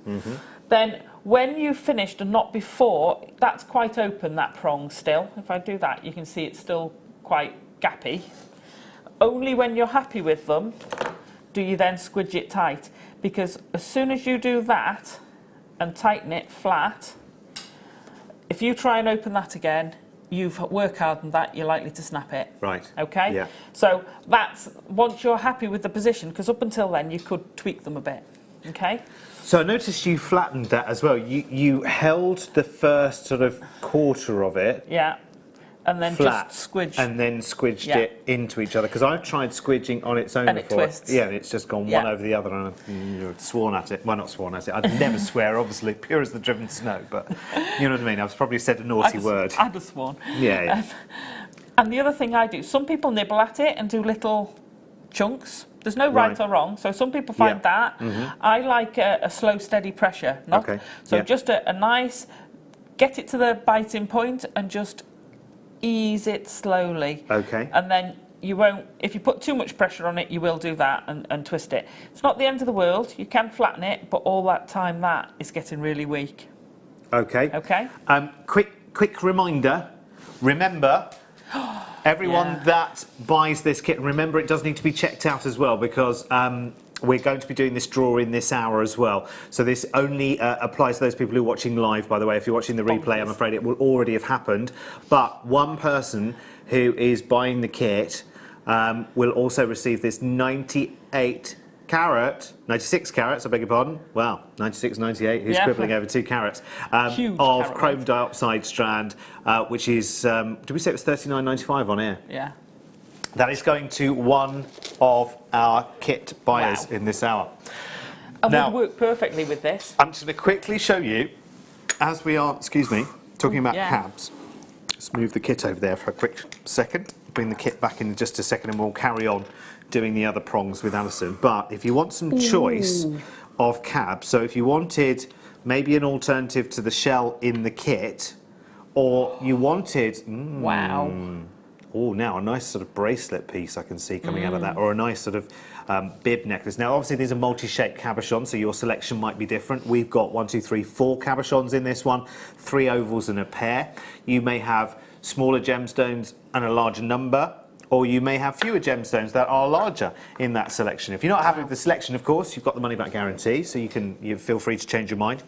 Then when you've finished and not before, that's quite open, that prong still. If I do that, you can see it's still quite gappy. Only when you're happy with them do you then squidge it tight. Because as soon as you do that and tighten it flat, if you try and open that again, you've work hardened that, you're likely to snap it. Right. Okay? Yeah. So that's once you're happy with the position, because up until then you could tweak them a bit. Okay? So I noticed you flattened that as well. You held the first sort of quarter of it Yeah. And then flat just squidge. and then squidged Yeah. it into each other because I've tried squidging on its own And it before. twists. Yeah, and it's just gone Yeah. one over the other, and I've sworn at it. Well, not sworn at it. I'd never swear, obviously, pure as the driven snow. But you know what I mean. I've probably said a naughty word. I'd have sworn. Yeah. And the other thing I do, some people nibble at it and do little chunks. There's no right, Right. or wrong. So some people find that. I like a slow, steady pressure. Not, Okay. So Yeah. just a nice, get it to the biting point and just ease it slowly. Okay. And then you won't, if you put too much pressure on it, you will do that and twist it. It's not the end of the world. You can flatten it, but all that time that is getting really weak. Okay. Okay? Quick reminder. Remember, everyone Yeah. that buys this kit, remember it does need to be checked out as well because we're going to be doing this draw in this hour as well. So this only applies to those people who are watching live, by the way. If you're watching the replay, I'm afraid it will already have happened. But one person who is buying the kit will also receive this 96 carats, I beg your pardon. Wow, 96, 98, who's Yeah. scribbling over 2 carats, Huge of carat chrome weight. dioxide strand, which is, did we say it was $39.95 on air? Yeah. That is going to one of our kit buyers Wow. in this hour. And Now- would work perfectly with this. I'm just going to quickly show you, as we are, talking about Yeah. cabs. Let's move the kit over there for a quick second. Bring the kit back in just a second and we'll carry on doing the other prongs with Alison. But if you want some choice of cabs, so if you wanted maybe an alternative to the shell in the kit, or you wanted... Wow. Oh, now a nice sort of bracelet piece I can see coming out of that, or a nice sort of bib necklace. Now, obviously, these are multi-shaped cabochons, so your selection might be different. We've got 1, 2, 3, 4 cabochons in this one, 3 ovals and a pair. You may have smaller gemstones and a larger number, or you may have fewer gemstones that are larger in that selection. If you're not happy with the selection, of course, you've got the money-back guarantee, so you feel free to change your mind.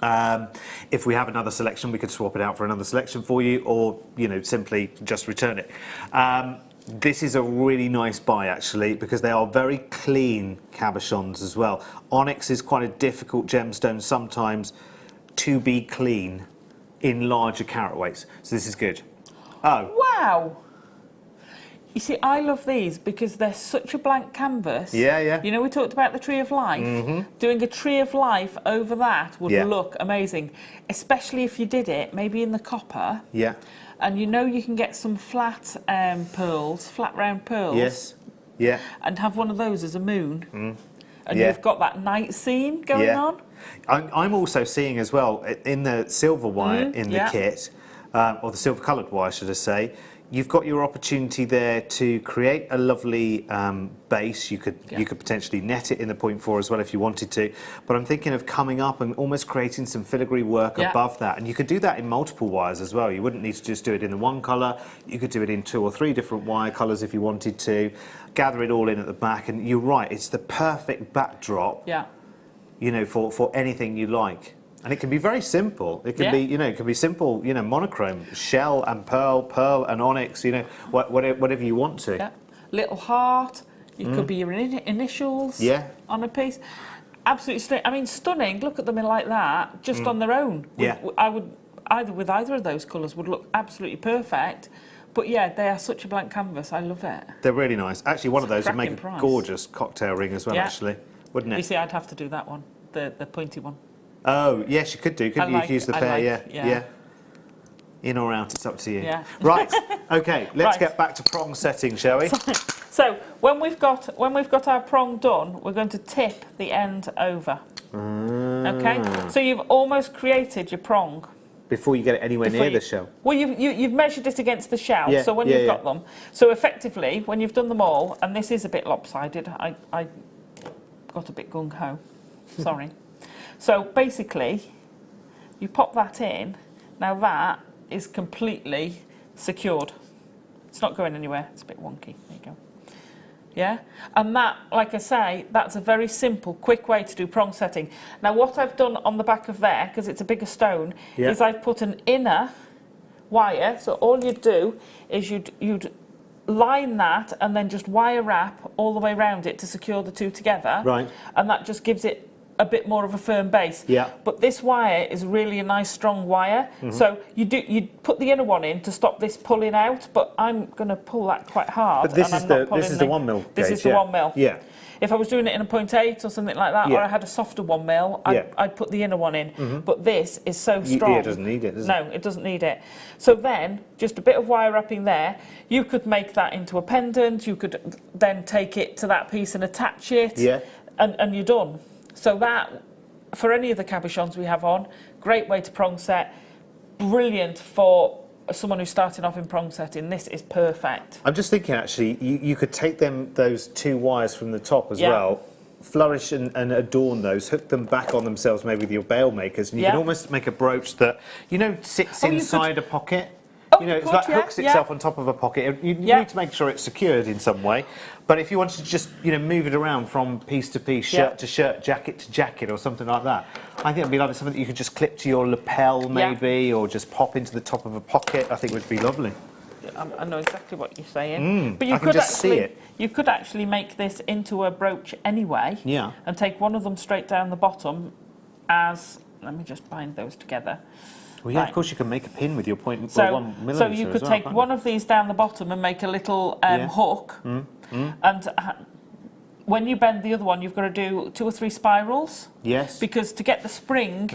If we have another selection, we could swap it out for another selection for you, or simply just return it. This is a really nice buy actually, because they are very clean cabochons as well. Onyx is quite a difficult gemstone sometimes to be clean in larger carat weights, so this is good. Oh wow! You see, I love these because they're such a blank canvas. Yeah. You know, we talked about the Tree of Life. Doing a Tree of Life over that would look amazing, especially if you did it maybe in the copper. Yeah. And you can get some flat pearls, flat round pearls. Yes. Yeah. And have one of those as a moon. And you've got that night scene going on. I'm also seeing as well in the silver wire in the kit, or the silver coloured wire, should I say. You've got your opportunity there to create a lovely base. You could potentially net it in the 0.4 as well if you wanted to. But I'm thinking of coming up and almost creating some filigree work above that. And you could do that in multiple wires as well. You wouldn't need to just do it in the one colour. You could do it in 2 or 3 different wire colours if you wanted to. Gather it all in at the back. And you're right, it's the perfect backdrop, for anything you like. And it can be very simple. It can be, it can be simple, monochrome, shell and pearl, pearl and onyx, whatever you want to. Yeah. Little heart. It could be your initials on a piece. Absolutely stunning. I mean, stunning. Look at them in like that, just on their own. I would either of those colours would look absolutely perfect. But yeah, they are such a blank canvas. I love it. They're really nice. Actually, one of those would make price. a gorgeous cocktail ring as well. Actually, wouldn't it? You see, I'd have to do that one, the pointy one. Oh, yes, you could do. Couldn't you use the pair? Yeah. In or out, it's up to you. Yeah. Right. Okay, let's get back to prong setting, shall we? So when we've got our prong done, we're going to tip the end over. Okay. So you've almost created your prong before you get it anywhere near the shell. Well, you've measured it against the shell. So when you've got them, so effectively when you've done them all, and this is a bit lopsided. I got a bit gung ho. Sorry. So basically, you pop that in. Now that is completely secured. It's not going anywhere. It's a bit wonky. There you go. Yeah? And that, like I say, that's a very simple, quick way to do prong setting. Now what I've done on the back of there, because it's a bigger stone, is I've put an inner wire. So all you'd do is you'd line that and then just wire wrap all the way around it to secure the two together. Right. And that just gives it a bit more of a firm base. Yeah. But this wire is really a nice strong wire. So you put the inner one in to stop this pulling out, but I'm going to pull that quite hard. But this is the 1 mil gauge. This is the 1 mil. Yeah. If I was doing it in a 0.8 or something like that, or I had a softer 1 mil, I'd put the inner one in. But this is so strong. Yeah, it doesn't need it, does it? No, it doesn't need it. So then, just a bit of wire wrapping there. You could make that into a pendant. You could then take it to that piece and attach it. Yeah. And you're done. So that, for any of the cabochons we have on, great way to prong set. Brilliant for someone who's starting off in prong setting. This is perfect. I'm just thinking, actually, you could take those 2 wires from the top as well, flourish and adorn those, hook them back on themselves maybe with your bail makers, and you can almost make a brooch that, sits inside a pocket. It's like hooks itself on top of a pocket. You need to make sure it's secured in some way. But if you wanted to just, move it around from piece to piece, shirt to shirt, jacket to jacket, or something like that, I think it'd be lovely. Something that you could just clip to your lapel, maybe, or just pop into the top of a pocket. I think would be lovely. I know exactly what you're saying. But I can just see it. You could actually make this into a brooch anyway. Yeah. And take one of them straight down the bottom as. Let me just bind those together. Well, yeah, of course you can make a pin with your 1 millimetre. So you could take one of these down the bottom and make a little hook. And when you bend the other one, you've got to do 2 or 3 spirals. Yes. Because to get the spring,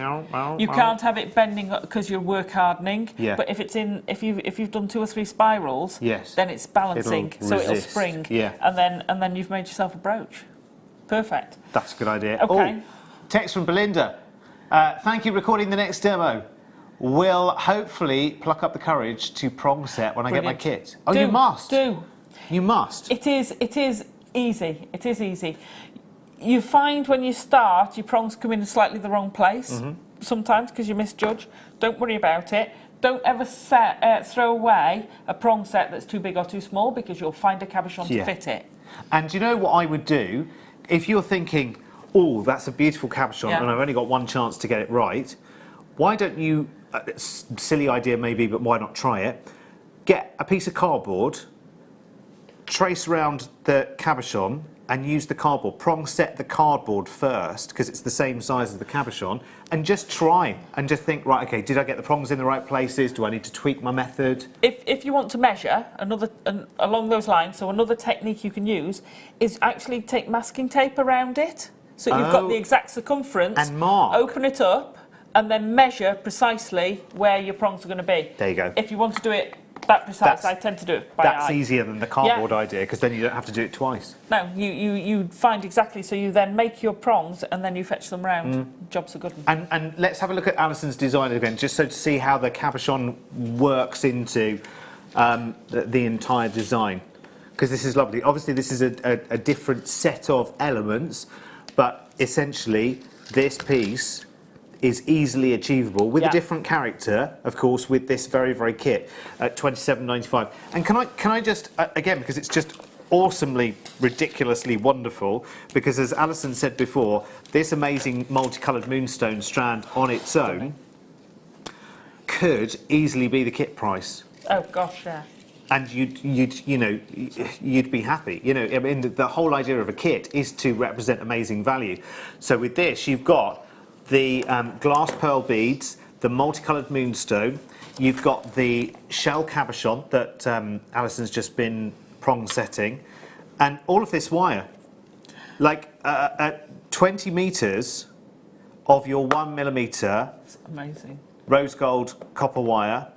you can't have it bending because you're work hardening. Yeah. But if you've done 2 or 3 spirals, then it's balancing, so it'll spring. Yeah. And then you've made yourself a brooch. Perfect. That's a good idea. Okay. Oh, text from Belinda. Thank you. Recording the next demo. Will hopefully pluck up the courage to prong set when I get my kit. Oh, you must. You must. It is easy. It is easy. You find when you start, your prongs come in slightly the wrong place sometimes because you misjudge. Don't worry about it. Don't ever throw away a prong set that's too big or too small because you'll find a cabochon to fit it. And do you know what I would do? If you're thinking, oh, that's a beautiful cabochon and I've only got one chance to get it right, why don't you, silly idea maybe, but why not try it, get a piece of cardboard, trace around the cabochon and use the cardboard. Prong set the cardboard first because it's the same size as the cabochon, and just try and just think, right, okay, did I get the prongs in the right places? Do I need to tweak my method? If you want to measure along those lines, so another technique you can use is actually take masking tape around it. So you've got the exact circumference. And mark. Open it up and then measure precisely where your prongs are going to be. There you go. If you want to do it that precise, I tend to do it by That's eye. easier than the cardboard idea, because then you don't have to do it twice. No, you find exactly, so you then make your prongs and then you fetch them round. Job's a good one. And let's have a look at Alison's design again, just so to see how the cabochon works into the entire design. Because this is lovely. Obviously, this is a different set of elements, but essentially, this piece is easily achievable with a different character, of course, with this very, very kit at £27.95. And can I just, again, because it's just awesomely, ridiculously wonderful, because as Alison said before, this amazing multicoloured moonstone strand on its own could easily be the kit price. Oh gosh, yeah. And you'd be happy. You know, I mean, the whole idea of a kit is to represent amazing value. So with this, you've got the glass pearl beads, the multicoloured moonstone, you've got the shell cabochon that Alison's just been prong setting, and all of this wire. Like at 20 metres of your 1mm It's amazing. rose gold copper wire,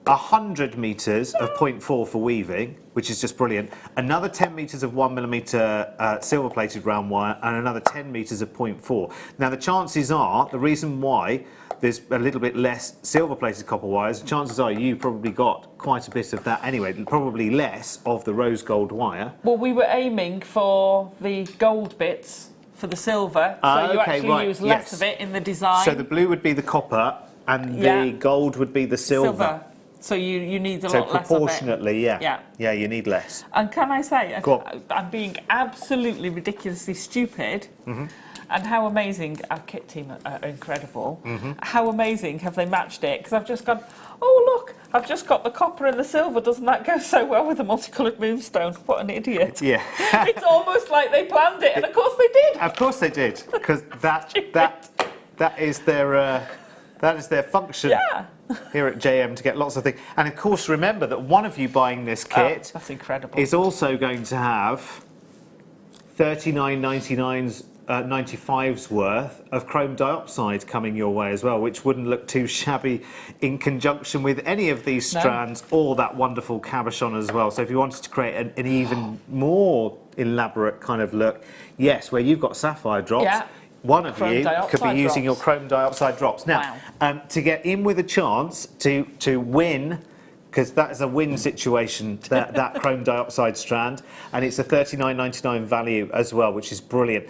100 metres of 0.4 for weaving, which is just brilliant, another 10 metres of 1mm silver plated round wire, and another 10 metres of 0.4. Now the chances are, the reason why there's a little bit less silver plated copper wires, chances are you probably got quite a bit of that anyway, probably less of the rose gold wire. Well, we were aiming for the gold bits for the silver, so you actually use less of it in the design. So the blue would be the copper, and the gold would be the silver. So you need a so lot less of it. proportionately, yeah, you need less. And can I say, Go on. I'm being absolutely ridiculously stupid, and how amazing, our kit team are incredible, how amazing have they matched it, because I've just gone, oh look, I've just got the copper and the silver, doesn't that go so well with the multicoloured moonstone? What an idiot. Yeah. It's almost like they planned it, and of course they did. Of course they did, because that is their function. Yeah. Here at JM to get lots of things. And of course, remember that one of you buying this kit that's incredible. is also going to have $39.95's worth of chrome dioxide coming your way as well, which wouldn't look too shabby in conjunction with any of these strands or that wonderful cabochon as well. So if you wanted to create an even more elaborate kind of look, yes, where you've got sapphire drops, one of you could be using your chrome dioxide drops. Now, to get in with a chance to win, because that is a win situation, that chrome dioxide strand, and it's a $39.99 value as well, which is brilliant.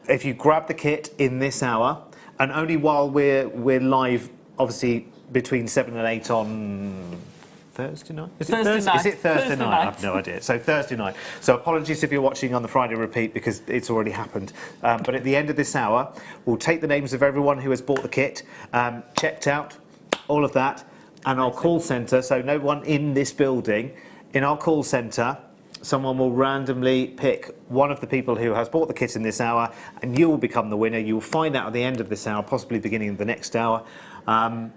If you grab the kit in this hour, and only while we're live, obviously between 7 and 8 on Thursday night? Is it Thursday night? Is it Thursday night? I have no idea. So Thursday night. So apologies if you're watching on the Friday repeat because it's already happened. But at the end of this hour, we'll take the names of everyone who has bought the kit, checked out, all of that, and our call centre, so no one in this building, in our call centre, someone will randomly pick one of the people who has bought the kit in this hour, and you will become the winner. You will find out at the end of this hour, possibly beginning of the next hour. And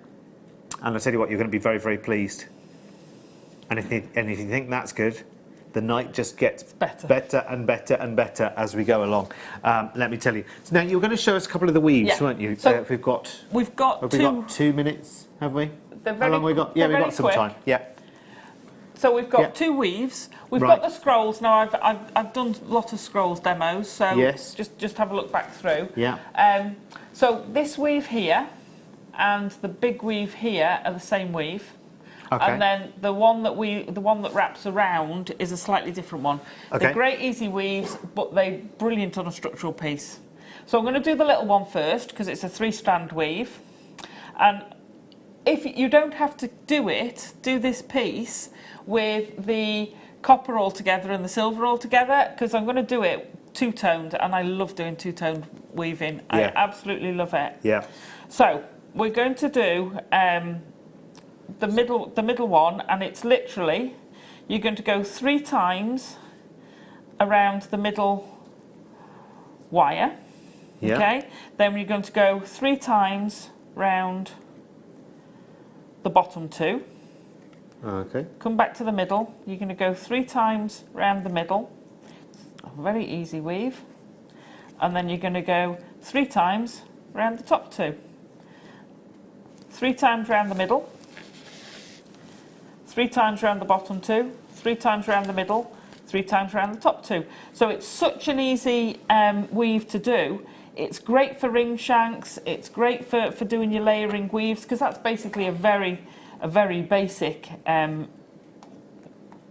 I'll tell you what, you're going to be very, very pleased. And if you think that's good, the night just gets better and better and better as we go along. Let me tell you. So now you're going to show us a couple of the weaves, weren't you? So we've got 2 minutes, have we? How long have we got? Yeah, we've got some time. Yeah. So we've got 2 weaves. We've got the scrolls now. I've done a lot of scrolls demos, so just have a look back through. Yeah. So this weave here and the big weave here are the same weave. Okay. And then the one that wraps around is a slightly different one. Okay. They're great easy weaves, but they're brilliant on a structural piece. So I'm going to do the little one first because it's a 3-strand weave. And if you don't have to do this piece with the copper all together and the silver all together, because I'm going to do it two-toned, and I love doing two-toned weaving. Yeah. I absolutely love it. Yeah. So we're going to do the middle one, and it's literally, you're going to go 3 times around the middle wire. Yeah. Okay. Then you're going to go 3 times round the bottom 2. Okay. Come back to the middle. You're going to go 3 times round the middle. A very easy weave. And then you're going to go 3 times round the top 2. 3 times round the middle. 3 times round the bottom 2. 3 times round the middle. 3 times round the top 2. So it's such an easy weave to do. It's great for ring shanks. It's great for doing your layering weaves, because that's basically a very basic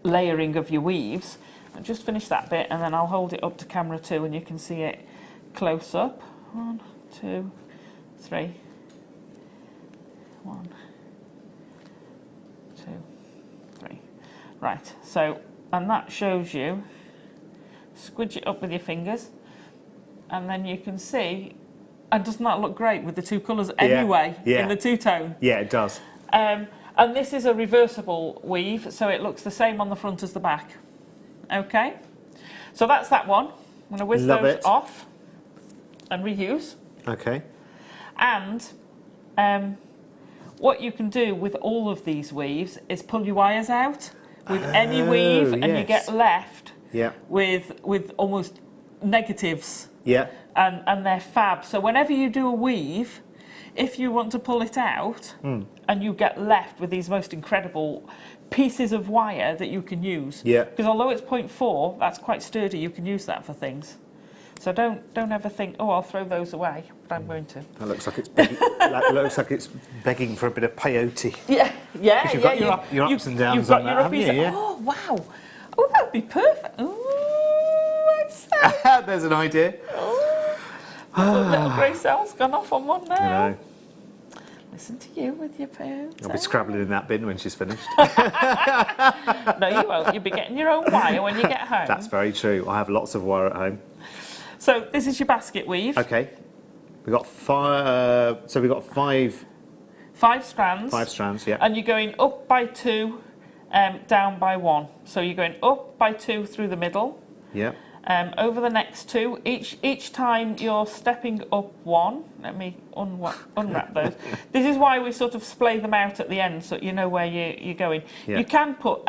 layering of your weaves. I'll just finish that bit, and then I'll hold it up to camera 2 and you can see it close up. 1, 2, 3. 1, 2, 3. Right, so, and that shows you, squidge it up with your fingers, and then you can see, and doesn't that look great with the 2 colours anyway, in the 2-tone? Yeah, it does. And this is a reversible weave, so it looks the same on the front as the back. Okay, so that's that one. I'm going to whiz those off and reuse. Okay. And what you can do with all of these weaves is pull your wires out with any weave, and you get left with almost negatives. Yeah. And they're fab. So whenever you do a weave, if you want to pull it out and you get left with these most incredible pieces of wire that you can use. Yeah. Because although it's 0.4, that's quite sturdy. You can use that for things. So don't ever think, oh, I'll throw those away. But I'm going to. That looks like it's begging, that looks like it's begging for a bit of peyote. Yeah. You've got your ups and downs on that, haven't you? Yeah. Oh wow. Oh, that would be perfect. Ooh, There's an idea. little grey cell's gone off on one now. I know. Listen to you with your pants. I'll be scrabbling in that bin when she's finished. No, you won't. You'll be getting your own wire when you get home. That's very true. I have lots of wire at home. So this is your basket weave. Okay. We've got 5. So we've got 5. 5 strands. 5 strands. Yeah. And you're going up by 2, down by 1. So you're going up by 2 through the middle. Yeah. Over the next 2, each time you're stepping up 1. Let me unwrap those. This is why we sort of splay them out at the end, so you know where you're going. Yeah. You can put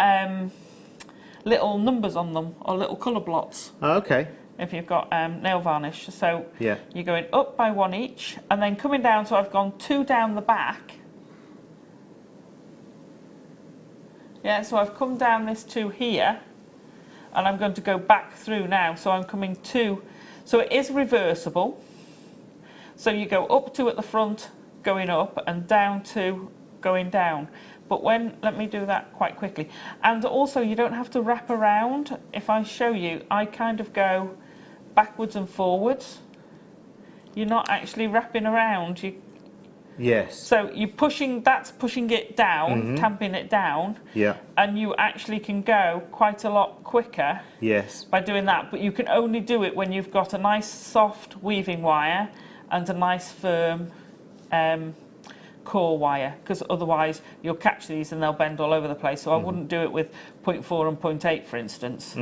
little numbers on them, or little colour blots. Oh, okay. If you've got nail varnish. So Yeah. you're going up by 1 each, and then coming down, so I've gone 2 down the back. Yeah, so I've come down this 2 here, and I'm going to go back through now. So I'm coming 2. So it is reversible. So you go up 2 at the front, going up, and down 2, going down. But let me do that quite quickly. And also, you don't have to wrap around. If I show you, I kind of go backwards and forwards. You're not actually wrapping around. Yes. So you're that's pushing it down, tamping it down. Yeah. And you actually can go quite a lot quicker Yes. by doing that. But you can only do it when you've got a nice soft weaving wire and a nice firm core wire, because otherwise you'll catch these and they'll bend all over the place. So I wouldn't do it with 0.4 and 0.8, for instance,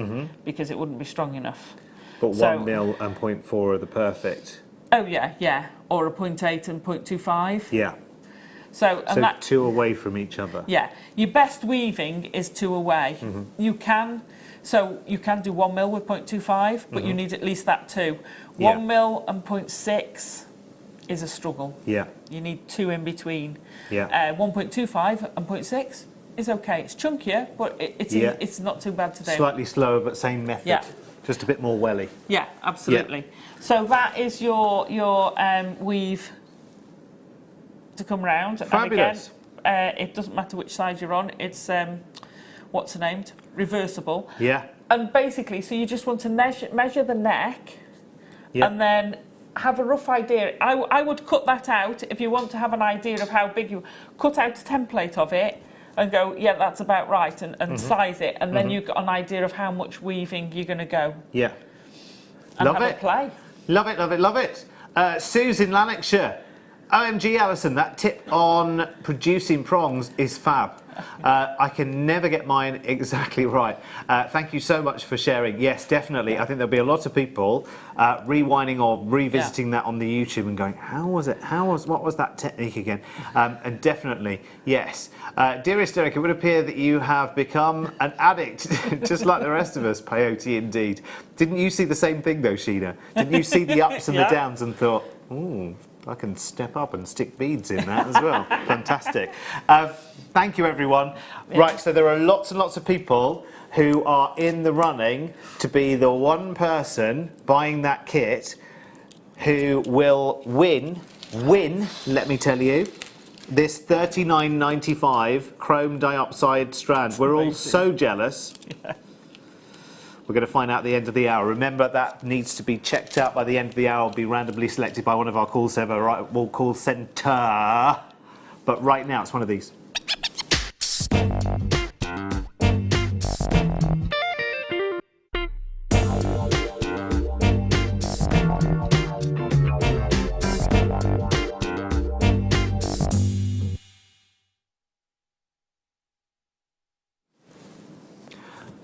because it wouldn't be strong enough. But 1 mil and 0.4 are the perfect. Oh yeah, or a 0.8 and 0.25. Yeah. So So 2 away from each other. Yeah, your best weaving is 2 away. You can do 1 mil with 0.25, but you need at least that 2. 1 mil and 0.6 is a struggle. Yeah. You need 2 in between. Yeah. 1.25 and 0.6 is okay. It's chunkier, but it's not too bad to do. Slightly slower, but same method. Yeah. Just a bit more welly. Yeah, absolutely. So that is your weave to come round. Fabulous. And again, it doesn't matter which side you're on. It's what's it named? Reversible. Yeah. And basically, so you just want to measure the neck, Yeah. and then have a rough idea. I would cut that out if you want to have an idea of how big you cut out a template of it. And go, yeah, that's about right, and size it, and then you've got an idea of how much weaving you're going to go. Yeah. And Love have it. a play. Love it, love it, love it. Sue's in Lanarkshire. OMG, Alison, that tip on producing prongs is fab. I can never get mine exactly right. Thank you so much for sharing. Yes, definitely. I think there'll be a lot of people rewinding or revisiting that on the YouTube and going, how was it? What was that technique again? And definitely, yes. Dearest Derek, it would appear that you have become an addict, just like the rest of us. Peyote indeed. Didn't you see the same thing though, Sheena? Didn't you see the ups and the downs and thought, ooh, I can step up and stick beads in that as well. Fantastic. Thank you, everyone. Yeah. Right, so there are lots and lots of people who are in the running to be the one person buying that kit who will win, let me tell you, this $39.95 chrome dioxide strand. We're all so jealous. Yeah. We're going to find out at the end of the hour. Remember, that needs to be checked out by the end of the hour. Will be randomly selected by one of our call centre. But right now, it's one of these.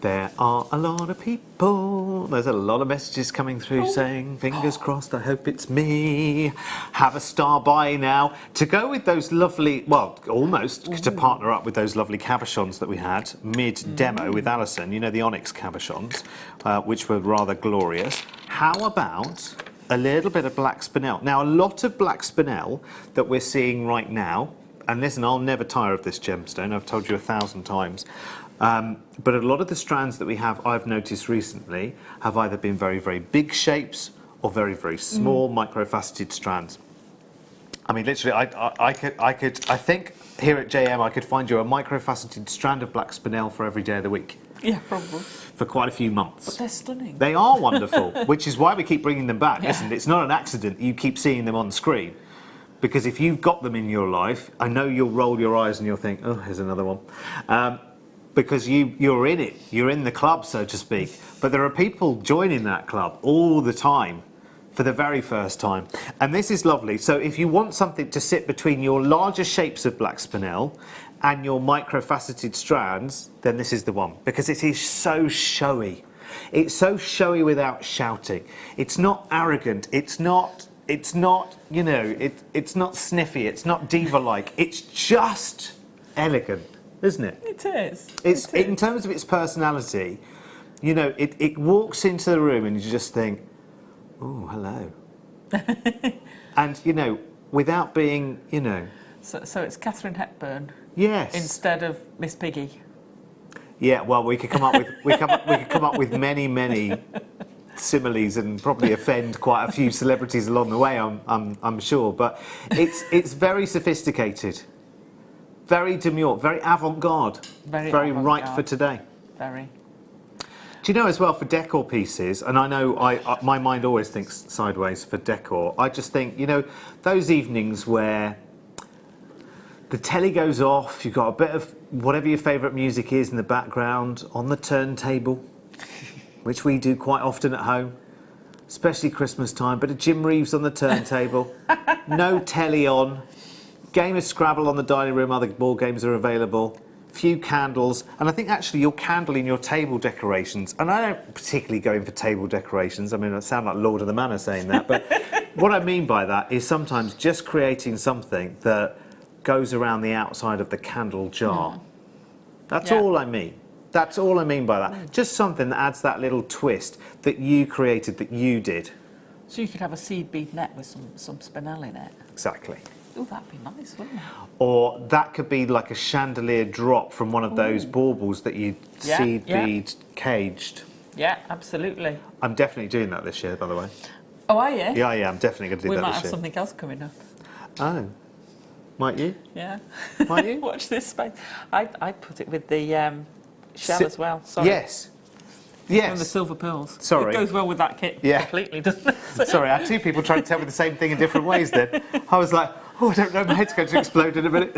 There are a lot of people. There's a lot of messages coming through saying, fingers crossed, I hope it's me. Have a star buy now. To go with those lovely, well, almost to partner up with those lovely cabochons that we had mid-demo with Alison, you know, the onyx cabochons, which were rather glorious. How about a little bit of black spinel? Now, a lot of black spinel that we're seeing right now, and listen, I'll never tire of this gemstone, I've told you 1,000 times, but a lot of the strands that we have, I've noticed recently, have either been very, very big shapes or very, very small microfaceted strands. I mean, literally, I think here at JM, I could find you a microfaceted strand of black spinel for every day of the week. Yeah, probably. For quite a few months. But they're stunning. They are wonderful, which is why we keep bringing them back. Yeah. Listen, it's not an accident you keep seeing them on screen. Because if you've got them in your life, I know you'll roll your eyes and you'll think, oh, here's another one. Because you're in it, you're in the club, so to speak. But there are people joining that club all the time for the very first time. And this is lovely. So if you want something to sit between your larger shapes of black spinel and your microfaceted strands, then this is the one. Because it is so showy. It's so showy without shouting. It's not arrogant. It's not, you know, it's not sniffy. It's not diva-like. It's just elegant. Isn't it? It is. It's in terms of its personality, you know, it walks into the room and you just think, oh, hello. And, you know, without being, you know. So it's Catherine Hepburn. Yes. Instead of Miss Piggy. Yeah, well, we could come up with we could come up with many similes and probably offend quite a few celebrities along the way. I'm sure, but it's very sophisticated. Very demure, very avant-garde, very right for today. Very. Do you know as well, for decor pieces, and I know my mind always thinks sideways for decor, I just think, you know, those evenings where the telly goes off, you've got a bit of whatever your favourite music is in the background, on the turntable, which we do quite often at home, especially Christmas time, but a Jim Reeves on the turntable, no telly on, game of Scrabble on the dining room, other board games are available, few candles, and I think actually your candle in your table decorations, and I don't particularly go in for table decorations, I mean I sound like Lord of the Manor saying that, but what I mean by that is sometimes just creating something that goes around the outside of the candle jar. That's all I mean. That's all I mean by that. Just something that adds that little twist that you created, that you did. So you could have a seed bead net with some spinel in it. Exactly. Oh, that'd be nice, wouldn't it? Or that could be like a chandelier drop from one of those baubles that you seed bead caged. Yeah, absolutely. I'm definitely doing that this year, by the way. Oh, are you? Yeah, I'm definitely going to do that this year. We might have something else coming up. Oh. Might you? Yeah. Might you? Watch this space. I put it with the shell as well. Sorry. Yes. Yes. And the silver pearls. Sorry. It goes well with that kit completely, doesn't it? Sorry, I had two people trying to tell me the same thing in different ways then. I was like, oh, I don't know, my head's going to explode in a minute.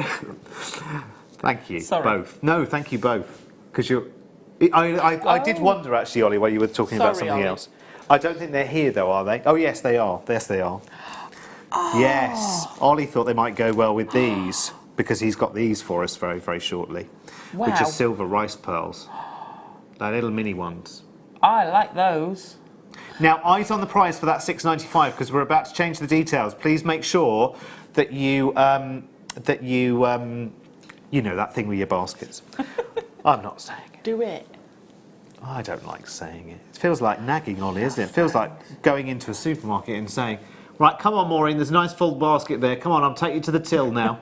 Thank you, both. No, thank you both. Because you're... I did wonder, actually, Ollie, while you were talking about something else. I don't think they're here, though, are they? Oh, yes, they are. Yes, they are. Yes, Ollie thought they might go well with these because he's got these for us very, very shortly, which Wow. are silver rice pearls. They're little mini ones. I like those. Now, eyes on the prize for that $6.95 because we're about to change the details. Please make sure that you you know that thing with your baskets. I'm not saying it. Do it. I don't like saying it. It feels like nagging, Ollie, isn't it? It feels like going into a supermarket and saying, right, come on, Maureen, there's a nice full basket there. Come on, I'll take you to the till now.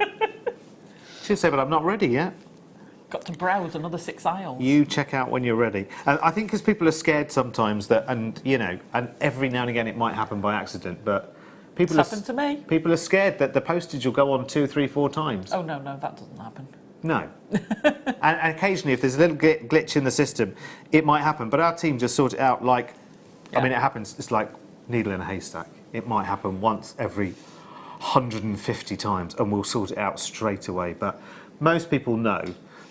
She'll say, but I'm not ready yet. Got to browse another 6 aisles. You check out when you're ready. And I think because people are scared sometimes that, and you know, and every now and again it might happen by accident, but people It's happened to me. People are scared that the postage will go on 2, 3, 4 times. Oh, no, that doesn't happen. No. and occasionally, if there's a little glitch in the system, it might happen. But our team just sort it out like, I mean, it happens, it's like needle in a haystack. It might happen once every 150 times and we'll sort it out straight away. But most people know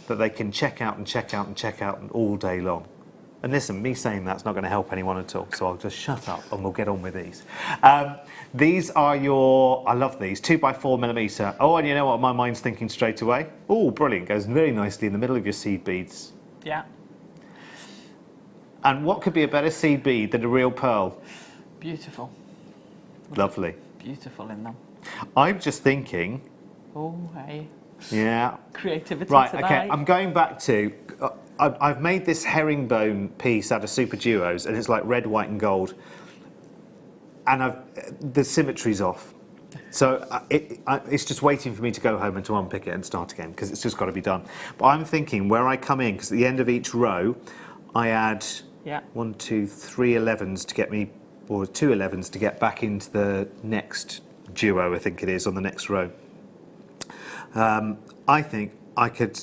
that they can check out and check out and check out all day long. And listen, me saying that's not going to help anyone at all, so I'll just shut up and we'll get on with these. These are your, I love these, 2x4mm. Oh, and you know what my mind's thinking straight away? Oh, brilliant, goes very nicely in the middle of your seed beads. Yeah. And what could be a better seed bead than a real pearl? Beautiful. Lovely. Beautiful in them. I'm just thinking, Oh, hey. yeah. Creativity Right, tonight. okay, I'm going back to, I've made this herringbone piece out of Super Duos, and it's like red, white and gold. And the symmetry's off. So it's just waiting for me to go home and to unpick it and start again, because it's just got to be done. But I'm thinking where I come in, because at the end of each row, I add 1, 2, 3 11s to get me, or 2 11s to get back into the next duo, I think it is, on the next row. I think I could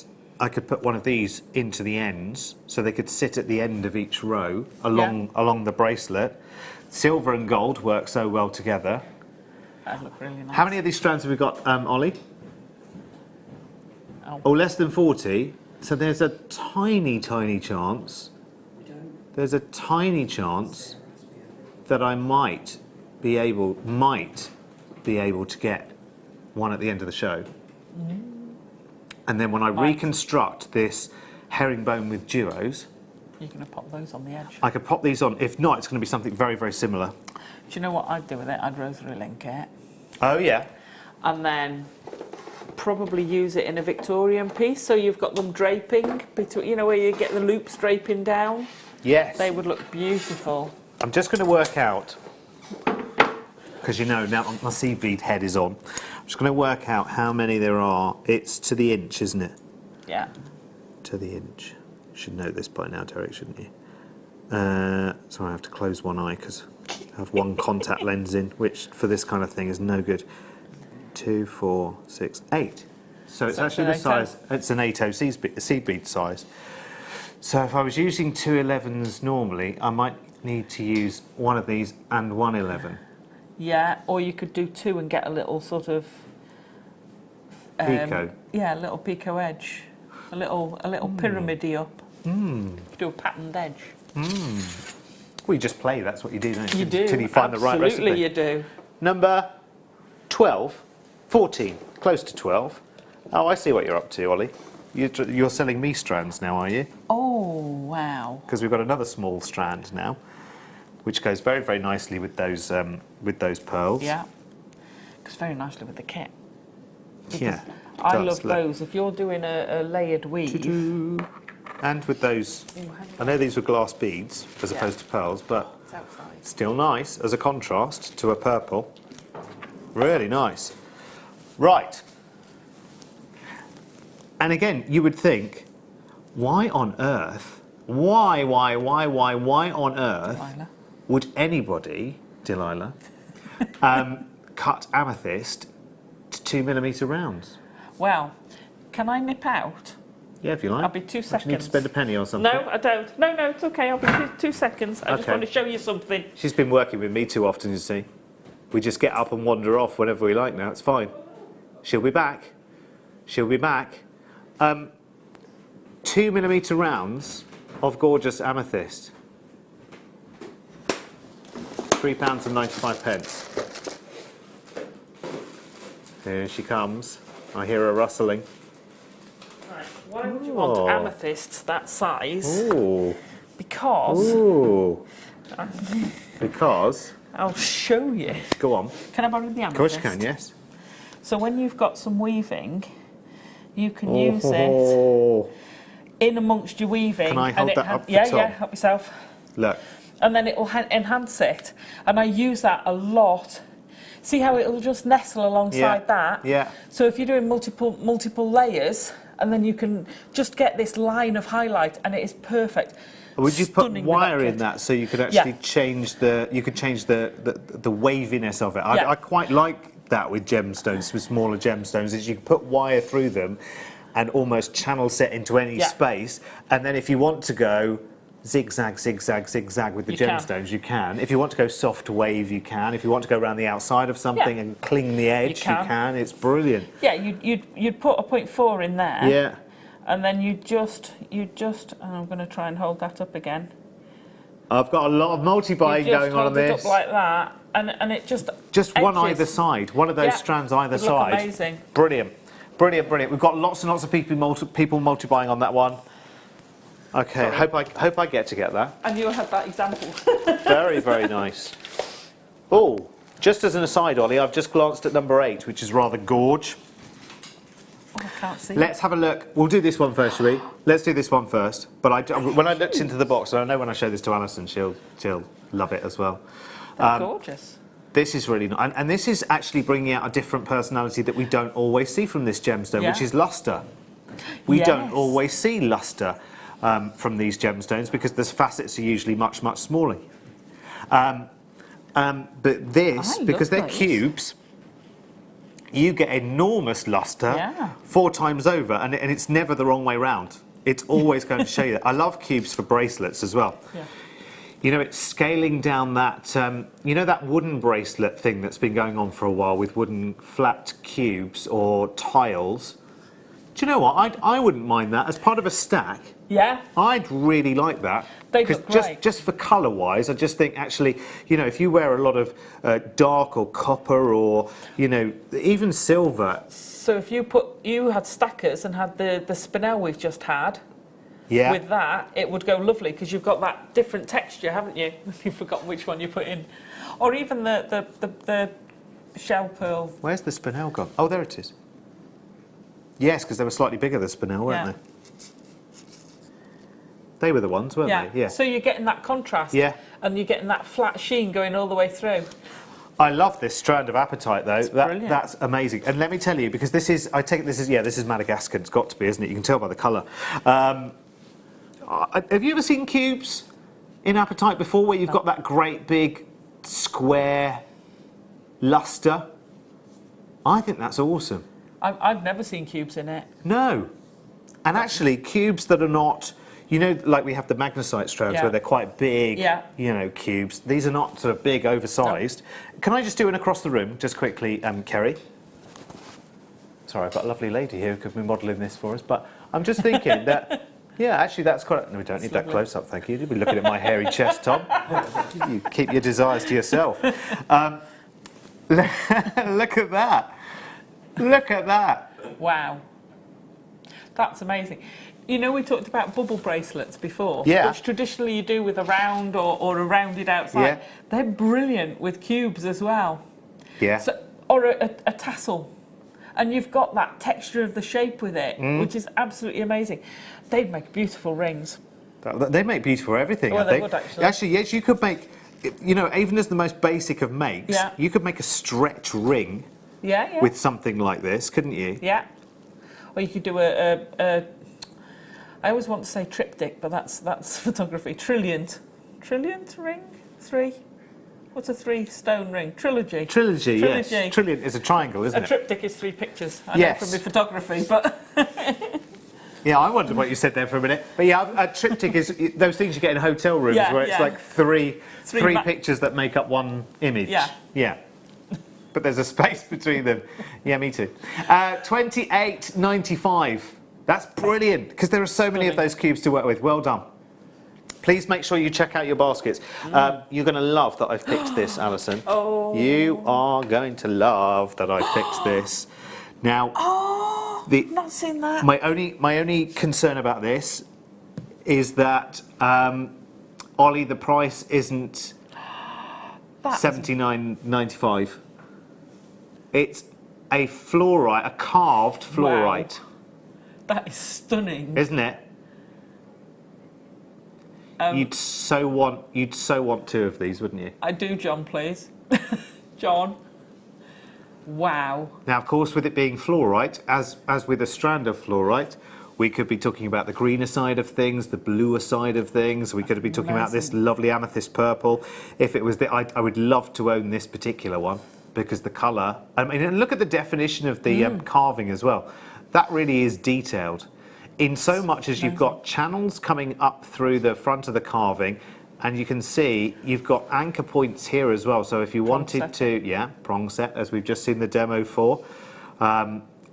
put one of these into the ends, so they could sit at the end of each row along the bracelet. Silver and gold work so well together. That'd look really nice. How many of these strands have we got, Ollie? Oh, less than 40. So there's a tiny, tiny chance. There's a tiny chance that I might be able to get one at the end of the show. And then when I reconstruct this herringbone with duos, You're going to pop those on the edge. I could pop these on. If not, it's going to be something very, very similar. Do you know what I'd do with it? I'd rosary link it. Oh, yeah. And then probably use it in a Victorian piece, so you've got them draping between, you know, where you get the loops draping down. Yes. They would look beautiful. I'm just going to work out, because you know, now my seed bead head is on. I'm just going to work out how many there are. It's to the inch, isn't it? Yeah. To the inch. Should know this by now, Tarry, shouldn't you? Sorry, I have to close one eye because I have one contact lens in, which for this kind of thing is no good. 2, 4, 6, 8. So it's actually the size. It's an 8/0 seed bead size. So if I was using 2 11s normally, I might need to use one of these and 1 11. Yeah, or you could do 2 and get a little sort of Pico. Yeah, a little pico edge, a little pyramid-y up. You could do a patterned edge. Well, you just play. That's what you do, don't you? You do. Till you find the right recipe. Absolutely, you do. Number 12, 14, close to 12. Oh, I see what you're up to, Ollie. You're selling me strands now, are you? Oh, wow. Because we've got another small strand now, which goes very, very nicely with those pearls. Yeah. Goes very nicely with the kit. Yeah. I love those. If you're doing a layered weave. And with those, I know these were glass beads as opposed to pearls, but It's outside. still nice as a contrast to a purple. Really nice. Right. And again, you would think, why on earth, why on earth Delilah. would anybody, Delilah, cut amethyst to 2mm rounds? Well, can I nip out? Yeah, if you like. I'll be 2 Do you need seconds. to spend a penny or something? No, I don't. No, it's okay. I'll be 2 seconds. I just Okay. want to show you something. She's been working with me too often, you see. We just get up and wander off whenever we like now. It's fine. She'll be back. She'll be back. 2mm rounds of gorgeous amethyst. £3.95. Here she comes. I hear her rustling. Right. Why would you want Oh. amethysts that size? Ooh. Because Ooh. Because. I'll show you. Go on. Can I borrow the amethyst? Of course you can, yes. So when you've got some weaving, you can use it Oh. in amongst your weaving. Can I hold that up for Yeah, Tom? yeah, help yourself. Look. And then it will enhance it. And I use that a lot. See how it'll just nestle alongside that? Yeah. So if you're doing multiple layers, and then you can just get this line of highlight, and it is perfect. Would you put Stunning with wire that in kit. that so you could actually Yeah. change the waviness of it? Yeah. I quite like that with gemstones, with smaller gemstones, is you can put wire through them and almost channel set into any Yeah. space. And then if you want to go zigzag, zigzag, zigzag with the You can. gemstones, you can. If you want to go soft wave, you can. If you want to go around the outside of something Yeah. and cling the edge, you can. can. It's brilliant. Yeah, you'd put a 0.4 in there. Yeah. And then you just, and I'm going to try and hold that up again. I've got a lot of multi-buying You just going on hold it this. up like that, and it just One edges. either side, one of those Yeah. strands either It'd look side. amazing. Brilliant, brilliant, brilliant. We've got lots and lots of people multi-buying on that one. Okay, hope I get to get that. And you had that example. Very, very nice. Oh, just as an aside, Ollie, I've just glanced at number 8, which is rather gorge. Oh, I can't see. Let's have a look. We'll do this one first, shall we? Let's do this one first. But when I looked into the box, and I know when I show this to Alison, she'll love it as well. They're gorgeous. This is really nice. And this is actually bringing out a different personality that we don't always see from this gemstone, Yeah. which is luster. We don't Yes. always see luster from these gemstones because the facets are usually much, much smaller. But this, I because love they're those. cubes, you get enormous luster Yeah. 4 times over, and it's never the wrong way round. It's always going to show you that. I love cubes for bracelets as well. Yeah. You know, it's scaling down that, that wooden bracelet thing that's been going on for a while with wooden flat cubes or tiles. Do you know what? I wouldn't mind that as part of a stack. Yeah. I'd really like that. They 'Cause look great. just for colour-wise, I just think actually, if you wear a lot of dark or copper or, even silver. So if you had stackers and had the spinel we've just had, Yeah. with that, it would go lovely because you've got that different texture, haven't you? You've forgotten which one you put in. Or even the shell pearl. Where's the spinel gone? Oh, there it is. Yes, because they were slightly bigger, the spinel, weren't Yeah. they? They were the ones, weren't they? Yeah. So you're getting that contrast. Yeah. And you're getting that flat sheen going all the way through. I love this strand of apatite, though. Brilliant. That's amazing. And let me tell you, because this is Madagascar. It's got to be, isn't it? You can tell by the colour. Have you ever seen cubes in apatite before, where you've got that great big square luster? I think that's awesome. I've never seen cubes in it. No. And actually, cubes that are not, like we have the magnesite strands Yeah. where they're quite big, Yeah. cubes. These are not sort of big, oversized. Can I just do an across the room, just quickly, Kerry? Sorry, I've got a lovely lady here who could be modelling this for us, but I'm just thinking that, yeah, actually that's quite, no, we don't need that close up, thank you. You'll be looking at my hairy chest, Tom. You keep your desires to yourself. Look at that. Look at that. Wow. That's amazing. We talked about bubble bracelets before, Yeah. which traditionally you do with a round or a rounded outside. Yeah. They're brilliant with cubes as well. Yeah. So, or a tassel. And you've got that texture of the shape with it, which is absolutely amazing. They'd make beautiful rings. They make beautiful everything, Well, I they think. would, actually. Actually, yes, you could make, even as the most basic of makes, Yeah. you could make a stretch ring Yeah. with something like this, couldn't you? Yeah. Or you could do I always want to say triptych, but that's photography. Trillioned ring? 3? What's a 3-stone ring? Trilogy. Trilogy, yes. Trilogy. Trillion is a triangle, isn't A it? triptych is 3 pictures. I Yes. know from my photography, but Yeah, I wondered what you said there for a minute. But yeah, a triptych is those things you get in hotel rooms Yeah, where it's yeah. like three Three pictures that make up one image. Yeah. Yeah. But there's a space between them. Yeah, me too. 28.95. That's brilliant because there are so many of Stunning. those cubes to work with. Well done. Please make sure you check out your baskets. You're going to love that I've picked this, Alison. Oh. You are going to love that I've picked this. Now, I've not seen that. my only concern about this is that Ollie, the price isn't $79.95. It's a fluorite, a carved fluorite. Wow. That is stunning. Isn't it? You'd so want two of these, wouldn't you? I do, John, please. John. Wow. Now, of course, with it being fluorite, as with a strand of fluorite, we could be talking about the greener side of things, the bluer side of things. We could be talking about this lovely amethyst purple. If it was I would love to own this particular one because the colour. I mean, and look at the definition of the carving as well. That really is detailed. In so much as you've got channels coming up through the front of the carving, and you can see you've got anchor points here as well. So if you wanted to, prong set, as we've just seen the demo for,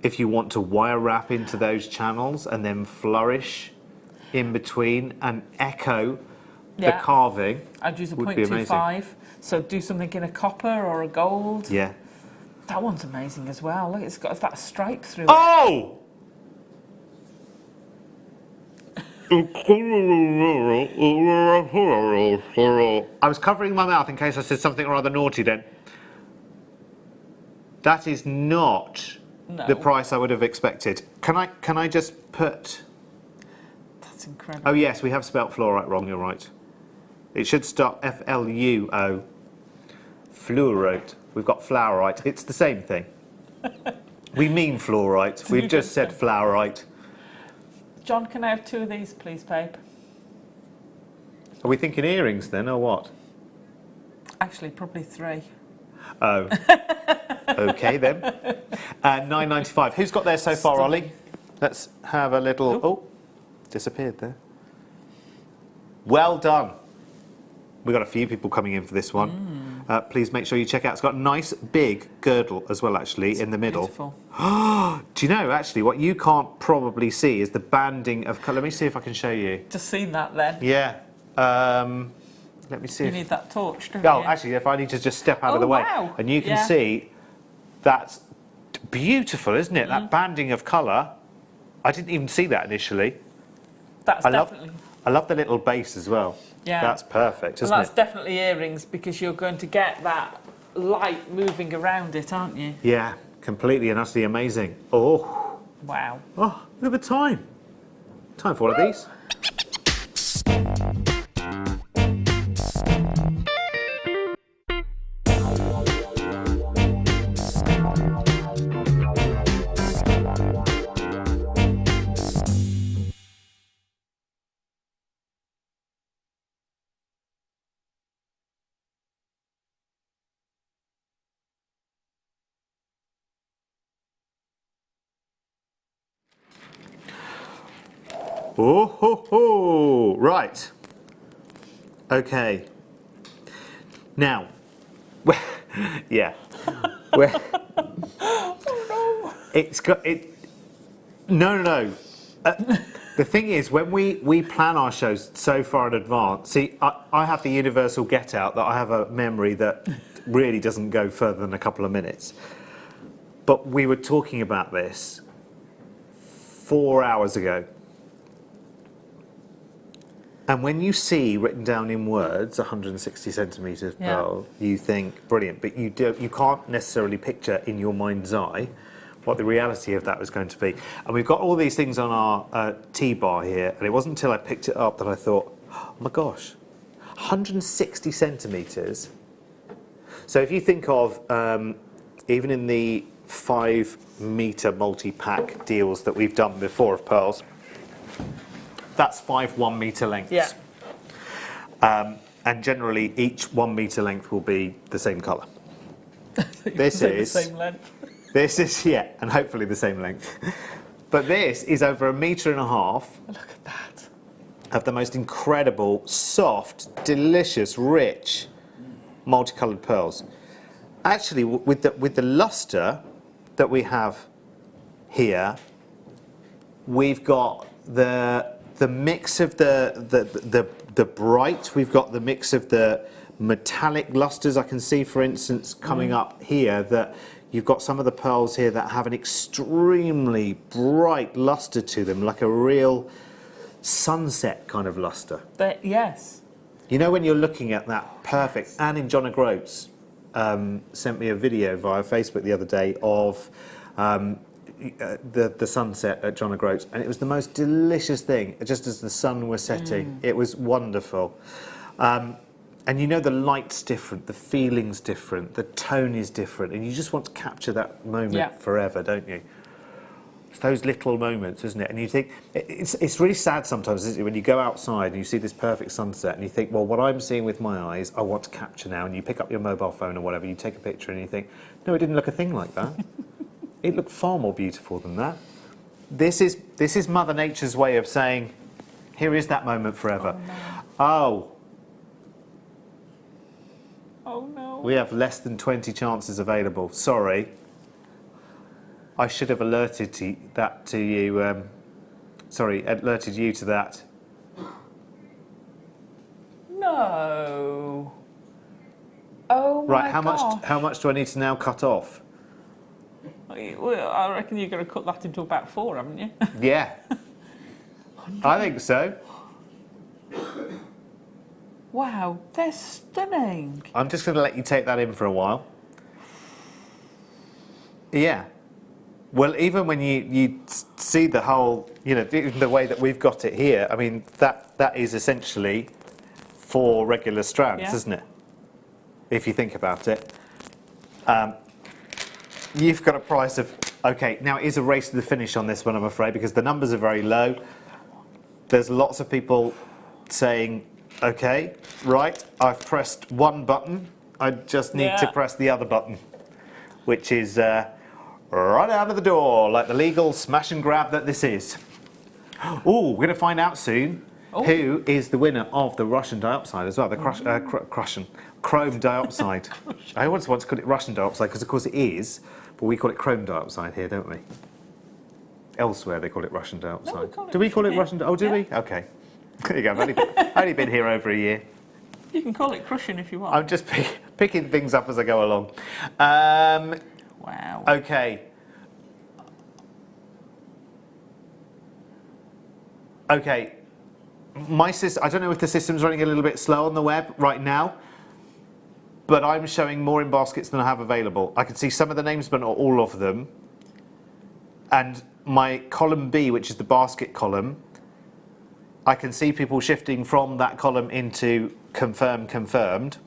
if you want to wire wrap into those channels and then flourish in between and echo the carving, I'd use a would be amazing. 0.25. So do something in a copper or a gold. Yeah. That one's amazing as well. Look, it's got that stripe through it. Oh! I was covering my mouth in case I said something rather naughty then. That is not the price I would have expected. Can I just put... That's incredible. Oh yes, we have spelt fluorite wrong, you're right. It should start F-L-U-O. Fluorite. We've got flowerite. It's the same thing. We mean fluorite. We've just said flowerite. John, can I have 2 of these, please, babe? Are we thinking earrings then, or what? Actually, probably 3. Oh. Okay then. $9.95. Who's got there so far, Ollie? Let's have a little... Oh, disappeared there. Well done. We've got a few people coming in for this one. Please make sure you check out. It's got a nice big girdle as well, actually, in the middle. Beautiful. Do you know, actually, what you can't probably see is the banding of colour. Let me see if I can show you. Just seen that then. Yeah. Let me see. You if... need that torch, don't Oh, you? actually, if I need to just step out of the way. Wow. And you can see that's beautiful, isn't it? That banding of colour. I didn't even see that initially. That's definitely... I love the little base as well. Yeah. That's perfect, isn't And that's it? definitely earrings because you're going to get that light moving around it, aren't you? Yeah, completely and utterly amazing. Oh. Wow. Oh, look at the time. Time for one of these. Oh, ho, ho. Right. Okay. Now, yeah. It's got it. No. The thing is, when we plan our shows so far in advance, see, I have the universal get out that I have a memory that really doesn't go further than a couple of minutes. But we were talking about this 4 hours ago. And when you see written down in words 160 centimetres pearl, you think brilliant, but you can't necessarily picture in your mind's eye what the reality of that was going to be. And we've got all these things on our T-bar here, and it wasn't until I picked it up that I thought, oh my gosh, 160 centimetres. So if you think of even in the 5-metre multi-pack deals that we've done before of pearls, that's 5 1-metre lengths. Yeah. And generally, each 1 metre length will be the same colour. This is the same length. This is and hopefully the same length. But this is over 1.5 metres. Look at that. Of the most incredible, soft, delicious, rich, multicoloured pearls. Actually, with the lustre that we have here, we've got the mix of the the bright. We've got the mix of the metallic lustres. I can see, for instance, coming up here that you've got some of the pearls here that have an extremely bright lustre to them, like a real sunset kind of lustre. Yes. You know, when you're looking at that perfect, Anne in John O'Groats sent me a video via Facebook the other day of the sunset at John O'Groats, and it was the most delicious thing, just as the sun was setting. It was wonderful. And you know, the light's different, the feeling's different, the tone is different, and you just want to capture that moment forever, don't you? It's those little moments, isn't it? And you think, it's really sad sometimes, isn't it, when you go outside and you see this perfect sunset and you think, well, what I'm seeing with my eyes, I want to capture now, and you pick up your mobile phone or whatever, you take a picture and you think, no, it didn't look a thing like that. It looked far more beautiful than that. This is Mother Nature's way of saying, here is that moment forever. Oh. Oh no. We have less than 20 chances available. Sorry. I should have alerted you to that. No. Oh right, my how gosh. how much do I need to now cut off? Well, I reckon you're going to cut that into about 4, haven't you? Yeah. I think so. Wow, they're stunning. I'm just going to let you take that in for a while. Yeah. Well, even when you see the whole, you know, the way that we've got it here, I mean, that is essentially 4 regular strands, isn't it? If you think about it. You've got a price of, okay, now it is a race to the finish on this one, I'm afraid, because the numbers are very low. There's lots of people saying, okay, right, I've pressed one button, I just need to press the other button, which is right out of the door, like the legal smash and grab that this is. Oh, we're going to find out soon who is the winner of the Russian dioxide as well, the chrome dioxide. I always want to call it Russian dioxide because, of course, it is, but we call it chrome dioxide here, don't we? Elsewhere, they call it Russian dioxide. No, do we call it Russian? Oh, do we? Okay. There you go. I've only been here over a year. You can call it crushing if you want. I'm just picking things up as I go along. Wow. Okay. Okay. I don't know if the system's running a little bit slow on the web right now, but I'm showing more in baskets than I have available. I can see some of the names, but not all of them. And my column B, which is the basket column, I can see people shifting from that column into confirmed,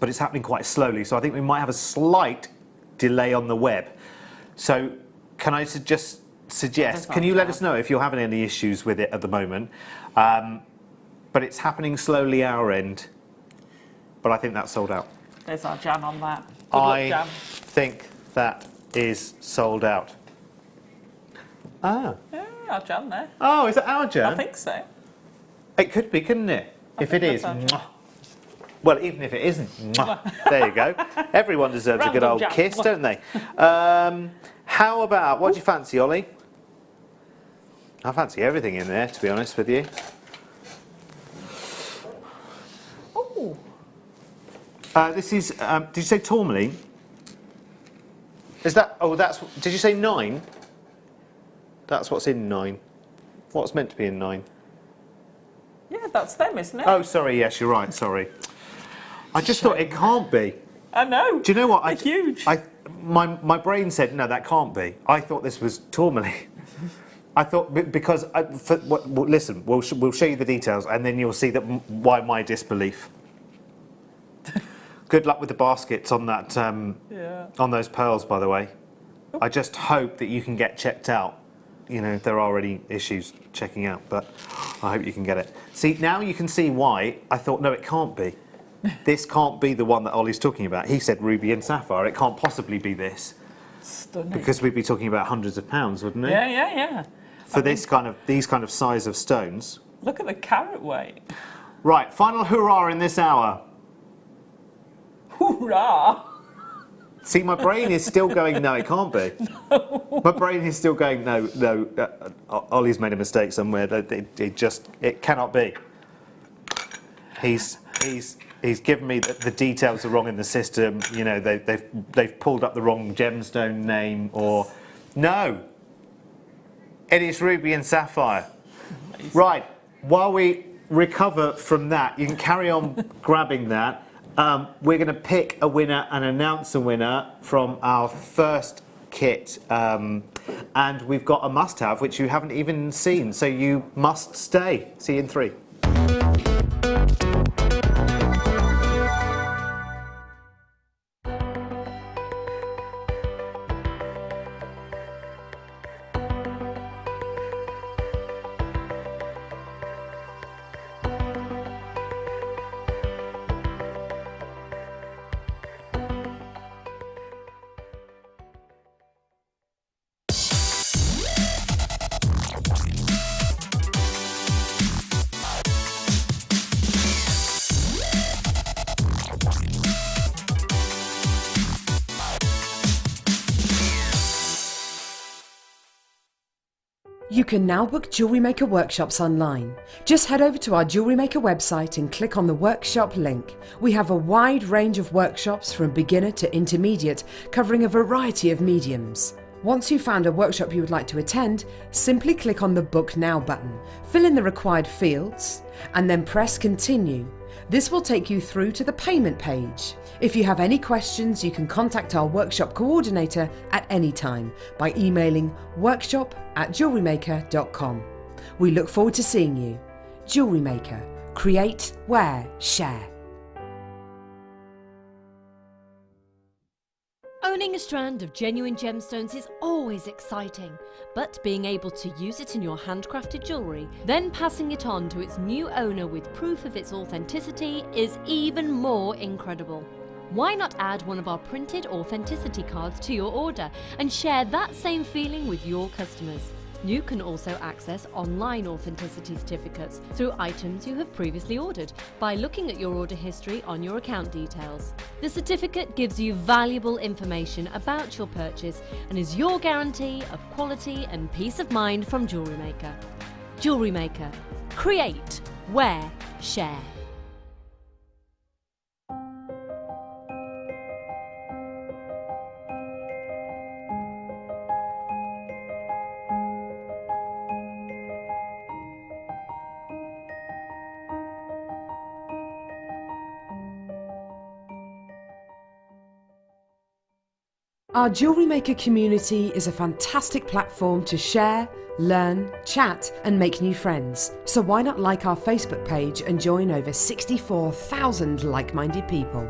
but it's happening quite slowly. So I think we might have a slight delay on the web. So can I just suggest, can you let us know if you're having any issues with it at the moment? But it's happening slowly our end, but I think that's sold out. There's our jam on that. Good luck, I jam. think that is sold out. Ah. Yeah, our jam there. Oh, is it our jam? I think so. It could be, couldn't it? If it is, that's our mwah. Well, even if it isn't, mwah. There you go. Everyone deserves a good old jam. kiss, don't they? How about, what do you fancy, Ollie? I fancy everything in there, to be honest with you. Oh. This is, did you say Tourmaline? Is that, did you say 9? That's what's in 9. What's meant to be in 9? Yeah, that's them, isn't it? Oh, sorry, yes, you're right, sorry. I just thought it can't be. I know. Do you know what? They're huge. My brain said, no, that can't be. I thought this was Tourmaline. I thought, because, listen, we'll show you the details and then you'll see that why my disbelief. Good luck with the baskets on that, on those pearls, by the way. I just hope that you can get checked out. You know, if there are any issues checking out, but I hope you can get it. See, now you can see why I thought, no, it can't be. This can't be the one that Ollie's talking about. He said ruby and sapphire. It can't possibly be this. Stunning. Because we'd be talking about hundreds of pounds, wouldn't it? Yeah. For these kind of size of stones. Look at the carat weight. Right, final hurrah in this hour. Hoorah! See, my brain is still going, no, it can't be. No. My brain is still going, no, Ollie's made a mistake somewhere. It cannot be. He's given me the details are wrong in the system. You know, they've pulled up the wrong gemstone name, or no. It is ruby and sapphire. Amazing. Right. While we recover from that, you can carry on grabbing that. We're going to pick a winner and announce a winner from our first kit, and we've got a must-have which you haven't even seen, so you must stay. See you in 3. You can now book Jewellery Maker workshops online. Just head over to our Jewellery Maker website and click on the workshop link. We have a wide range of workshops from beginner to intermediate, covering a variety of mediums. Once you've found a workshop you would like to attend, simply click on the Book Now button, fill in the required fields, and then press Continue. This will take you through to the payment page. If you have any questions, you can contact our workshop coordinator at any time by emailing workshop@jewellerymaker.com. We look forward to seeing you. Jewellery Maker. Create, wear, share. Owning a strand of genuine gemstones is always exciting, but being able to use it in your handcrafted jewellery, then passing it on to its new owner with proof of its authenticity is even more incredible. Why not add one of our printed authenticity cards to your order and share that same feeling with your customers? You can also access online authenticity certificates through items you have previously ordered by looking at your order history on your account details. The certificate gives you valuable information about your purchase and is your guarantee of quality and peace of mind from Jewellery Maker. Jewellery Maker. Create, wear, share. Our Jewellery Maker community is a fantastic platform to share, learn, chat and make new friends. So why not like our Facebook page and join over 64,000 like-minded people?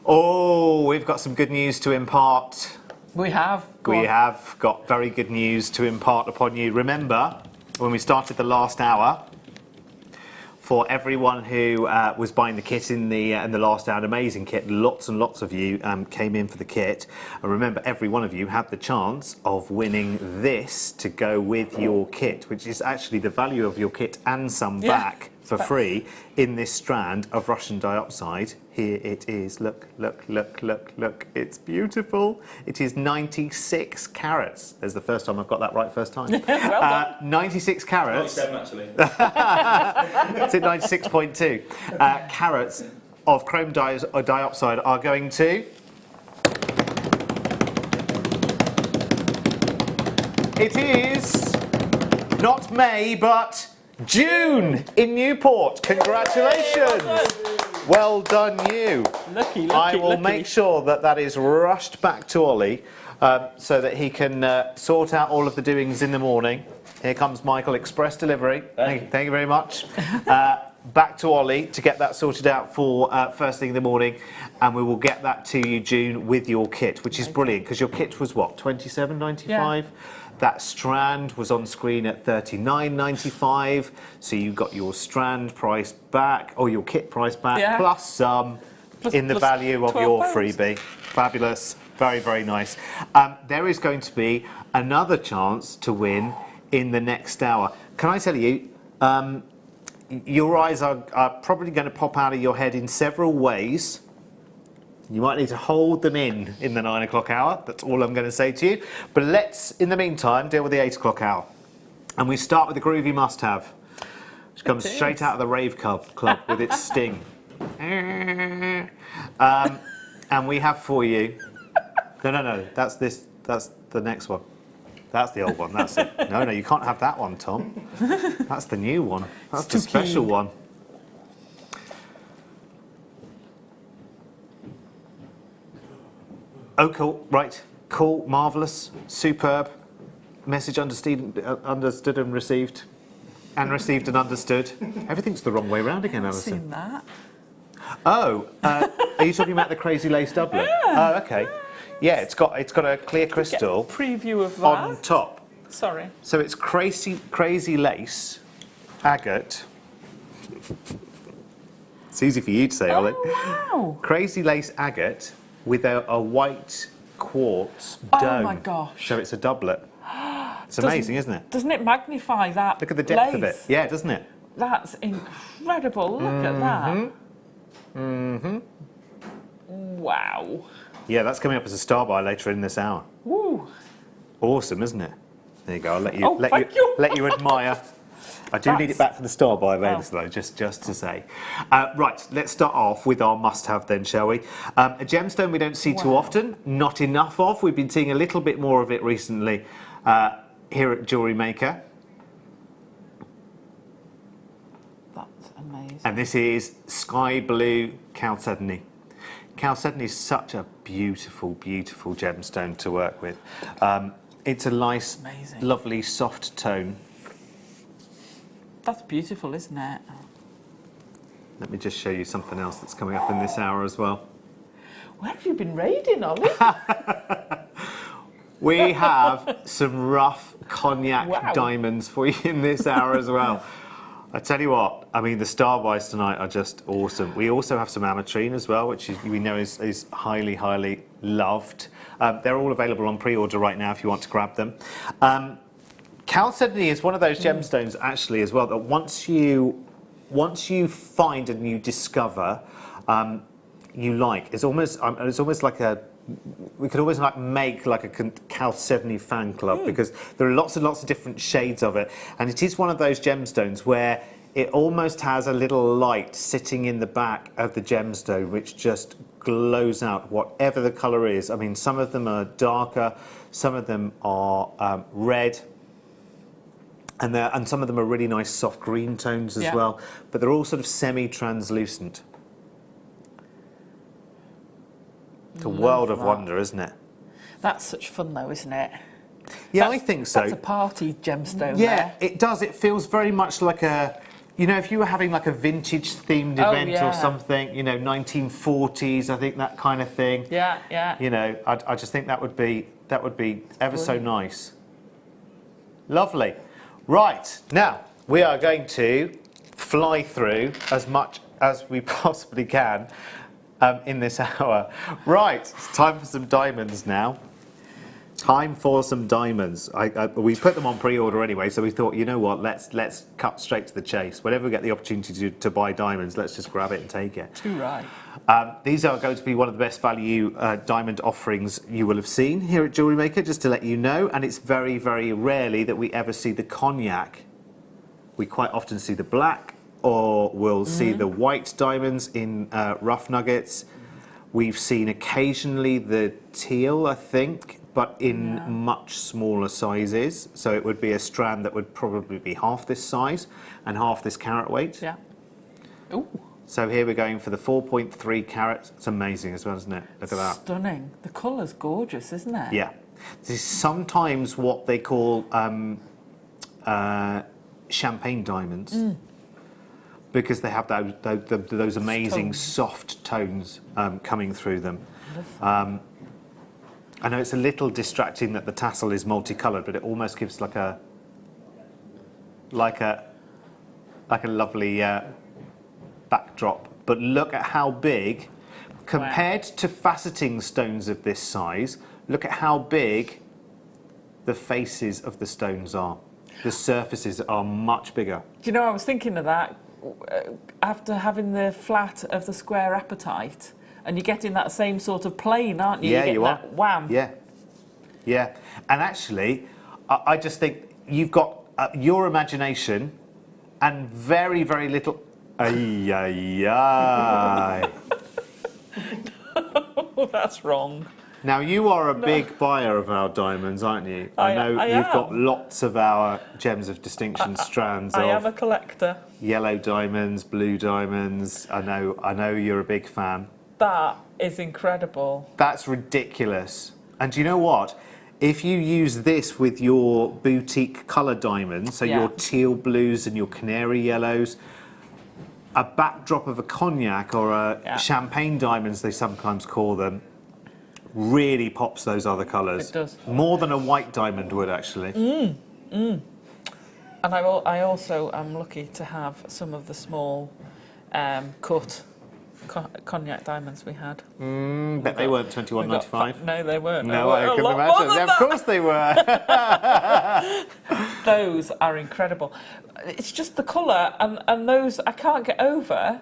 Oh, we've got some good news to impart. We have. We have got very good news to impart upon you. Remember, when we started the last hour, for everyone who was buying the kit in the last hour, an amazing kit, lots and lots of you came in for the kit. And remember, every one of you had the chance of winning this to go with your kit, which is actually the value of your kit and some back for free in this strand of Russian diopside. Here it is. Look, look, look, look, look. It's beautiful. It is 96 carats. There's the first time I've got that right first time. Well done. 96 carats. 97 actually. It's at 96.2. Carats of chrome diopside are going to... It is not May, but June in Newport. Congratulations. Well done, you. Lucky, I lucky, will lucky. make sure that that is rushed back to Ollie so that he can sort out all of the doings in the morning. Here comes Michael, express delivery. Thank you very much. Back to Ollie to get that sorted out for first thing in the morning, and we will get that to you, June, with your kit, which is brilliant because your kit was what, $27.95? Yeah. That strand was on screen at $39.95, so you got your strand price back, or your kit price back, plus some in the value of your freebie. Fabulous, very, very nice. There is going to be another chance to win in the next hour. Can I tell you, your eyes are probably going to pop out of your head in several ways. You might need to hold them in the 9 o'clock hour. That's all I'm going to say to you. But let's, in the meantime, deal with the 8 o'clock hour. And we start with the groovy must-have, which comes straight out of the Rave Club with its sting. And we have for you... No, that's the next one. That's the old one, that's it. No, you can't have that one, Tom. That's the new one. That's the special one. Oh, cool, right. Cool, marvellous, superb. Message understood and received. And received and understood. Everything's the wrong way round again, Alison. I've seen that. Oh, are you talking about the crazy lace doublet? Oh, okay. Yeah, it's got a clear crystal Preview of that. on top. Sorry. So it's crazy lace, agate. It's easy for you to say, Ollie. Wow. Crazy lace agate with a white quartz dome. Oh my gosh. So it's a doublet. It's amazing, isn't it? Doesn't it magnify that? Look at the depth of it. lace? Yeah, doesn't it? That's incredible. Look at that. Mm-hmm. Wow. Yeah, that's coming up as a star buy later in this hour. Woo. Awesome, isn't it? There you go. I'll let you Oh, thank you. let you admire. I do need it back for the star buy events, though, just to say. Right, let's start off with our must-have then, shall we? A gemstone we don't see too often, not enough of. We've been seeing a little bit more of it recently here at JewelleryMaker. That's amazing. And this is Sky Blue Chalcedony. Chalcedony is such a beautiful, beautiful gemstone to work with. It's a nice, lovely, soft tone. That's beautiful, isn't it? Let me just show you something else that's coming up in this hour as well. Where have you been raiding, Ollie? We have some rough cognac diamonds for you in this hour as well. I tell you what, I mean, the star buys tonight are just awesome. We also have some ametrine as well, which we know is highly, highly loved. They're all available on pre-order right now if you want to grab them. Chalcedony is one of those gemstones, actually, as well, that once you find and you discover, you like. It's almost like we could always make like a Chalcedony fan club because there are lots and lots of different shades of it, and it is one of those gemstones where it almost has a little light sitting in the back of the gemstone which just glows out whatever the colour is. I mean, some of them are darker, some of them are red, and some of them are really nice soft green tones as well, but they're all sort of semi-translucent. It's a world of wonder, isn't it? That's such fun, though, isn't it? Yeah, I think so. That's a party gemstone. Yeah, it does. It feels very much like a, you know, if you were having like a vintage-themed event or something, you know, 1940s, I think that kind of thing. Yeah, yeah. You know, I just think that would be ever so nice. Lovely. Right, now we are going to fly through as much as we possibly can in this hour. Right, it's time for some diamonds now. Time for some diamonds. We put them on pre-order anyway, so we thought, you know what, let's cut straight to the chase. Whenever we get the opportunity to buy diamonds, let's just grab it and take it. Too right. These are going to be one of the best value diamond offerings you will have seen here at JewelleryMaker, just to let you know, and it's very, very rarely that we ever see the cognac. We quite often see the black, or we'll see the white diamonds in rough nuggets. We've seen occasionally the teal, I think, but in much smaller sizes. So it would be a strand that would probably be half this size and half this carat weight. Yeah. Ooh. So here we're going for the 4.3 carat. It's amazing as well, isn't it? Look at that. Stunning. The colour's gorgeous, isn't it? Yeah. This is sometimes what they call champagne diamonds because they have those amazing soft tones coming through them. I know it's a little distracting that the tassel is multicoloured, but it almost gives like a lovely backdrop. But look at how big, compared to faceting stones of this size, look at how big the faces of the stones are. The surfaces are much bigger. Do you know, I was thinking of that after having the flat of the square apatite, and you're getting that same sort of plane, aren't you? Yeah, you are. That wham. Yeah, yeah. And actually, I just think you've got your imagination and very, very little. Ay, ay, ay. Oh, that's wrong. Now, you are a big buyer of our diamonds, aren't you? I know I you've am. got lots of our Gems of Distinction strands I of am a collector. yellow diamonds, blue diamonds. I know you're a big fan. That is incredible. That's ridiculous. And do you know what? If you use this with your boutique colour diamonds, so Yeah. your teal blues and your canary yellows, a backdrop of a cognac or a champagne diamonds, they sometimes call them, really pops those other colours. It does. More than a white diamond would, actually. And I also am lucky to have some of the small cut cognac diamonds we had. Bet they weren't $21.95. No, they weren't. No, I can imagine. Of course they were. Those are incredible. It's just the colour and those, I can't get over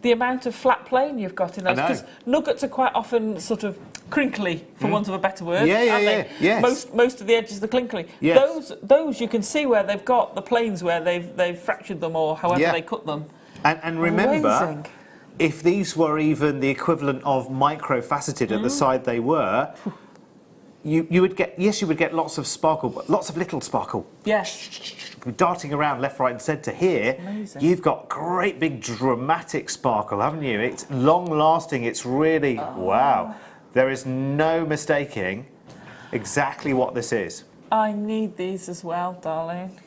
the amount of flat plane you've got in those. I know. Because nuggets are quite often sort of crinkly, for want of a better word. Yeah, aren't they? yes. Most of the edges are crinkly. Yes. Those you can see where they've got the planes where they've fractured them or however they cut them. And remember, Amazing. if these were even the equivalent of micro-faceted at the side they were, you would get lots of sparkle, but lots of little sparkle. Yes. Darting around left, right and centre. Here, Amazing. you've got great big dramatic sparkle, haven't you? It's long-lasting, it's really, wow. There is no mistaking exactly what this is. I need these as well, darling.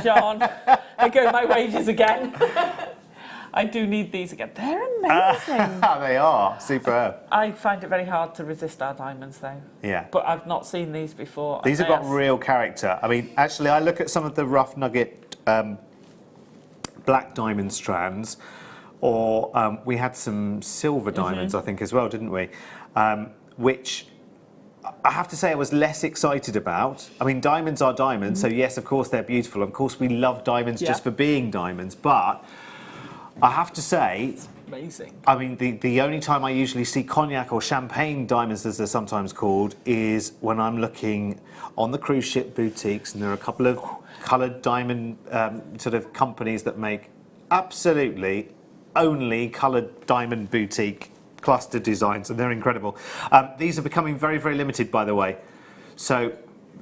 John, there go my wages again. I do need these again. They're amazing. They are, superb. I find it very hard to resist our diamonds, though. Yeah. But I've not seen these before. These have got real character. I mean, actually, I look at some of the rough nugget black diamond strands, or we had some silver diamonds, I think, as well, didn't we? Which I have to say I was less excited about. I mean, diamonds are diamonds, so yes, of course, they're beautiful. Of course, we love diamonds just for being diamonds, but I have to say, It's amazing. I mean, the only time I usually see cognac or champagne diamonds, as they're sometimes called, is when I'm looking on the cruise ship boutiques, and there are a couple of coloured diamond sort of companies that make absolutely only coloured diamond boutique cluster designs, and they're incredible. These are becoming very, very limited, by the way. So,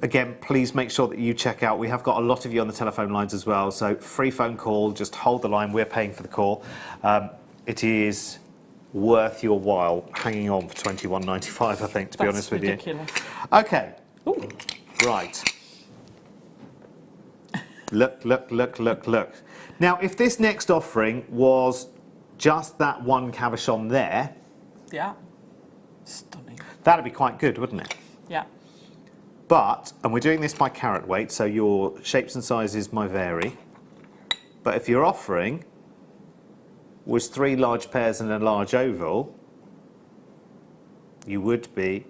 again, please make sure that you check out. We have got a lot of you on the telephone lines as well, so free phone call, just hold the line, we're paying for the call. It is worth your while hanging on for $21.95, I think, to be honest with you. Okay. Ooh. Right. Look. Now, if this next offering was just that one cabochon there, Yeah. Stunning. that'd be quite good, wouldn't it? Yeah. But, and we're doing this by carat weight, so your shapes and sizes might vary. But if your offering was 3 large pairs and a large oval, you would be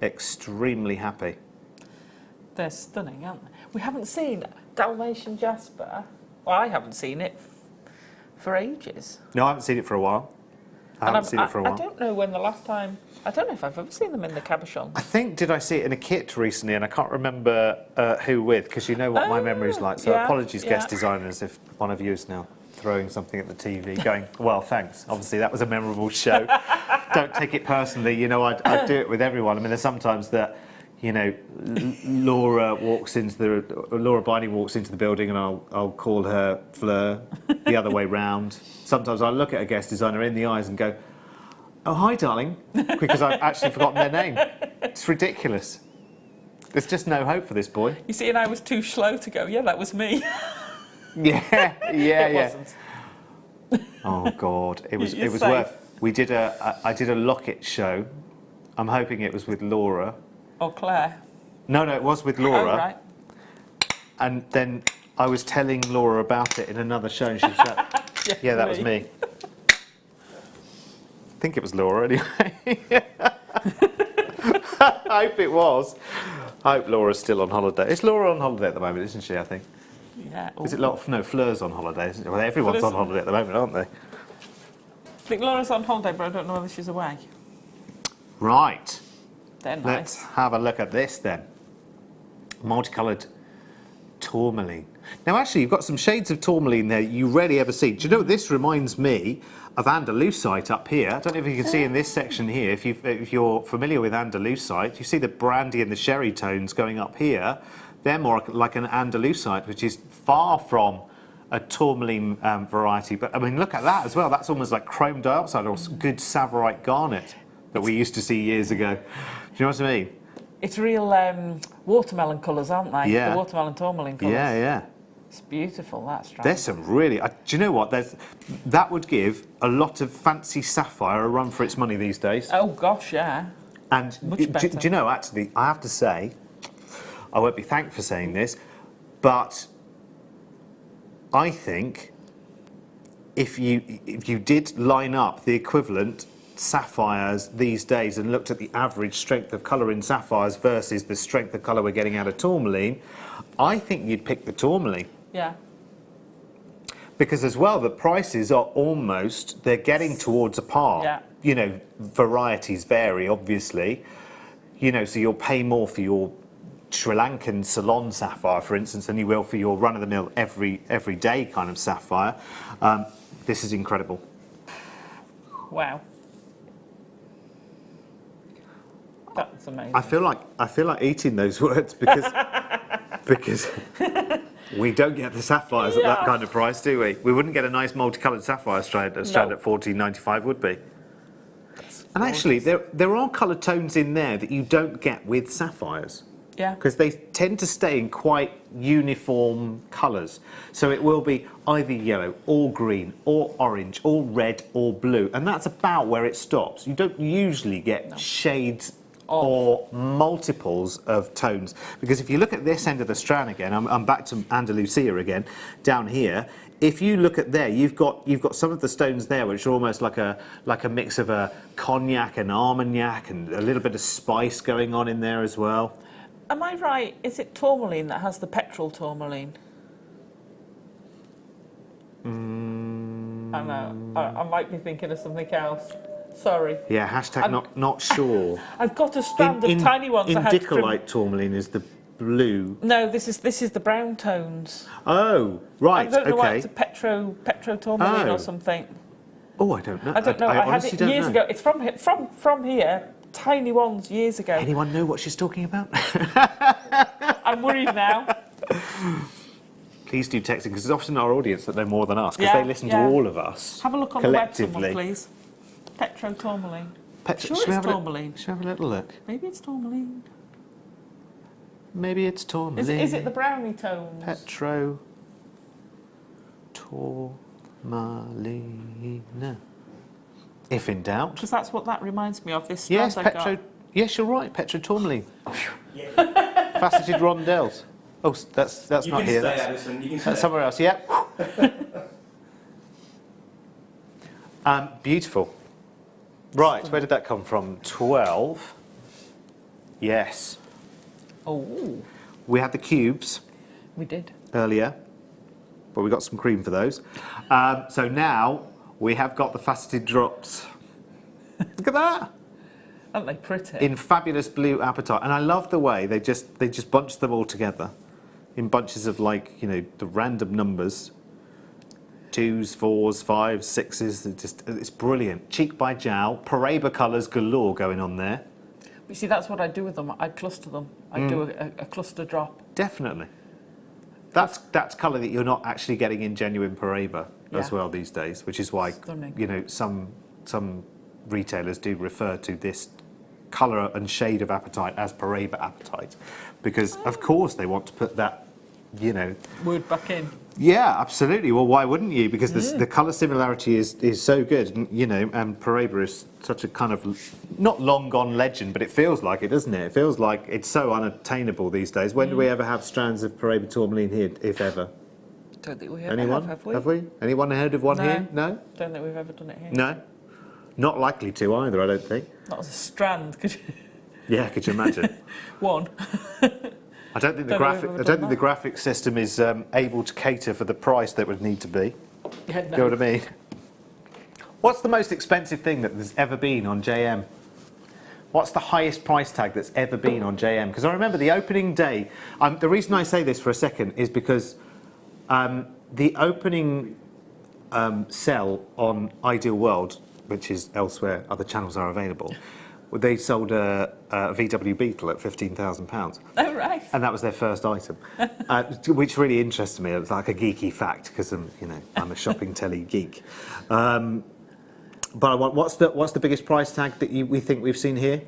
extremely happy. They're stunning, aren't they? We haven't seen Dalmatian Jasper. Well, I haven't seen it for ages. No, I haven't seen it for a while. I haven't seen it for a while. I don't know when the last time... I don't know if I've ever seen them in the cabochon. I think, did I see it in a kit recently, and I can't remember who with, because you know what my memory's like. So apologies, guest designers, if one of you is now throwing something at the TV, going, well, thanks. Obviously, that was a memorable show. Don't take it personally. You know, I do it with everyone. I mean, there's sometimes that, you know, Laura Binding walks into the building, and I'll call her Fleur, the other way round. Sometimes I look at a guest designer in the eyes and go, "Oh, hi, darling," because I've actually forgotten their name. It's ridiculous. There's just no hope for this boy. You see, and I was too slow to go, yeah, that was me. Yeah. It wasn't. Oh God, it was You're it was safe. worth. I did a locket show. I'm hoping it was with Laura. Or Claire. No, it was with Laura. Oh, right. And then I was telling Laura about it in another show, and she was like, "Yeah, that was me." I think it was Laura anyway. I hope it was. I hope Laura's still on holiday. Is Laura on holiday at the moment, isn't she? I think. Yeah. Is it no? Fleur's on holiday, isn't it? Well, everyone's Fleur's on holiday at the moment, aren't they? I think Laura's on holiday, but I don't know whether she's away. Right. They're nice. Let's have a look at this then. Multicolored Tourmaline. Now, actually, you've got some shades of tourmaline there you rarely ever see. Do you know what this reminds me of Andalusite up here? I don't know if you can see in this section here. If you're familiar with Andalusite, you see the brandy and the sherry tones going up here. They're more like an Andalusite, which is far from a tourmaline variety. But I mean, look at that as well. That's almost like chrome dioxide or good Tsavorite garnet that we used to see years ago. Do you know what I mean? It's real watermelon colours, aren't they? Yeah. The watermelon tourmaline colours. Yeah. It's beautiful, that strand. There's some really... do you know what? That would give a lot of fancy sapphire a run for its money these days. Oh, gosh, yeah. And Much better. do you know, actually, I have to say, I won't be thanked for saying this, but I think if you did line up the equivalent sapphires these days and looked at the average strength of colour in sapphires versus the strength of colour we're getting out of tourmaline, I think you'd pick the tourmaline. Yeah. Because as well, the prices are almost, they're getting towards a par. Yeah. You know, varieties vary, obviously. You know, so you'll pay more for your Sri Lankan Ceylon sapphire, for instance, than you will for your run-of-the-mill everyday kind of sapphire. This is incredible. Wow. That's amazing. I feel like eating those words because we don't get the sapphires at that kind of price, do we? We wouldn't get a nice multicolored sapphire strand at $14.95, would be? And actually, there are colour tones in there that you don't get with sapphires. Yeah. Because they tend to stay in quite uniform colours. So it will be either yellow or green or orange or red or blue. And that's about where it stops. You don't usually get shades or multiples of tones. Because if you look at this end of the strand again, I'm back to Andalusia again, down here. If you look at there, you've got some of the stones there which are almost like a mix of a cognac and armagnac and a little bit of spice going on in there as well. Am I right? Is it tourmaline that has the petrol tourmaline? I know. I might be thinking of something else. Sorry. Yeah, hashtag not sure. I've got a strand of tiny ones. Indicolite tourmaline is the blue. No, this is the brown tones. Oh, right. I don't know why okay. it's a petro tourmaline or something. Oh, I don't know. I don't know. I had honestly it don't years know. ago. It's from here. Tiny ones years ago. Anyone know what she's talking about? I'm worried now. Please do text it, because it's often our audience that know more than us, because they listen to all of us. Have a look on the web, collectively. someone, please. Petro tourmaline. Should Sure, we it's have tourmaline. Should we have a little look? Maybe it's tourmaline. Maybe it's tourmaline. Is it the brownie tones? Petro tourmaline. If in doubt. Because that's what that reminds me of. This strand Yes, I petro. got. Yes, you're right. Petro tourmaline. Faceted rondelles. Oh, that's not here. Stay, Alison. You can stay. That's somewhere else. Yeah. Beautiful. Right, where did that come from? 12. Yes. Oh, We had the cubes we did. earlier, but we got some cream for those. So now we have got the faceted drops. Look at that. Aren't they pretty? In fabulous blue apatite. And I love the way they just bunch them all together in bunches of, like, you know, the random numbers. 2s, 4s, 5s, 6s. It's brilliant. Cheek by jowl. Paraiba colours galore going on there. You see, that's what I do with them. I cluster them. I do a cluster drop. Definitely. That's colour that you're not actually getting in genuine Paraiba as Yeah. well these days, which is why Stunning. you know some retailers do refer to this colour and shade of apatite as Paraiba apatite, because of course they want to put that, you know. Word back in. Yeah, absolutely. Well, why wouldn't you? Because the colour similarity is so good, and, you know, and Paraiba is such a kind of not long gone legend, but it feels like it, doesn't it? It feels like it's so unattainable these days. When do we ever have strands of Paraiba tourmaline here, if ever? Don't think we ever Anyone? have we? Have we? Anyone heard of one No. here? No? Don't think we've ever done it here. No? Not likely to either, I don't think. Not as a strand, could you? Yeah, could you imagine? One. I don't think Don't know if we've ever done the graphic system is able to cater for the price that would need to be. Yeah, Do you know what I mean? What's the most expensive thing that there's ever been on JM? What's the highest price tag that's ever been on JM? Because I remember the opening day. The reason I say this for a second is because the opening sell on Ideal World, which is elsewhere, other channels are available. They sold a VW Beetle at £15,000. Oh, right. And that was their first item, which really interested me. It was like a geeky fact because I'm a shopping telly geek. But what's the biggest price tag that we think we've seen here?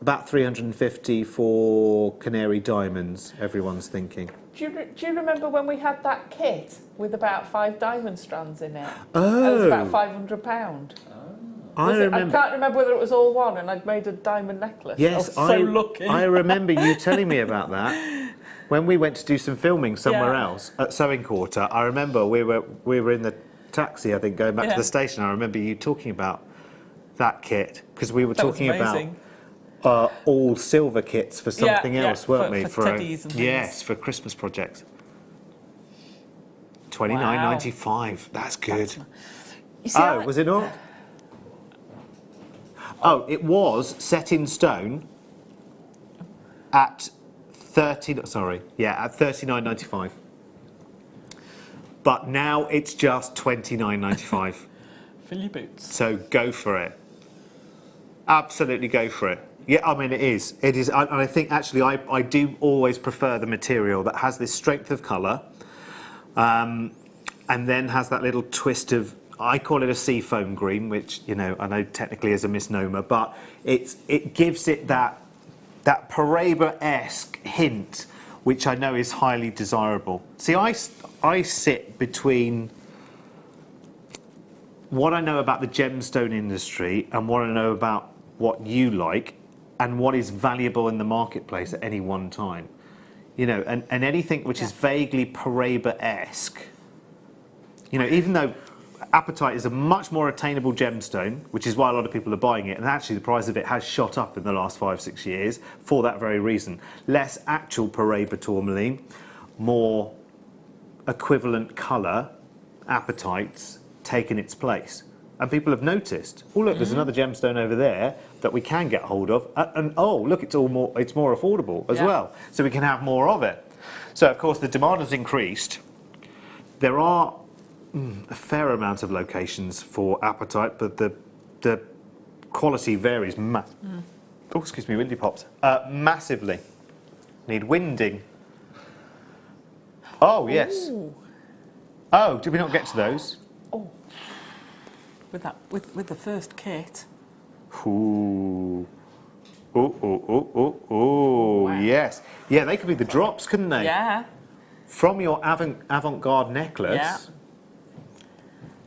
About 350 for Canary Diamonds. Everyone's thinking. Do you remember when we had that kit with about 5 diamond strands in it? Oh. It was about £500. I remember. I can't remember whether it was all one, and I'd made a diamond necklace. Yes, I was so lucky. I remember you telling me about that. When we went to do some filming somewhere else at Sewing Quarter, I remember we were in the taxi, I think, going back to the station. I remember you talking about that kit because we were talking about all silver kits for something else, weren't we? For teddies and things. Yes, for Christmas projects. $29.95. That's good. You see, Was it not? Oh, it was set in stone at $39.95. But now it's just $29.95. Fill your boots. So go for it. Absolutely go for it. Yeah, I mean, it is. It is. And I think, actually, I do always prefer the material that has this strength of colour and then has that little twist of, I call it a seafoam green, which, I know technically is a misnomer, but it gives it that Paraiba-esque hint, which I know is highly desirable. See, I sit between what I know about the gemstone industry and what I know about what you like and what is valuable in the marketplace at any one time. And anything which is vaguely Paraiba-esque, even though apatite is a much more attainable gemstone, which is why a lot of people are buying it, and actually the price of it has shot up in the last 5-6 years for that very reason. Less actual Paraiba tourmaline, more equivalent colour apatites taken its place. And people have noticed, oh look, there's another gemstone over there that we can get hold of, and oh look, it's more affordable as well, so we can have more of it. So of course the demand has increased. There are a fair amount of locations for apatite, but the quality varies. Oh, excuse me, windy pops. Massively. Need winding. Oh yes. Ooh. Oh, did we not get to those? Oh, with the first kit. Ooh. Oh, Wow. yes. Yeah, they could be the drops, couldn't they? Yeah. From your avant-garde necklace. Yeah.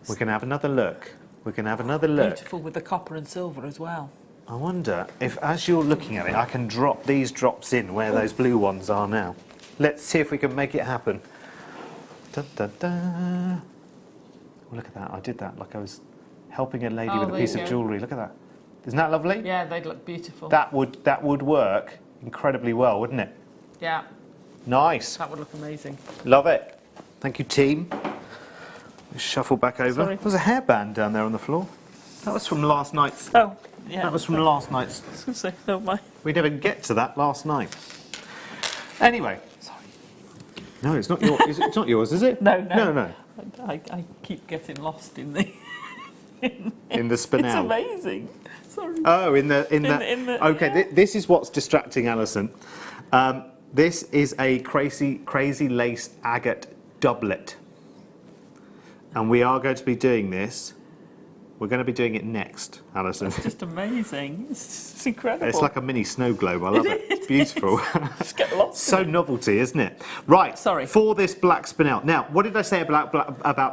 We can have another look. Beautiful with the copper and silver as well. I wonder if, as you're looking at it, I can drop these drops in where those blue ones are now. Let's see if we can make it happen. Da, da, da. Oh, look at that. I did that like I was helping a lady with a piece of jewellery. Look at that. Isn't that lovely? Yeah, they'd look beautiful. That would work incredibly well, wouldn't it? Yeah. Nice. That would look amazing. Love it. Thank you, team. Shuffle back over. Sorry. There's a hairband down there on the floor. That was from last night's. Oh, yeah. That was from last night's. I was going to say, don't mind. We didn't get to that last night. Anyway. Sorry. No, it's not yours. It's not yours, is it? No. No. I keep getting lost in the... In the spinel. It's amazing. Sorry. Oh, in the. Okay, yeah. this is what's distracting Alison. This is a crazy lace agate doublet, and we are going to be doing this. We're going to be doing it next, Alison. It's just amazing. It's incredible. It's like a mini snow globe. I love it. It's beautiful. Just get lost. So novelty, isn't it? Right. Sorry. For this black spinel. Now, what did I say about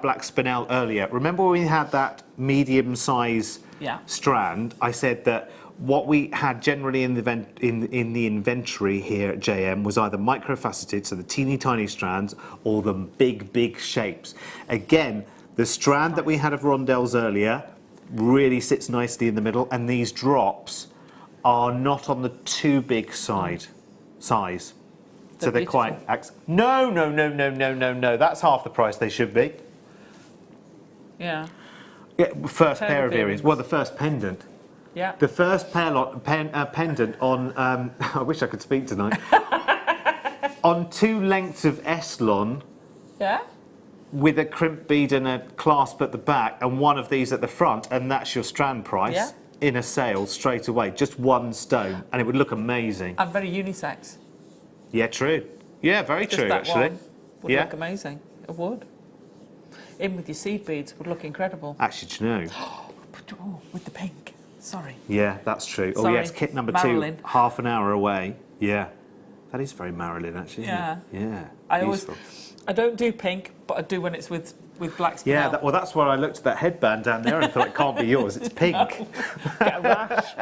black spinel earlier? Remember when we had that medium size strand? I said that what we had generally in the inventory here at JM was either microfaceted, so the teeny tiny strands, or the big shapes. Again, the strand that we had of rondelles earlier really sits nicely in the middle, and these drops are not on the too big size. So they're quite... No. That's half the price they should be. Yeah. Yeah, first pair of earrings. Well, the first pendant. Yeah. The first pendant on... I wish I could speak tonight. On 2 lengths of Eslon. Yeah. With a crimp bead and a clasp at the back, and one of these at the front, and that's your strand price in a sale straight away. Just 1 stone, and it would look amazing. And very unisex. Yeah, true. Yeah, very Just true, that actually. one would look amazing. It would. In with your seed beads would look incredible. Actually, do you know? Oh, with the pink. Sorry. Yeah, that's true. Sorry. Oh, yes, kit number Marilyn. 2, half an hour away. Yeah. That is very Marilyn, actually, isn't it? Yeah. I don't do pink, but I do when it's with black spinel. Yeah, well, that's why I looked at that headband down there and thought it can't be yours. It's pink. No. Get a rash.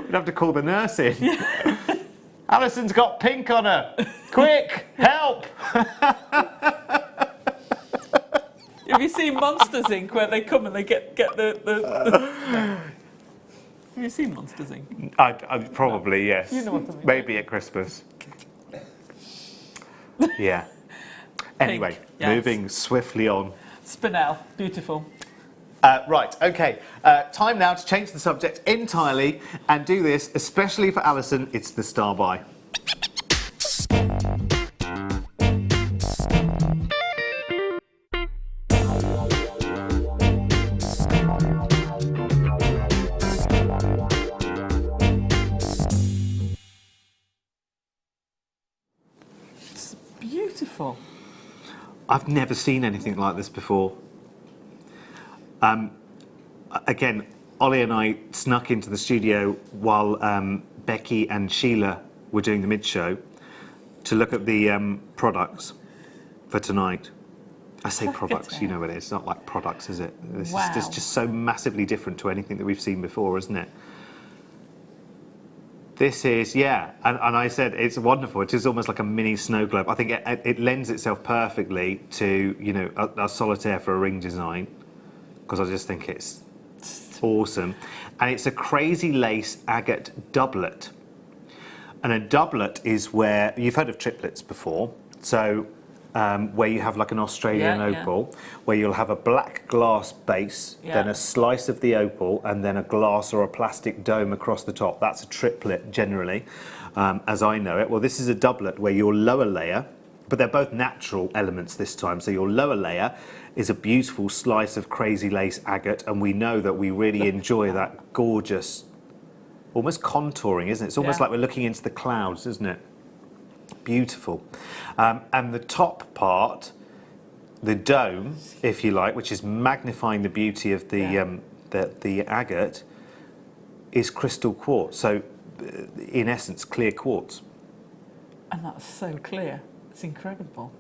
We'd have to call the nurse in. Alison's got pink on her. Quick, help! Have you seen Monsters Inc. where they come and they get the... Have you seen Monsters Inc? I probably, yes. You know what I mean. Maybe at Christmas. Yeah. Anyway, yes. moving swiftly on. Spinel, beautiful. Right, okay. Time now to change the subject entirely and do this, especially for Alison, it's the star buy. Beautiful. I've never seen anything like this before. Again, Ollie and I snuck into the studio while Becky and Sheila were doing the mid-show to look at the products for tonight. I say products, you know what it is. It's not like products, is it? This is just so massively different to anything that we've seen before, isn't it? This is, and I said it's wonderful. It is almost like a mini snow globe. I think it lends itself perfectly to, you know, a solitaire for a ring design, because I just think it's awesome. And it's a crazy lace agate doublet. And a doublet is where, you've heard of triplets before, so where you have like an Australian opal, where you'll have a black glass base, then a slice of the opal, and then a glass or a plastic dome across the top. That's a triplet generally, as I know it. Well, this is a doublet where your lower layer, but they're both natural elements this time, so your lower layer is a beautiful slice of crazy lace agate, and we know that we really enjoy that gorgeous, almost contouring, isn't it? It's almost like we're looking into the clouds, isn't it? Beautiful. And the top part, the dome, if you like, which is magnifying the beauty of the agate, is crystal quartz. So, in essence, clear quartz. And that's so clear. It's incredible.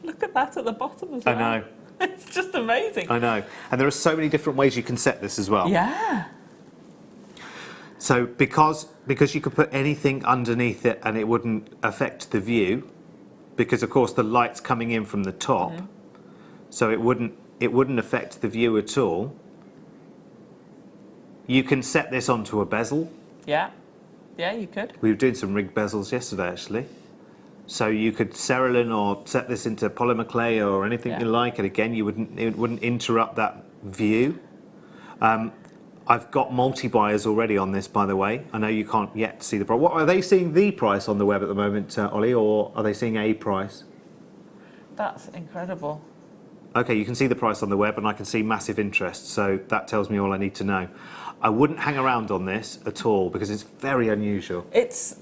Look at that at the bottom as well. I know. It's just amazing. I know. And there are so many different ways you can set this as well. Yeah. So because you could put anything underneath it and it wouldn't affect the view, because of course the light's coming in from the top, so it wouldn't affect the view at all. You can set this onto a bezel. Yeah. Yeah, you could. We were doing some rigged bezels yesterday actually. So you could Cerulean or set this into polymer clay or anything you like, and again it wouldn't interrupt that view. I've got multi-buyers already on this, by the way. I know you can't yet see the price. What, are they seeing the price on the web at the moment, Ollie, or are they seeing a price? That's incredible. Okay, you can see the price on the web, and I can see massive interest, so that tells me all I need to know. I wouldn't hang around on this at all because it's very unusual. It is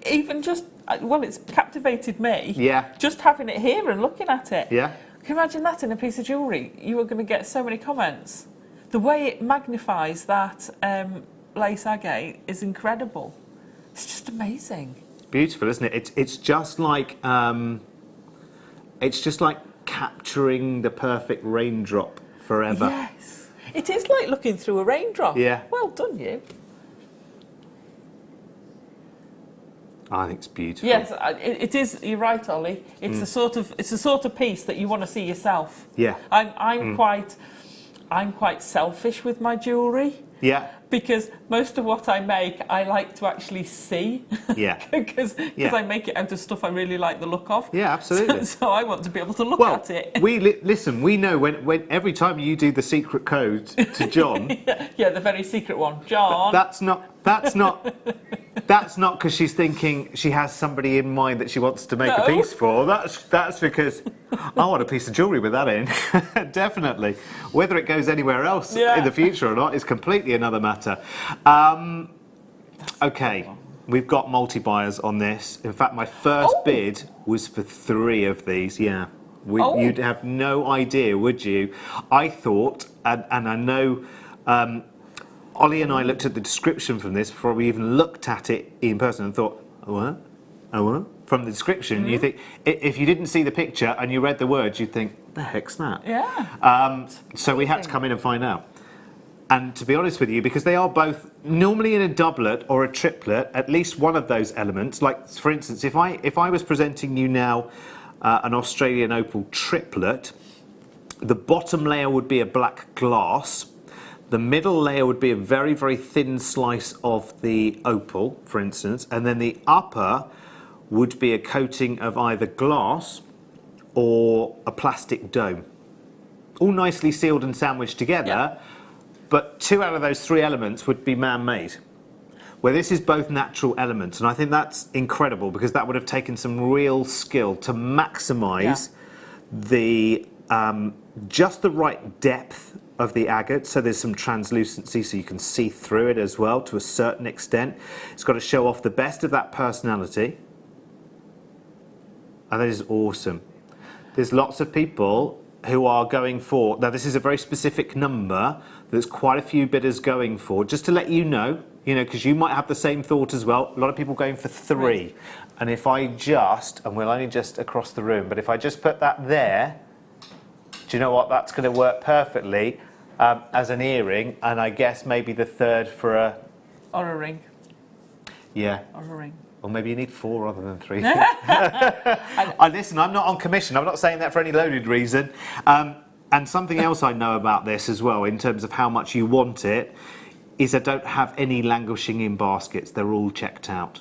even just it's captivated me. Yeah. Just having it here and looking at it. Yeah. Can you imagine that in a piece of jewellery? You are going to get so many comments. The way it magnifies that lace agate is incredible. It's just amazing. Beautiful, isn't it? It's just like capturing the perfect raindrop forever. Yes, it is like looking through a raindrop. Yeah. Well done, you. I think it's beautiful. Yes, it is. You're right, Ollie. It's the sort of piece that you want to see yourself. Yeah. I'm quite selfish with my jewellery. Yeah. Because most of what I make, I like to actually see. Yeah. Because I make it out of stuff I really like the look of. Yeah, absolutely. So I want to be able to look at it. Listen, we know when every time you do the secret code to John. Yeah, the very secret one. John. That's not because she's thinking she has somebody in mind that she wants to make a piece for. That's because I want a piece of jewellery with that in. Definitely. Whether it goes anywhere else in the future or not is completely another matter. Okay, we've got multi-buyers on this. In fact, my first bid was for 3 of these. Yeah. You'd have no idea, would you? I thought, and I know Ollie and I looked at the description from this before we even looked at it in person and thought, oh what? From the description, you think, if you didn't see the picture and you read the words, you'd think, the heck's that? Yeah. So we had to come in and find out. And to be honest with you, because they are both normally in a doublet or a triplet, at least one of those elements, like for instance, if I was presenting you now an Australian opal triplet, the bottom layer would be a black glass. The middle layer would be a very, very thin slice of the opal, for instance, and then the upper would be a coating of either glass or a plastic dome. All nicely sealed and sandwiched together, but 2 out of those 3 elements would be man-made. Where this is both natural elements, and I think that's incredible because that would have taken some real skill to maximise the just the right depth of the agate, so there's some translucency so you can see through it as well to a certain extent. It's got to show off the best of that personality, and that is awesome. There's lots of people who are going for, now this is a very specific number, there's quite a few bidders going for, just to let you know, because you might have the same thought as well, a lot of people going for 3. And if I just, and we'll only just across the room, but if I just put that there, do you know what, that's going to work perfectly as an earring, and I guess maybe the 3rd for a... Or a ring. Yeah. Or a ring. Or maybe you need 4 rather than 3. Listen, I'm not on commission. I'm not saying that for any loaded reason. And something else I know about this as well, in terms of how much you want it, is I don't have any languishing in baskets. They're all checked out.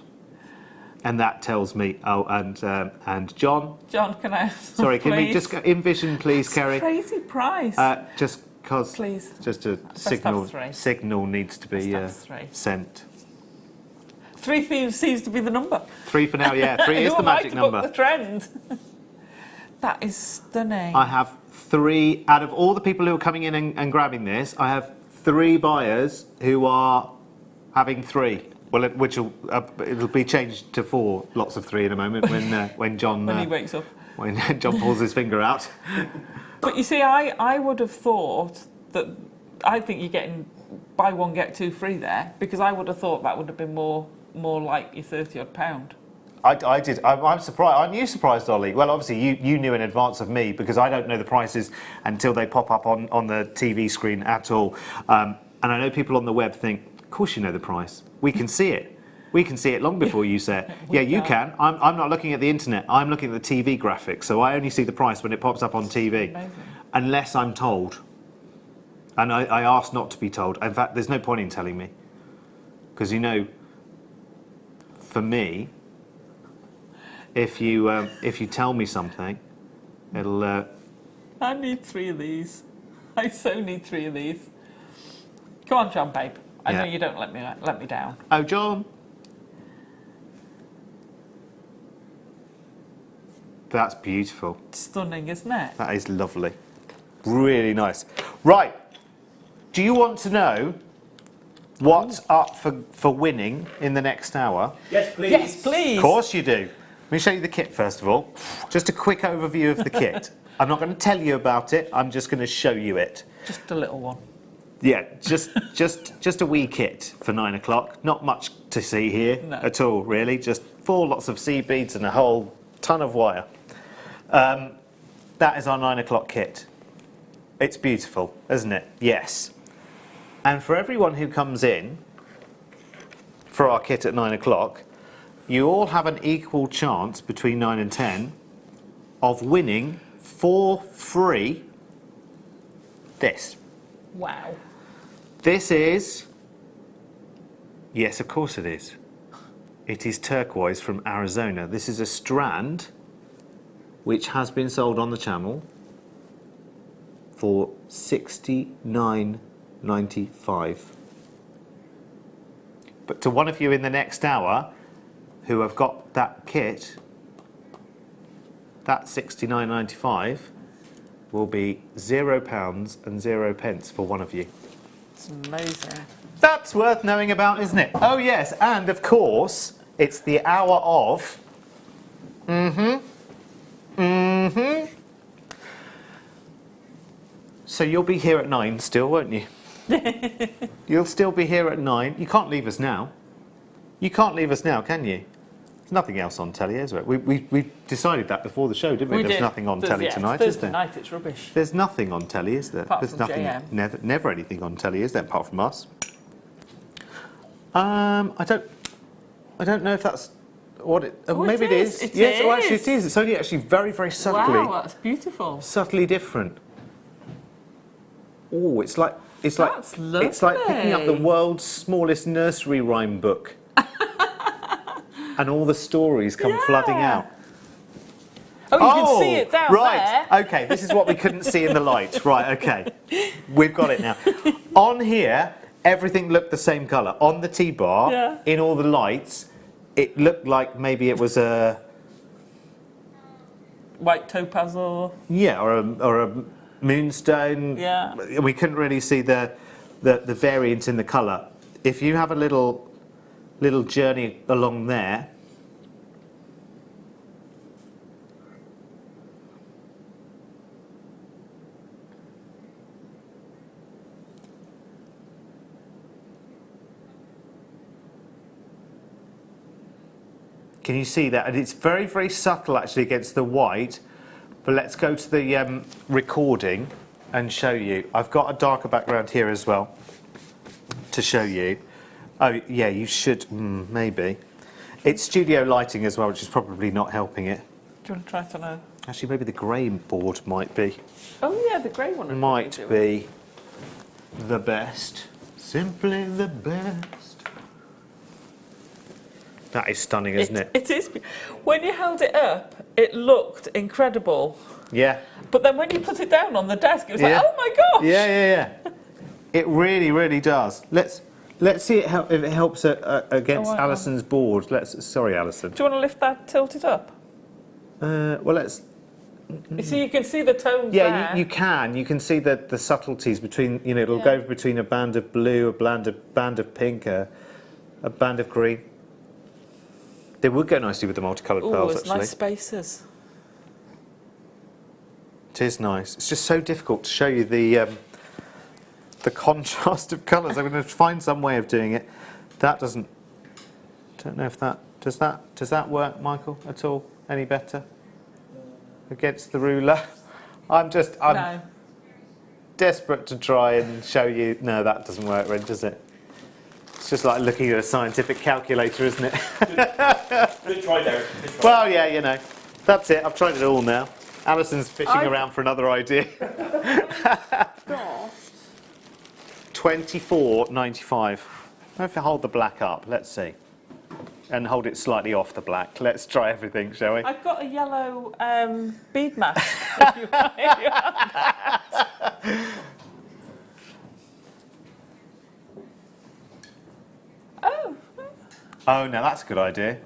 And that tells me, and John? John, can I... Sorry, can we just envision, please, Kerry? Crazy price. Just because... Please. Just a signal needs to be sent. 3 seems to be the number. 3 for now, yeah. 3 is the magic number. The trend. That is stunning. I have 3, out of all the people who are coming in and grabbing this, I have 3 buyers who are having 3. Well, it'll be changed to 4, lots of 3 in a moment when John... when he wakes up. When John pulls his finger out. But you see, I would have thought that, I think you're getting buy 1, get 2 free there, because I would have thought that would have been more like your £30-odd. I did. I'm surprised. Aren't you surprised, Ollie? Well, obviously you knew in advance of me because I don't know the prices until they pop up on the TV screen at all. And I know people on the web think, of course you know the price. We can see it. We can see it long before you say it. Yeah, you can. I'm not looking at the internet. I'm looking at the TV graphics. So I only see the price when it pops up on TV. Amazing. Unless I'm told. And I ask not to be told. In fact, there's no point in telling me. Because, for me, if you tell me something, it'll... I need 3 of these. I so need 3 of these. Come on, John, babe. I know you don't let me down. Oh, John. That's beautiful. Stunning, isn't it? That is lovely. Really nice. Right. Do you want to know what's up for winning in the next hour? Yes, please. Yes, please. Of course you do. Let me show you the kit first of all. Just a quick overview of the kit. I'm not going to tell you about it. I'm just going to show you it. Just a little one. Yeah, just a wee kit for 9 o'clock. Not much to see here at all, really. Just 4 lots of seed beads and a whole ton of wire. That is our 9 o'clock kit. It's beautiful, isn't it? Yes. And for everyone who comes in for our kit at 9 o'clock, you all have an equal chance between 9 and 10 of winning for free this. Wow. This is, yes, of course it is. It is turquoise from Arizona. This is a strand which has been sold on the channel for $69.95. But to one of you in the next hour who have got that kit, that $69.95 will be £0 and 0 pence for one of you. It's amazing. That's worth knowing about, isn't it? Oh yes, and of course, it's the hour of... So you'll be here at 9 still, won't you? You'll still be here at 9. You can't leave us now. You can't leave us now, can you? There's nothing else on telly, is there? We decided that before the show, didn't we? There's nothing on telly tonight, is there? Thursday night, it's rubbish. There's nothing on telly, is there? Apart There's from nothing, JM. never anything on telly, is there? Apart from us. I don't know if that's what it. Maybe it is. It yes, oh, actually is. it is. It's only actually very, very subtly. Wow, that's beautiful. Subtly different. Oh, it's like That's it's like picking up the lovely. world's smallest nursery rhyme book, and all the stories come flooding out. Oh, you can see it down right. there. Okay, this is what we couldn't see in the light. Right, okay. We've got it now. On here, everything looked the same colour. On the T-bar, in all the lights, it looked like maybe it was a... White topaz or... Yeah, or a moonstone. Yeah. We couldn't really see the variant in the colour. If you have a little journey along there... Can you see that? And it's very, very subtle actually against the white. But let's go to the recording and show you. I've got a darker background here as well to show you. Oh, yeah, you should, maybe. It's studio lighting as well, which is probably not helping it. Do you want to try it on a... Actually, maybe the grey board might be. Oh, yeah, the grey one. would Might probably do it. be the best. Simply the best. That is stunning, isn't it? It is. When you held it up, it looked incredible. Yeah. But then when you put it down on the desk, it was Yeah. like, oh my gosh! Yeah. It really, really does. Let's see if it helps against Alison's board. Sorry, Alison. Do you want to lift that, tilt it up? Well, let's. You see, you can see the tones Yeah, there. you can. You can see the subtleties between. You know, it'll go between a band of blue, a band of pink, a band of green. They would go nicely with the multicolored pearls, it's actually. nice spaces. It is nice. It's just so difficult to show you the contrast of colours. I'm going to find some way of doing it. That doesn't. Don't know if that does that work, Michael, at all? Any better? Against the ruler. I'm No. desperate to try and show you. No, that doesn't work, Red, does it? It's just like looking at a scientific calculator, isn't it? Good try, Derek. Good try. Well, yeah, you know. That's it. I've tried it all now. Alison's fishing around for another idea. $24.95. If I hold the black up, let's see. And hold it slightly off the black. Let's try everything, shall we? I've got a yellow bead mask. If you want that. Oh, no, that's a good idea.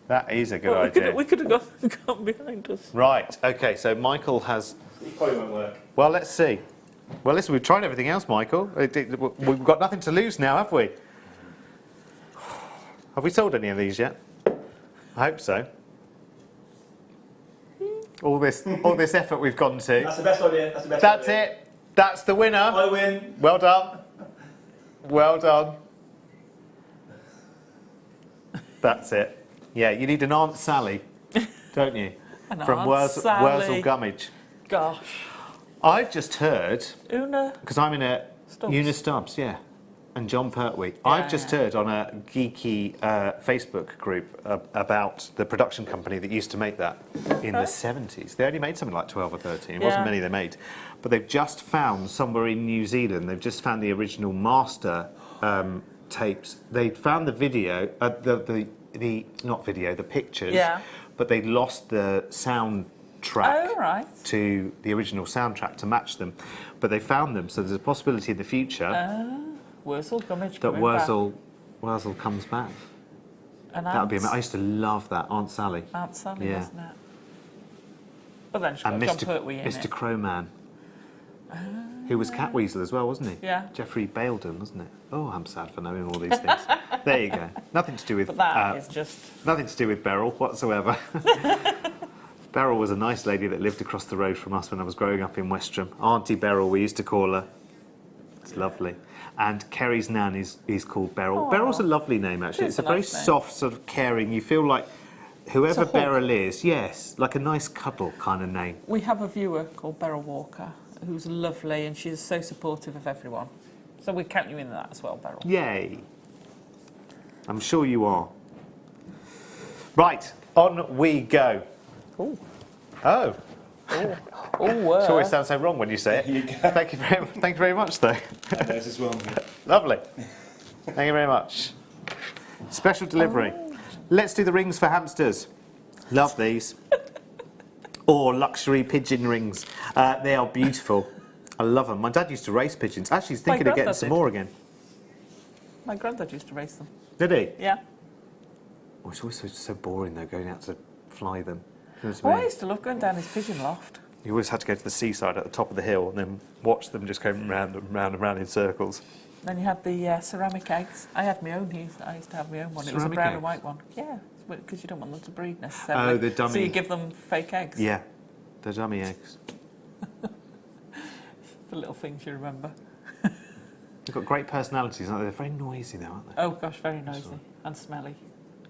That is a good Well, idea. we could have gone behind us. Right, okay, so Michael has... It probably won't work. Well, let's see. Well, listen, we've tried everything else, Michael. We've got nothing to lose now, have we? Have we sold any of these yet? I hope so. All this effort we've gone to. That's the best idea. That's the best That's idea. it. That's the winner. I win. Well done. Well done. That's it. Yeah, you need an Aunt Sally, don't you? An From Aunt Sally. Wurzel Gummidge. Gosh. I've just heard, Una. because I'm in a Stubbs. Una Stubbs, yeah, and John Pertwee. I've just heard on a geeky Facebook group about the production company that used to make that in the 70s. They only made something like 12 or 13. It wasn't many they made. But they've just found somewhere in New Zealand, they've just found the original master tapes. They found the video, not video, the pictures. Yeah. But they lost the soundtrack Oh, right. to the original soundtrack to match them. But they found them, so there's a possibility in the future Wurzel Gummidge. that coming back. Wurzel comes back. And That would be Aunt- amazing. I used to love that, Aunt Sally. Aunt Sally, Yeah. wasn't it? But then she's got And John Pertwee in Mr. it. Crowman, who was Catweasel as well, wasn't he? Yeah. Jeffrey Baildon, wasn't it? Oh, I'm sad for knowing all these things. There you go. Nothing to do with But that is just... nothing to do with Beryl whatsoever. Beryl was a nice lady that lived across the road from us when I was growing up in Westerham. Auntie Beryl, we used to call her. It's lovely. And Kerry's nan is called Beryl. Aw. Beryl's a lovely name, actually. It's It's a a very nice name. soft, sort of caring. You feel like whoever It's a hug. Beryl is, yes, like a nice cuddle kind of name. We have a viewer called Beryl Walker, who's lovely, and she's so supportive of everyone. So we count you in that as well, Beryl. Yay. I'm sure you are. Right, on we go. Ooh. Oh. Oh, It always sounds so wrong when you say it. Thank you very much, though. There's this one. Lovely. Thank you very much. Special delivery. Let's do the rings for hamsters. Love these. Or luxury pigeon rings. They are beautiful. I love them. My dad used to race pigeons. Actually, he's thinking of getting granddad some did. more again. My granddad used to race them. Did he? Yeah. Oh, it's always so boring, though, going out to fly them. You know what Oh, I I mean? used to love going down his pigeon loft. You always had to go to the seaside at the top of the hill and then watch them just go round and round and round in circles. Then you had the ceramic eggs. I had my own. I used to have my own one. It was a Ceramic brown eggs? and white one. Yeah, because you don't want them to breed necessarily. Oh, the dummy. So you give them fake eggs. Yeah, the dummy eggs. The little things you remember. They've got great personalities, aren't they? They're very noisy, though, aren't they? Oh gosh, very noisy and smelly.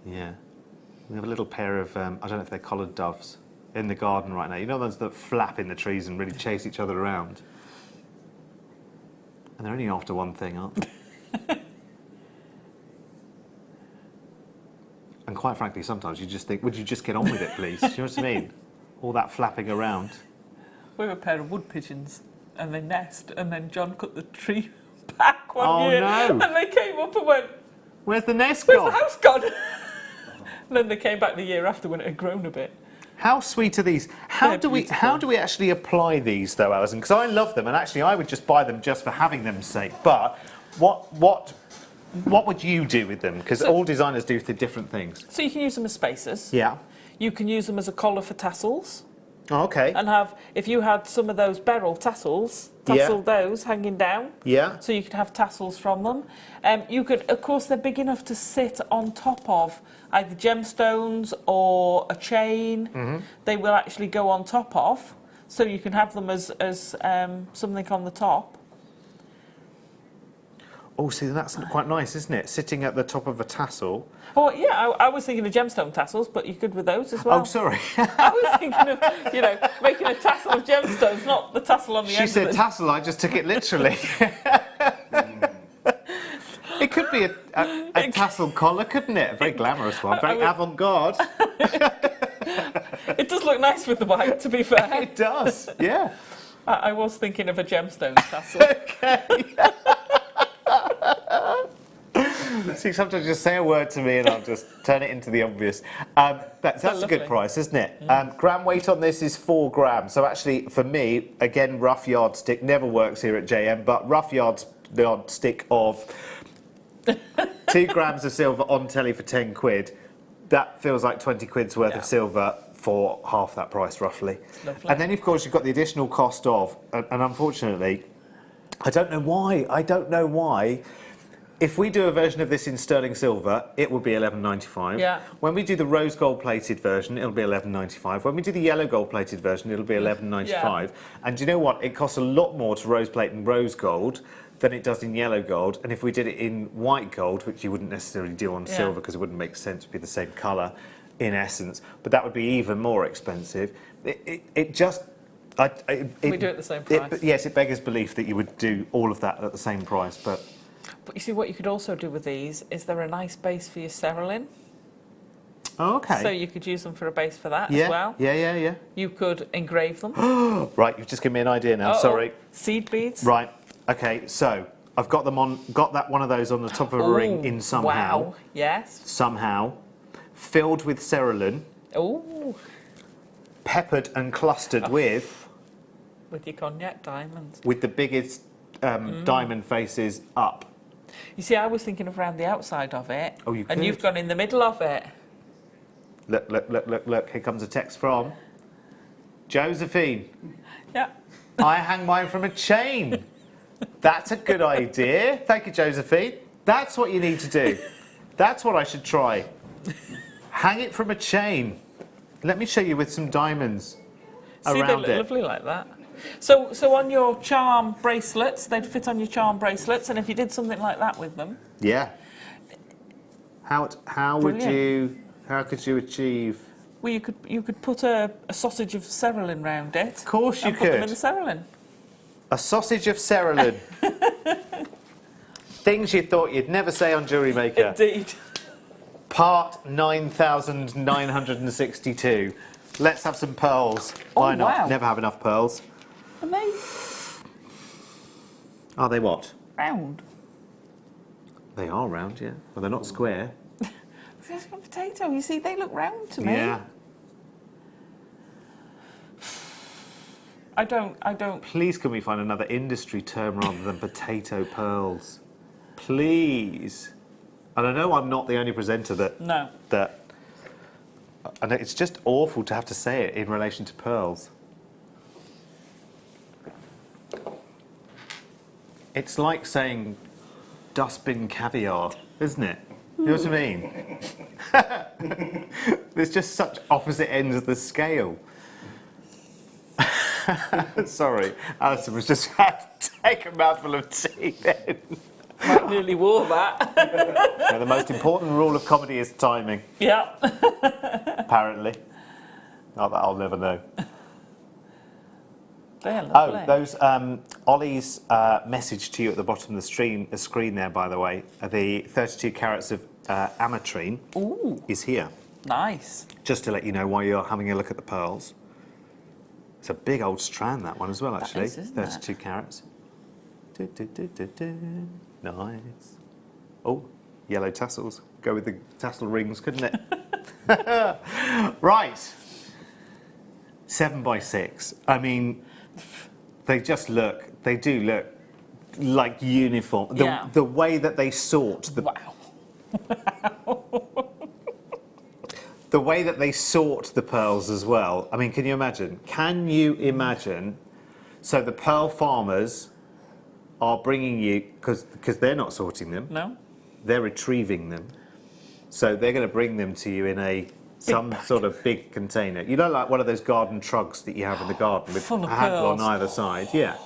Yeah. We have a little pair of, I don't know if they're collared doves, in the garden right now. You know those that flap in the trees and really chase each other around? And they're only after one thing, aren't they? And quite frankly, sometimes you just think, would you just get on with it, please? Do you know what I mean? All that flapping around. We have a pair of wood pigeons and they nest, and then John cut the tree back one Oh, year. no. And they came up and went, Where's the nest "Where's gone? the house gone?" And then they came back the year after when it had grown a bit. How sweet are these? How They're do beautiful. we actually apply these though, Alison? Because I love them, and actually I would just buy them just for having them sake. But what would you do with them? Because all designers do different things. So you can use them as spacers. Yeah. You can use them as a collar for tassels. Oh, okay. And have, if you had some of those beryl tassels, tassel those hanging down. Yeah. So you could have tassels from them. You could, of course, they're big enough to sit on top of either gemstones or a chain. Mm-hmm. They will actually go on top of, so you can have them as something on the top. Oh, see, that's quite nice, isn't it? Sitting at the top of a tassel. Oh yeah, I was thinking of gemstone tassels, but you could with those as well. Oh, sorry. I was thinking of, making a tassel of gemstones, not the tassel on the She end said of it. tassel, I just took it literally. It could be a tassel collar, couldn't it? A very glamorous one, very avant-garde. It does look nice with the white, to be fair. It does, yeah. I was thinking of a gemstone tassel. See, sometimes just say a word to me and I'll just turn it into the obvious. That's a good lovely. price, isn't it? Gram weight on this is 4 grams. So actually, for me, again, rough yardstick never works here at JM, but rough yardstick of 2 grams of silver on telly for 10 quid. that feels like 20 quid's worth Yeah. of silver for half that price, roughly. Lovely. And then, of course, you've got the additional cost of, and unfortunately, I don't know why. If we do a version of this in sterling silver, it would be £11.95. Yeah. When we do the rose gold plated version, it'll be £11.95. When we do the yellow gold plated version, it'll be £11.95. Yeah. And do you know what? It costs a lot more to rose plate in rose gold than it does in yellow gold. And if we did it in white gold, which you wouldn't necessarily do on Yeah. silver because it wouldn't make sense to be the same colour in essence, but that would be even more expensive. It just... We do it at the same price. Yes, it beggars belief that you would do all of that at the same price, but... But you see, what you could also do with these is they're a nice base for your Cerulean. Oh, okay. So you could use them for a base for that yeah, as well. Yeah. You could engrave them. Right, you've just given me an idea now, Uh-oh. sorry. Seed beads. Right, okay, so I've got that one of those on the top of a ring in somehow. Wow, yes. Somehow. Filled with cerulean, Oh, peppered and clustered with with your cognac diamonds. the biggest diamond faces up. You see, I was thinking of around the outside of it. Oh, you And could. you've gone in the middle of it. Look, here comes a text from Josephine. Yeah. I hang mine from a chain. That's a good idea. Thank you, Josephine. That's what you need to do. That's what I should try. Hang it from a chain. Let me show you with some diamonds See, they around look it. lovely like that. So on your charm bracelets, they'd fit on your charm bracelets, and if you did something like that with them, Yeah. How could Brilliant. you achieve? well, you could put a sausage of cerulean round it. Of course you and put them in could. the cerulean. A sausage of cerulean. Things you thought you'd never say on JewelleryMaker. Indeed. Part 9,962. Let's have some pearls. Why Oh, not? wow. Never have enough pearls. Amazing. Are they what? Round. They are round, yeah. Well, they're not square. It's like a potato. You see, they look round to me. Yeah. I don't. Please, can we find another industry term rather than potato pearls? Please. And I know I'm not the only presenter that... No. And it's just awful to have to say it in relation to pearls. It's like saying dustbin caviar, isn't it? You know what I mean? There's just such opposite ends of the scale. Sorry, Alison was just had to take a mouthful of tea then. I nearly wore that. Yeah, the most important rule of comedy is timing, Yeah. apparently. Not that I'll never know. They're lovely. Oh, those Ollie's message to you at the bottom of the screen there, by the way, the 32 carats of ametrine is here. Nice. Just to let you know while you're having a look at the pearls. It's a big old strand, that one as well, actually. is, isn't it? 32 carats. Du, du, du, du, du. Nice. Oh, yellow tassels. Go with the tassel rings, couldn't it? Right. 7x6. I mean, they do look like uniform. Yeah. The way that they sort the Wow. the way that they sort the pearls as well. I mean, can you imagine? Can you imagine? So the pearl farmers are bringing you, because they're not sorting them, No. they're retrieving them. So they're going to bring them to you in some sort of big container. You know, like one of those garden trucks that you have in the garden with Full of a handle on pearls. either side. Yeah.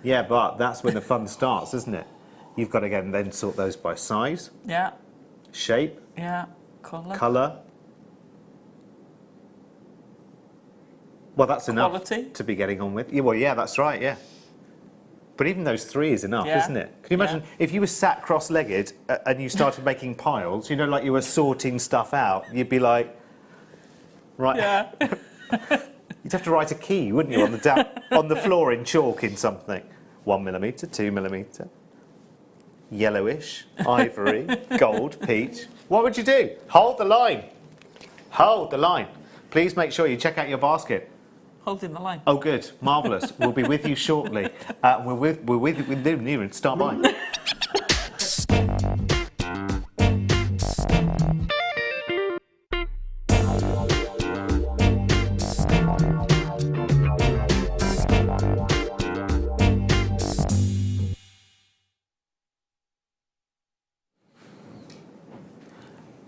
Yeah, but that's when the fun starts, isn't it? You've got to again then sort those by size, Yeah. shape, Yeah. Colour. colour. Well, that's enough Quality. to be getting on with. Yeah, well, yeah, that's right, yeah. But even those three is enough, Yeah. isn't it? Can you imagine if you were sat cross-legged and you started making piles, you know, like you were sorting stuff out, you'd be like, right. Yeah. You'd have to write a key, wouldn't you, on the floor in chalk in something. 1mm, 2mm, yellowish, ivory, gold, peach. What would you do? Hold the line. Hold the line. Please make sure you check out your basket. Holding the line. Oh, good. Marvellous. We'll be with you shortly. We're with you near and start by.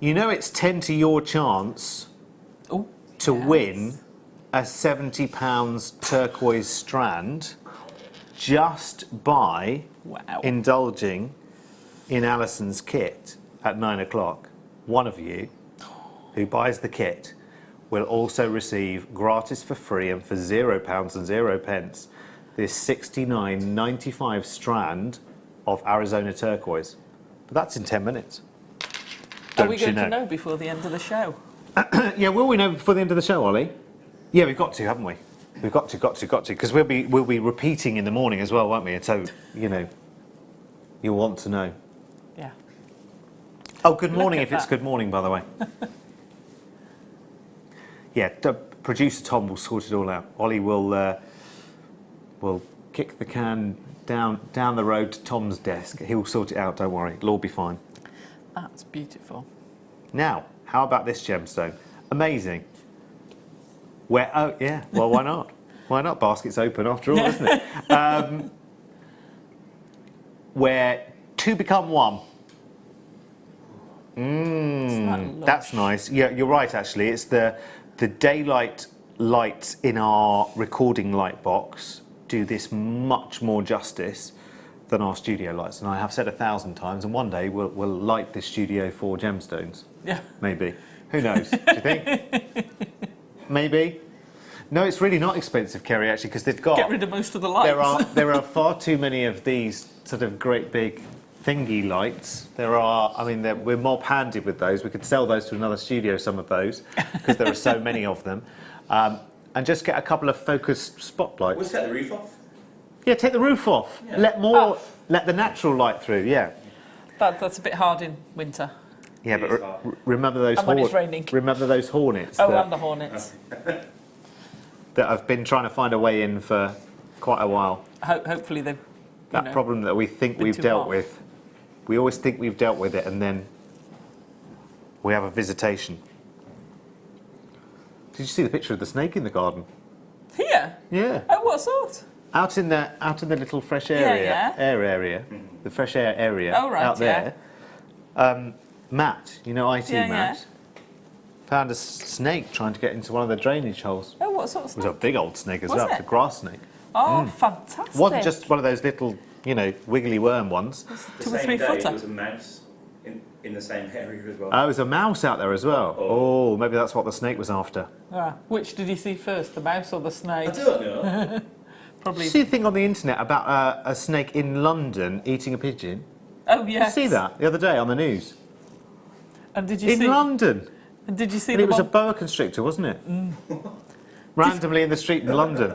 You know it's 10 to your chance Oh, to yes. win a £70 turquoise strand just by Wow. indulging in Alison's kit at 9 o'clock. One of you who buys the kit will also receive gratis for free and for £0 and 0 pence this 69.95 strand of Arizona turquoise. But that's in 10 minutes. Are we Don't you going to know before the end of the show? Yeah, will we know before the end of the show, Ollie? Yeah, we've got to, haven't we? We've got to, because we'll be repeating in the morning as well, won't we? And so, you know, you'll want to know. Yeah. Oh, good morning at if it's that. good morning, by the way. Yeah, producer Tom will sort it all out. Ollie will kick the can down the road to Tom's desk. He'll sort it out, don't worry. It'll all be fine. That's beautiful. Now, how about this gemstone? Amazing. Where? Oh, yeah. Well, why not? Why not? Basket's open after all, isn't it? Where two become one. That's nice. Yeah, you're right. Actually, it's the daylight lights in our recording light box do this much more justice than our studio lights. And I have said 1,000 times, and one day we'll light this studio for gemstones. Yeah. Maybe. Who knows? Do you think? Maybe. No, it's really not expensive, Kerry, actually, because they've got... Get rid of most of the lights. There are far too many of these sort of great big thingy lights. We're mob-handed with those. We could sell those to another studio, some of those, because there are so many of them. And just get a couple of focused spotlights. We'll take the roof off. Yeah, take the roof off. Yeah. Let the natural light through, yeah. That's a bit hard in winter. Yeah, It but is hard. remember those And when it's raining. Remember those hornets Oh, and the hornets. that I've been trying to find a way in for quite a while. Hopefully they've... That problem that we think been we've too dealt hot. with. We always think we've dealt with it, and then we have a visitation. Did you see the picture of the snake in the garden? Here? Yeah. Oh, what sort? Out in the little fresh area, Yeah. air area, the fresh air area Oh, right, out there. Matt, you know IT Yeah, Matt, found a snake trying to get into one of the drainage holes. Oh, what sort of It was a snake? big old snake as Was well, it? a grass snake. Oh, fantastic. It wasn't just one of those little, wiggly worm ones. The 2 or same 3 day, footer. there was a mouse in the same area as well. Oh, there was a mouse out there as well. Oh, maybe that's what the snake was after. Which did you see first, the mouse or the I snake? don't know. Probably. Did you see a thing on the internet about a snake in London eating a pigeon? Oh, Did yes. you see that the other day on the news? And did you In see? London. And did you see And the it was a one? boa constrictor, wasn't it? Randomly in the street in London.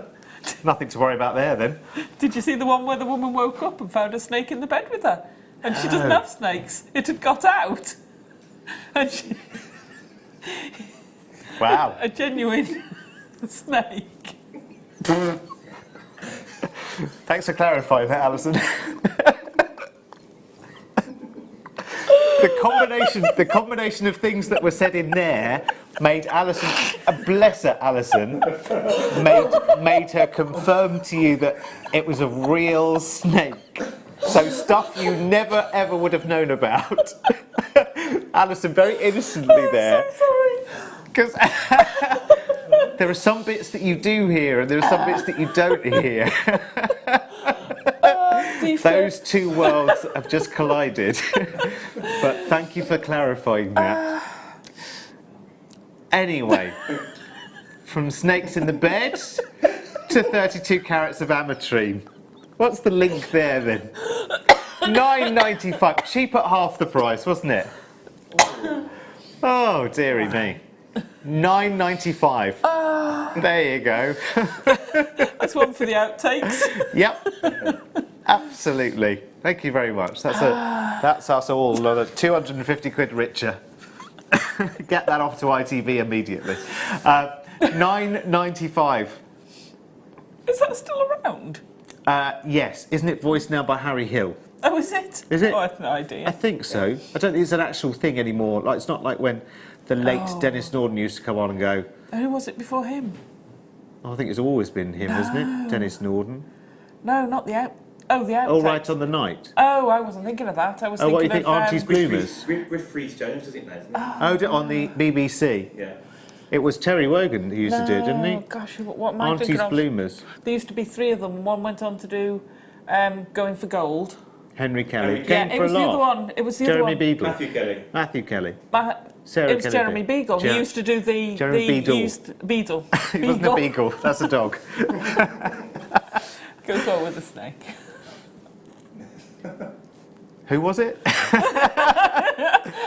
Nothing to worry about there then. Did you see the one where the woman woke up and found a snake in the bed with her? And she doesn't have snakes. It had got out. And she, Wow. a genuine snake. Thanks for clarifying that, Alison. The combination of things that were said in there made Alison, bless her, Alison, made her confirm to you that it was a real snake. So stuff you never ever would have known about. Alison, very innocently there. So sorry. Because there are some bits that you do hear and there are some bits that you don't hear. Those two worlds have just collided. But thank you for clarifying that. Anyway, from snakes in the bed to 32 carats of ametrine. What's the link there then? £9.95, cheap at half the price, wasn't it? Oh, dearie me. £9.95. There you go. That's one for the outtakes. Yep. Absolutely. Thank you very much. That's us all 250 quid richer. Get that off to ITV immediately. £9.95. Is that still around? Yes. Isn't it voiced now by Harry Hill? Oh, is it? Is it? Oh, I have no idea. I think so. I don't think it's an actual thing anymore. Like, it's not like when the late Dennis Norden used to come on and go, Who was it before him? I think it's always been him, hasn't it? Dennis Norden. No, not the out. Oh, the outtakes. All right on the night. Oh, I wasn't thinking of that. I was Oh, thinking what do you think, of Auntie's Bloomers? With Freeze Jones, does it now, isn't it? On the BBC. Yeah. It was Terry Wogan who used to do it, didn't he? Oh, gosh, what am I thinking Auntie's of? Bloomers. There used to be 3 of them. One went on to do Going for Gold. Henry Kelly. Yeah, Came it for was a the laugh. other one. It was the other Jeremy one. Beagle. Matthew Kelly. Matthew Kelly. It was Kelly Jeremy did. Beagle. He used to do the... Jeremy Beadle. Beadle. It wasn't a beagle, that's a dog. Go forward with the snake. Who was it?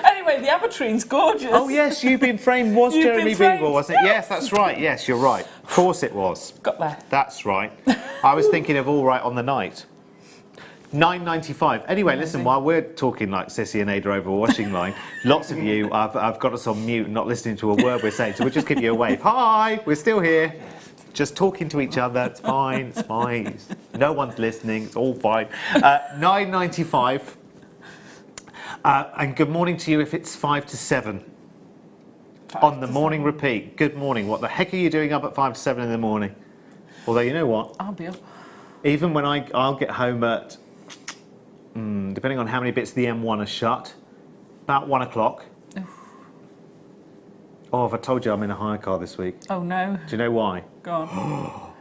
Anyway, the abatrine's gorgeous. Oh yes, You've Been Framed was You've Jeremy Been Framed, Beagle, wasn't it? Yes, that's right. Yes, you're right. Of course it was. Got there. That's right. I was thinking of All Right on the Night. £9.95. Anyway, listen, while we're talking like Sissy and Ada over a washing line, lots of you, I've got us on mute, not listening to a word we're saying, so we'll just give you a wave. Hi, we're still here. Just talking to each other. It's fine, it's fine. No one's listening, it's all fine. £9.95. And good morning to you if it's 5 to 7. On the morning repeat. Good morning. What the heck are you doing up at 5 to 7 in the morning? Although, you know what? I'll be up. Even when I'll get home at, depending on how many bits of the M1 are shut, about 1 o'clock. Oh, have I told you I'm in a hire car this week? Oh, no. Do you know why? Go on.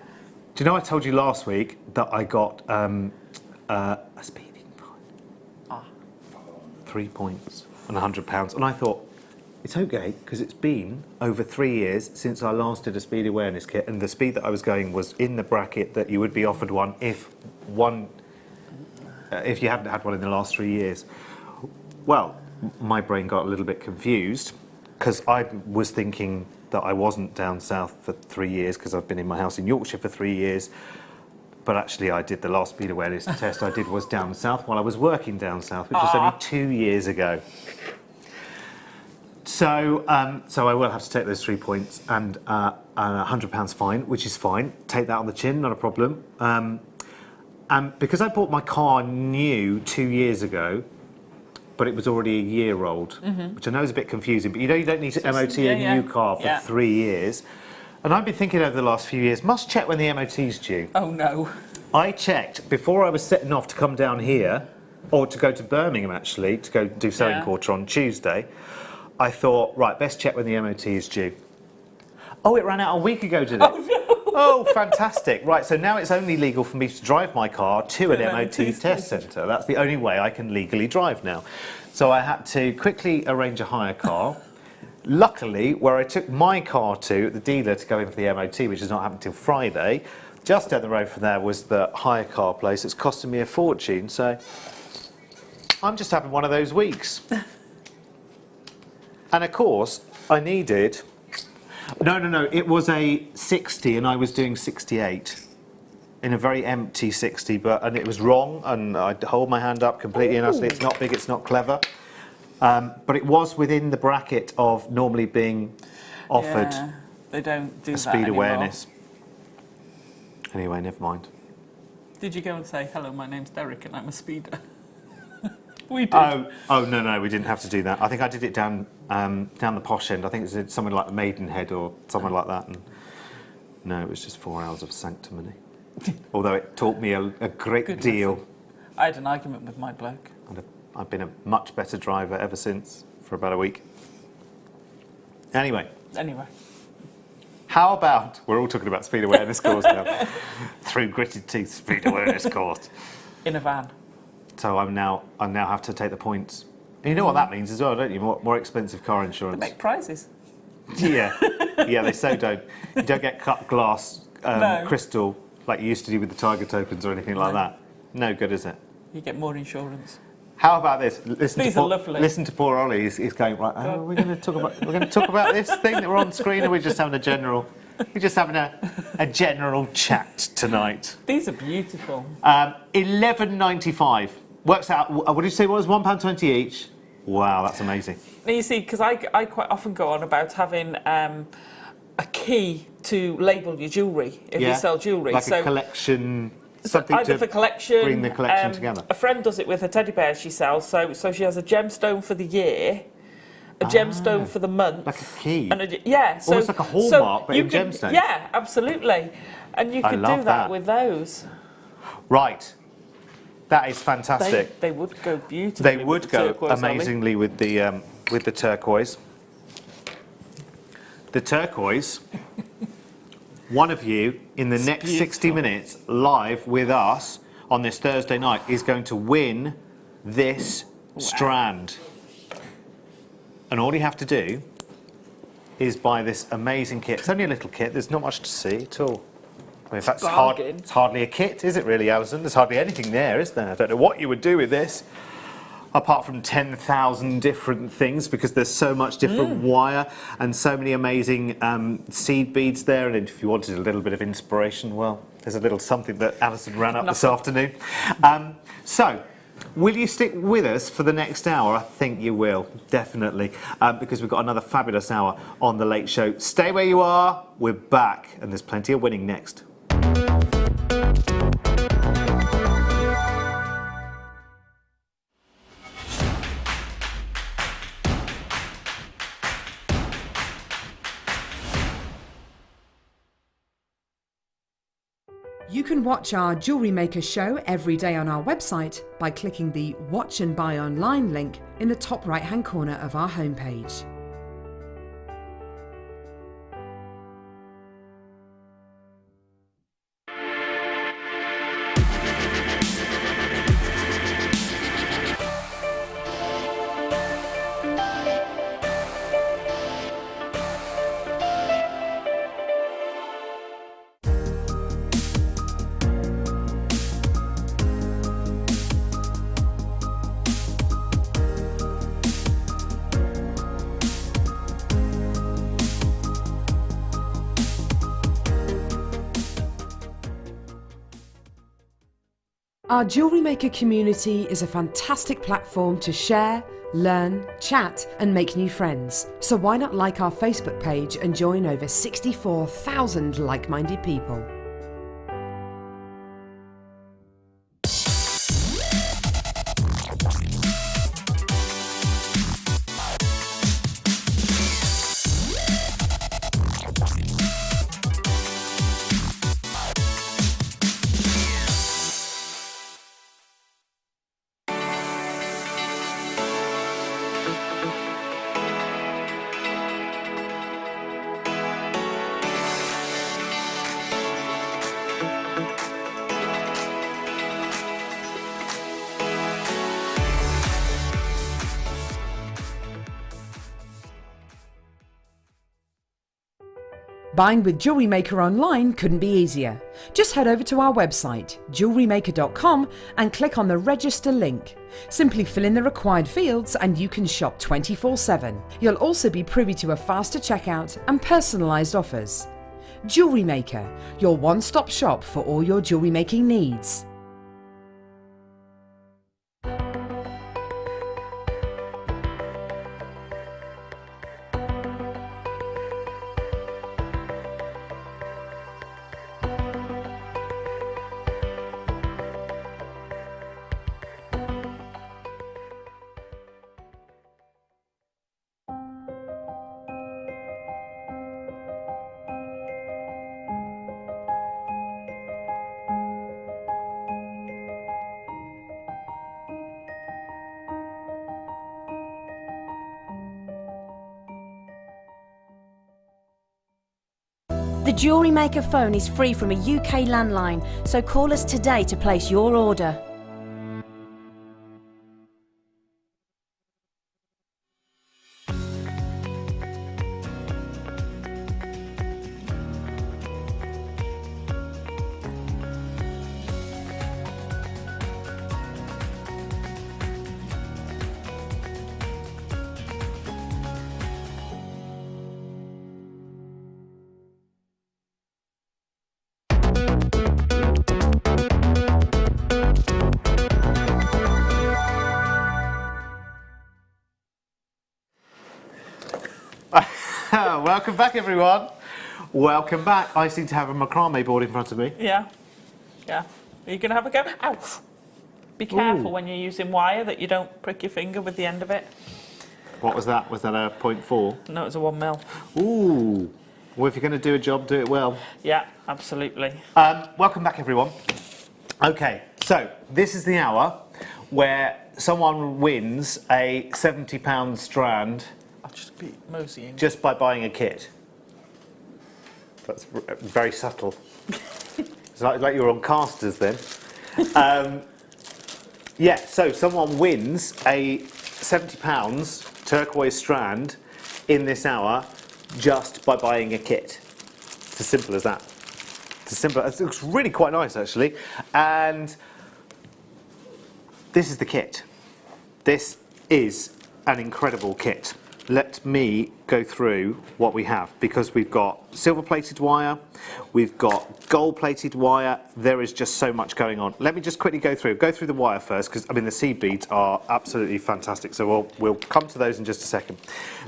Do you know I told you last week that I got a speeding fine? 3 points and £100. And I thought, it's okay, because it's been over 3 years since I last did a speed awareness kit, and the speed that I was going was in the bracket that you would be offered one if you hadn't had one in the last 3 years. Well, my brain got a little bit confused, because I was thinking that I wasn't down south for 3 years, because I've been in my house in Yorkshire for 3 years. But actually, I did the last speed awareness test I did was down south while I was working down south, which was only 2 years ago. So, so I will have to take those 3 points and £100 fine, which is fine. Take that on the chin, not a problem. And because I bought my car new 2 years ago, but it was already a year old, which I know is a bit confusing. But you know, you don't need to MOT a new car for 3 years. And I've been thinking over the last few years, must check when the MOT's due. Oh, no. I checked before I was setting off to come down here, or to go to Birmingham, actually, to go do sewing quarter on Tuesday. I thought, right, best check when the MOT is due. Oh, it ran out a week ago, did it? Oh, no. Oh, fantastic. Right, so now it's only legal for me to drive my car to an MOT test centre. That's the only way I can legally drive now. So I had to quickly arrange a hire car. Luckily, where I took my car to, the dealer, to go in for the MOT, which has not happened until Friday, just down the road from there was the hire car place. It's costing me a fortune, so I'm just having one of those weeks. And of course, I needed... No, it was a 60 and I was doing 68. In a very empty 60, and it was wrong, and I'd hold my hand up completely and honestly, it's not big, it's not clever. But it was within the bracket of normally being offered they don't do a speed awareness. Anyway, never mind. Did you go and say, hello, my name's Derek and I'm a speeder? We did. Oh no, we didn't have to do that. I think I did it down the posh end. I think it was somewhere like the Maidenhead or somewhere like that. And no, it was just 4 hours of sanctimony. Although it taught me a great deal. Lesson. I had an argument with my bloke. And I've been a much better driver ever since, for about a week. Anyway. How about, we're all talking about speed awareness course now. Through gritted teeth, speed awareness course. In a van. So I now have to take the points. And you know what that means as well, don't you? More expensive car insurance. They make prizes. Yeah, they so don't. You don't get cut glass crystal like you used to do with the Tiger tokens or anything like that. No good, is it? You get more insurance. How about this? These are lovely. Listen to poor Ollie. He's going right. Oh, we're going to talk about this thing that we're on screen, or we're just having a general. We're just having a general chat tonight. These are beautiful. £11.95 works out. What did you say? What was £1.20 each? Wow, that's amazing. Now you see, because I quite often go on about having a key to label your jewellery if you sell jewellery. Like a collection. Something Either to for collection, bring the collection together. A friend does it with her teddy bears she sells. So she has a gemstone for the year, a gemstone for the month, like a key. And so almost like a hallmark, but in gemstones. Yeah, absolutely. And you could do that with those. Right. That is fantastic. They would go beautifully. They with would the go turquoise, Ollie. amazingly with the turquoise. The turquoise. One of you in the next 60 minutes live with us on this Thursday night is going to win this strand. And all you have to do is buy this amazing kit. It's only a little kit. There's not much to see at all. I mean, in fact, it's hardly a kit, is it really, Alison? There's hardly anything there, is there? I don't know what you would do with this, apart from 10,000 different things, because there's so much different wire and so many amazing seed beads there. And if you wanted a little bit of inspiration, well, there's a little something that Alison ran up this afternoon. So, will you stick with us for the next hour? I think you will, definitely, because we've got another fabulous hour on The Late Show. Stay where you are. We're back, and there's plenty of winning next. You can watch our Jewellery Maker show every day on our website by clicking the Watch and Buy Online link in the top right-hand corner of our homepage. Our Jewellery Maker community is a fantastic platform to share, learn, chat and make new friends. So why not like our Facebook page and join over 64,000 like-minded people. Buying with Jewellery Maker online couldn't be easier. Just head over to our website, JewelleryMaker.com, and click on the register link. Simply fill in the required fields and you can shop 24/7. You'll also be privy to a faster checkout and personalised offers. Jewellery Maker, your one-stop shop for all your jewellery making needs. The Jewellery Maker phone is free from a UK landline, so call us today to place your order. Welcome back, everyone. Welcome back. I seem to have a macrame board in front of me. Yeah. Yeah. Are you going to have a go? Ow. Be careful when you're using wire that you don't prick your finger with the end of it. What was that? Was that a 0.4? No, it's a 1 mil. Ooh. Well, if you're going to do a job, do it well. Yeah, absolutely. Welcome back, everyone. Okay, So this is the hour where someone wins a £70 strand I'll just be moseying. just by buying a kit. That's very subtle. It's like you're on casters then. Yeah, so someone wins a £70 turquoise strand in this hour just by buying a kit. It's as simple as that. It's as simple. It looks really quite nice actually. And this is the kit. This is an incredible kit. Let me go through what we have, because we've got silver-plated wire, we've got gold-plated wire. There is just so much going on. Let me just quickly go through the wire first, because I mean the seed beads are absolutely fantastic. So we'll come to those in just a second.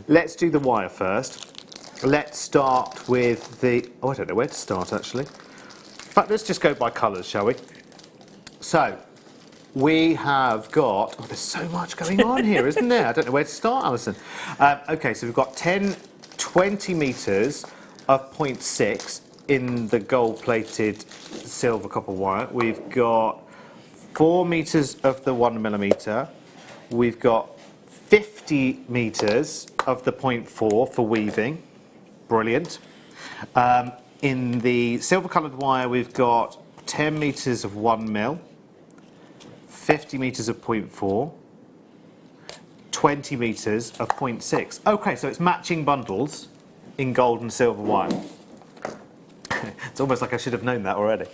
Let's do the wire first. Let's start with the. Oh, I don't know where to start actually. In fact, let's just go by colours, shall we? So. We have got, oh, there's so much going on here, isn't there? I don't know where to start, Alison. Okay, so we've got 20 metres of 0.6 in the gold-plated silver copper wire. We've got 4 metres of the 1mm. We've got 50 metres of the 0.4 for weaving. Brilliant. In the silver-coloured wire, we've got 10 metres of 1mm. 50 metres of 0.4, 20 metres of 0.6. Okay, so it's matching bundles in gold and silver wire. It's almost like I should have known that already.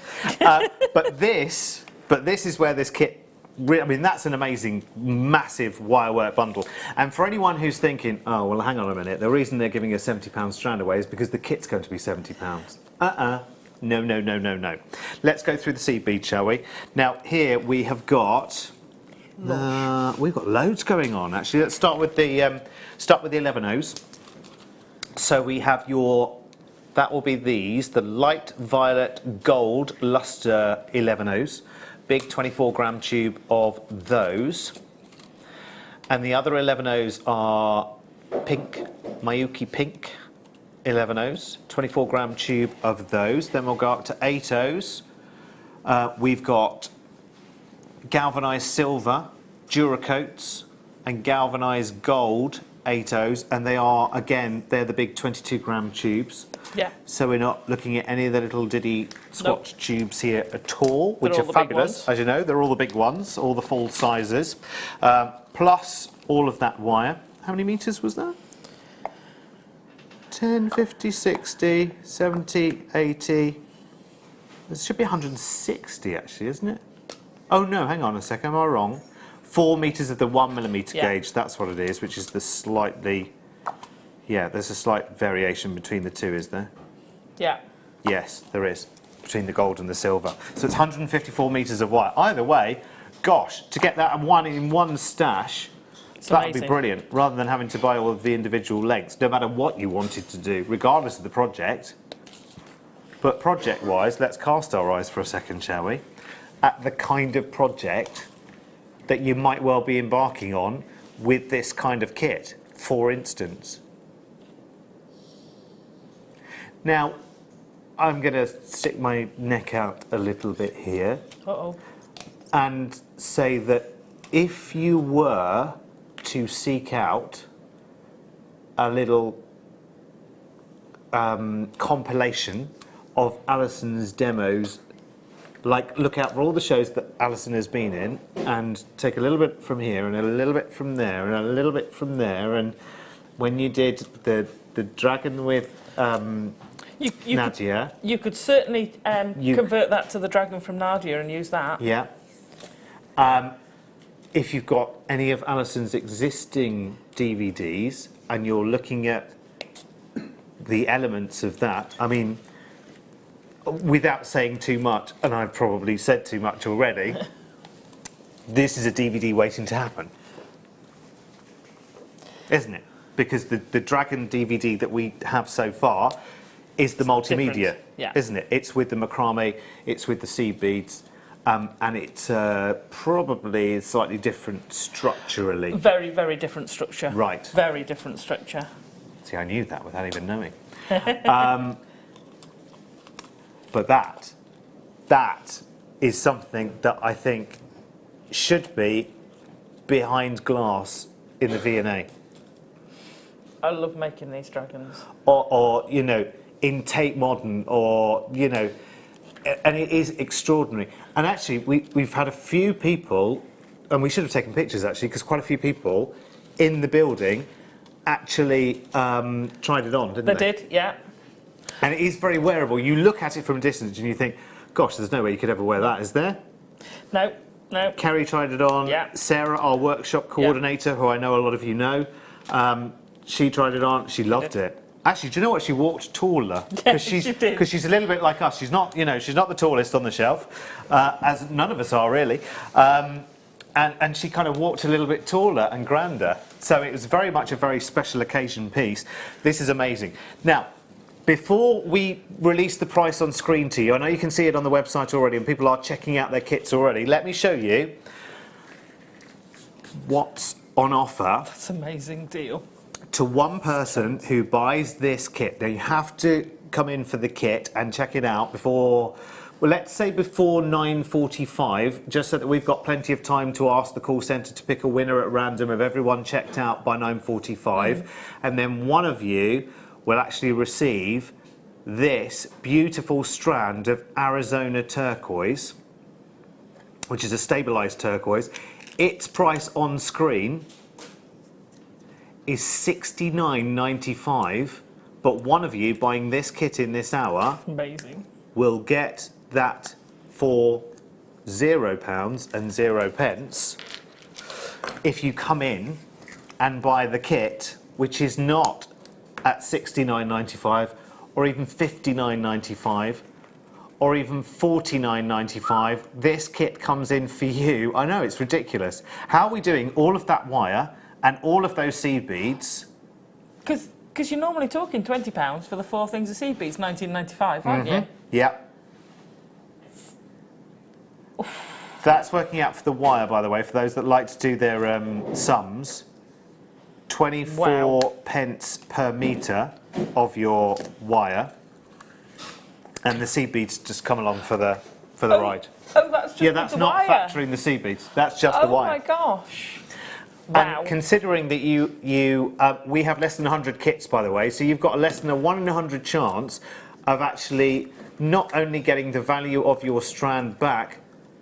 But this is where this kit, I mean, that's an amazing, massive wire work bundle. And for anyone who's thinking, oh, well, hang on a minute, the reason they're giving a £70 strand away is because the kit's going to be £70. No, no, no, no, no. Let's go through the seed bead, shall we? Now, here we have got... we've got loads going on, actually. Let's start with the 11-Os. So we have that will be these, the light violet gold luster 11-Os. Big 24-gram tube of those. And the other 11-Os are pink, Miyuki pink. 11-Os, 24-gram tube of those. Then we'll go up to 8-Os. We've got galvanised silver, Duracoats, and galvanised gold 8-Os, and they are, again, they're the big 22-gram tubes. Yeah. So we're not looking at any of the little diddy Swatch tubes here at all, which They're are all the big fabulous. ones. As you know, they're all the big ones, all the full sizes, plus all of that wire. How many metres was that? 10, 50, 60, 70, 80. There should be 160 actually, isn't it? Oh no, hang on a second, am I wrong? 4 metres of the 1mm gauge, that's what it is, which is the slightly... Yeah, there's a slight variation between the two, is there? Yeah. Yes, there is, between the gold and the silver. So it's 154 metres of wire. Either way, gosh, to get that in one stash, that would be brilliant, rather than having to buy all of the individual lengths, no matter what you wanted to do, regardless of the project. But project-wise, let's cast our eyes for a second, shall we, at the kind of project that you might well be embarking on with this kind of kit, for instance. Now, I'm going to stick my neck out a little bit here and say that if you were to seek out a little compilation of Alison's demos, like look out for all the shows that Alison has been in and take a little bit from here and a little bit from there and a little bit from there, and when you did the dragon with Nadia. You could certainly convert that to the dragon from Nadia and use that. Yeah. If you've got any of Alison's existing DVDs and you're looking at the elements of that, I mean, without saying too much, and I've probably said too much already, this is a DVD waiting to happen. Isn't it? Because the Dragon DVD that we have so far is the multimedia, isn't it? It's with the macrame, it's with the seed beads, and it's probably slightly different structurally. Very, very different structure. Right. Very different structure. See, I knew that without even knowing. But that is something that I think should be behind glass in the V&A. I love making these dragons. Or you know, in Tate Modern, or, you know, and it is extraordinary. And actually, we've had a few people, and we should have taken pictures actually, because quite a few people in the building actually tried it on, didn't they? They did, yeah. And it is very wearable. You look at it from a distance and you think, gosh, there's no way you could ever wear that, is there? No, no. Kerry tried it on. Yeah. Sarah, our workshop coordinator, who I know a lot of you know, she tried it on. She loved it. Actually, do you know what? She walked taller because she did. Because she's a little bit like us. She's not, you know, she's not the tallest on the shelf, as none of us are really. And she kind of walked a little bit taller and grander. So it was very much a very special occasion piece. This is amazing. Now, before we release the price on screen to you, I know you can see it on the website already and people are checking out their kits already. Let me show you what's on offer. That's an amazing deal. To one person who buys this kit. Now you have to come in for the kit and check it out before, well, let's say before 9:45, just so that we've got plenty of time to ask the call centre to pick a winner at random of everyone checked out by 9:45. And then one of you will actually receive this beautiful strand of Arizona turquoise, which is a stabilised turquoise. Its price on screen is $69.95, but one of you buying this kit in this hour Amazing. will get that for £0.00 if you come in and buy the kit, which is not at $69.95 or even $59.95 or even $49.95. This kit comes in for you. I know, it's ridiculous. How are we doing all of that wire and all of those seed beads? Because you're normally talking £20 for the 4 things of seed beads, $19.95, aren't you? Yeah. That's working out for the wire, by the way, for those that like to do their sums. 24 pence per metre of your wire. And the seed beads just come along for the ride. Oh, that's just that's the not wire. factoring the seed beads. That's just the wire. Oh my gosh. Wow. And considering that we have less than 100 kits, by the way, so you've got less than a 1 in 100 chance of actually not only getting the value of your strand back,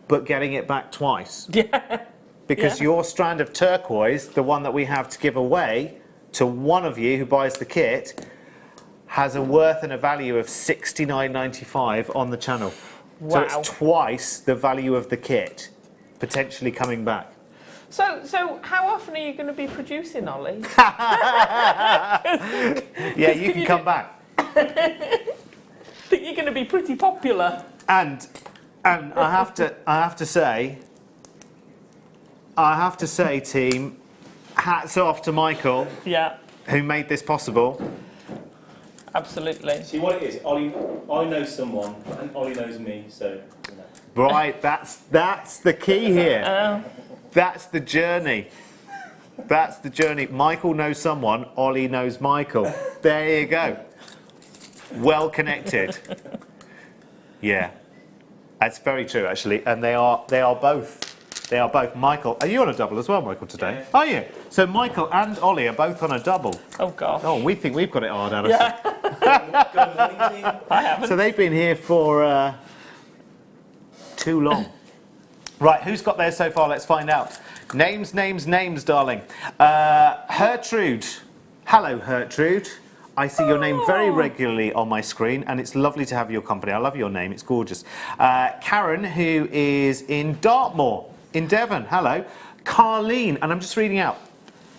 but getting it back twice. Yeah. Because your strand of turquoise, the one that we have to give away to one of you who buys the kit, has a worth and a value of $69.95 on the channel. Wow. So it's twice the value of the kit potentially coming back. So how often are you going to be producing, Ollie? Yeah, you can come back. I think you're going to be pretty popular. And I have to say, team, hats off to Michael, Yeah, who made this possible. absolutely. See what it is, Ollie, I know someone, and Ollie knows me, so... You know. Right, that's the key here. That's the journey. That's the journey. Michael knows someone, Ollie knows Michael. There you go. Well connected. Yeah. That's very true, actually. And they are both. They are both. Michael, are you on a double as well, Michael, today? Yeah. Are you? So Michael and Ollie are both on a double. Oh gosh. Oh, we think we've got it hard, Alison. Yeah. Good morning, team. I haven't. So they've been here for too long. Right, who's got theirs so far? Let's find out. Names, darling. Hertrude. Hello, Hertrude. I see your name very regularly on my screen, and it's lovely to have your company. I love your name, it's gorgeous. Karen, who is in Dartmoor, in Devon. Hello. Carleen, and I'm just reading out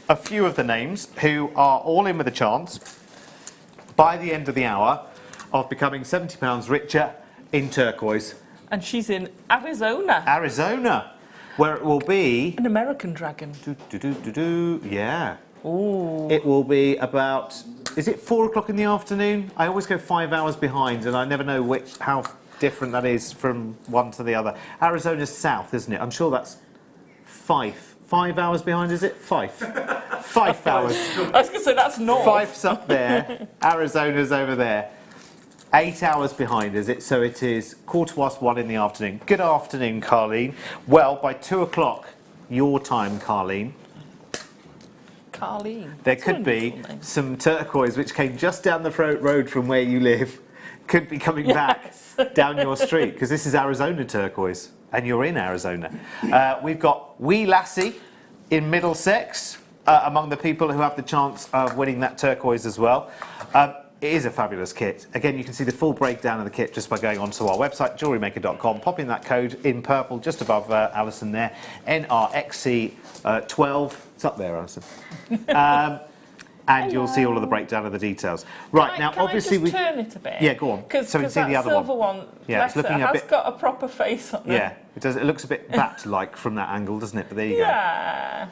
a few of the names who are all in with a chance by the end of the hour of becoming £70 richer in turquoise. And she's in Arizona. Arizona, where it will be... An American dragon. Yeah. Ooh. It will be about... Is it 4 o'clock in the afternoon? I always go 5 hours behind, and I never know how different that is from one to the other. Arizona's south, isn't it? I'm sure that's 5 hours behind, is it? 5 hours. I was going to say, that's north. Fife's up there. Arizona's over there. 8 hours behind, is it? So it is 1:15 in the afternoon. Good afternoon, Carleen. Well, by 2 o'clock your time, Carleen, Carleen. there That's could a be wonderful name. some turquoise which came just down the road from where you live, could be coming back down your street, because this is Arizona turquoise, and you're in Arizona. We've got Wee Lassie in Middlesex, among the people who have the chance of winning that turquoise as well. It is a fabulous kit. Again, you can see the full breakdown of the kit just by going onto our website, JewelleryMaker.com, pop in that code in purple just above Alison there, NRXC12. It's up there, Alison. And you'll see all of the breakdown of the details. Right, now obviously I just turn it a bit? Yeah, go on. Because So we can see that the other silver one, Yeah, it's looking a has bit- got a proper face on it. Yeah, it does. It looks a bit bat-like from that angle, doesn't it? But there you go. Yeah.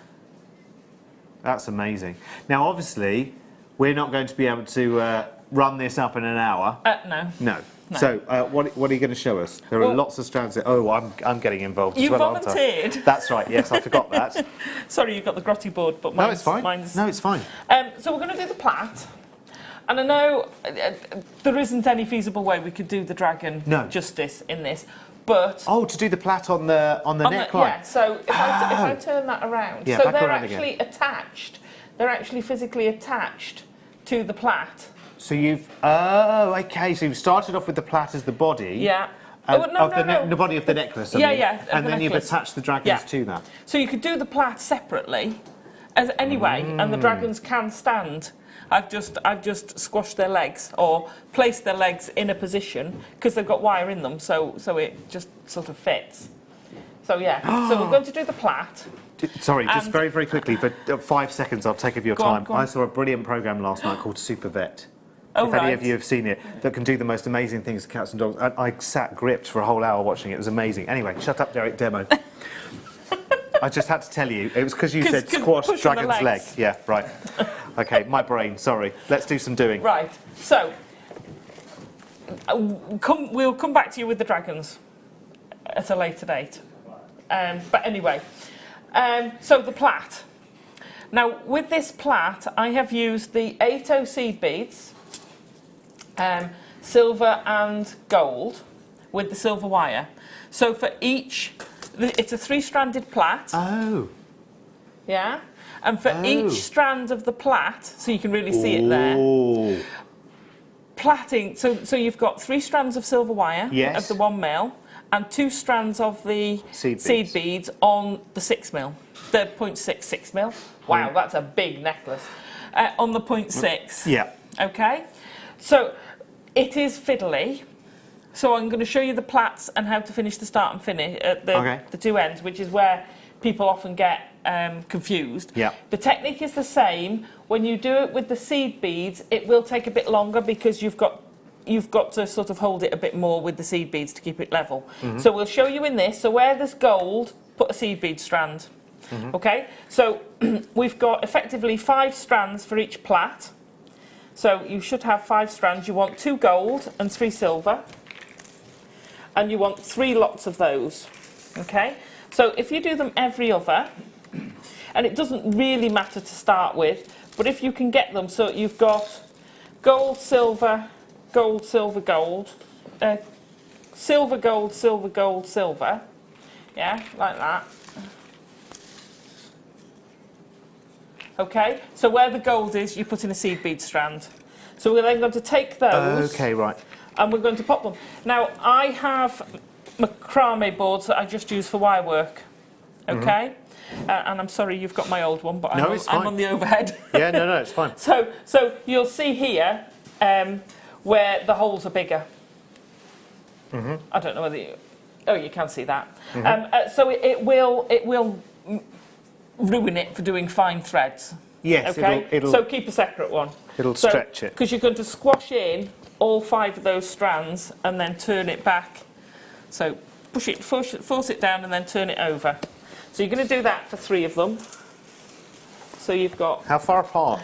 That's amazing. Now, obviously, we're not going to be able to run this up in an hour. No. No. No. So, what are you going to show us? There are Well- lots of strands. Oh, I'm getting involved as You well, aren't I? volunteered. That's right. Yes, I forgot that. Sorry, you've got the grotty board, but No, mine's, it's fine. mine's... No, it's fine. So we're going to do the plait. And I know there isn't any feasible way we could do the dragon justice in this, but... Oh, to do the plait on the neckline. Yeah, so if I turn that around. Yeah, so back they're around actually again. attached. They're actually physically attached to the plait. So you've... Oh, okay. So you've started off with the plait as the body. Yeah. The body of the necklace. I Yeah, mean. yeah, of And the then you've necklace. attached the dragons Yeah. to that. So you could do the plait separately, anyway, and the dragons can stand. I've just squashed their legs or placed their legs in a position because they've got wire in them, so it just sort of fits. So yeah, so we're going to do the plait. Sorry, just And- very, very quickly, for 5 seconds, I'll take of your Go on, time. go on. I saw a brilliant programme last night called Super Vet. Oh, if any right. of you have seen it, that can do the most amazing things to cats and dogs. I sat gripped for a whole hour watching it. It was amazing. Anyway, shut up, Derek. Demo. I just had to tell you. It was because you said 'cause squash pushing the dragon's leg. legs. Yeah, right. Okay, my brain. Sorry. Let's do some doing. Right. So we'll come back to you with the dragons at a later date. But anyway, so the plait. Now, with this plait, I have used the 80 seed beads, silver and gold, with the silver wire. So for each, it's a 3-stranded plait. Oh. Yeah? And for each strand of the plait, so you can really see it there, Oh. plaiting, so you've got 3 strands of silver wire Yes. of the 1mm and 2 strands of the Seed beads on the 6mm, the 0.6 6mm. Wow, that's a big necklace. On the 0.6. Yeah. Okay? So it is fiddly. So I'm going to show you the plaits and how to finish the start and finish at the two ends, which is where people often get confused. Yeah. The technique is the same. When you do it with the seed beads, it will take a bit longer because you've got to sort of hold it a bit more with the seed beads to keep it level. So we'll show you in this. So where there's gold, put a seed bead strand. Okay, so we've got effectively 5 strands for each plait. So you should have 5 strands. You want 2 gold and 3 silver. And you want 3 lots of those. Okay, so if you do them every other, and it doesn't really matter to start with, but if you can get them so you've got gold, silver, gold, silver, gold, silver, gold, silver, gold, silver, yeah, like that. Okay, so where the gold is, you put in a seed bead strand. So we're then going to take those. Okay, right. And we're going to pop them. Now, I have macrame boards that I just use for wire work. Okay? And I'm sorry you've got my old one, but No, it's I'm fine. on the overhead. Yeah, no, it's fine. So you'll see here where the holes are bigger. I don't know whether you... Oh, you can see that. So it will ruin it for doing fine threads. Yes, Okay? it'll So keep a separate one. it'll stretch it. Because you're going to squash in all 5 of those strands and then turn it back. So force it down and then turn it over. So you're going to do that for 3 of them. So you've got... How far apart?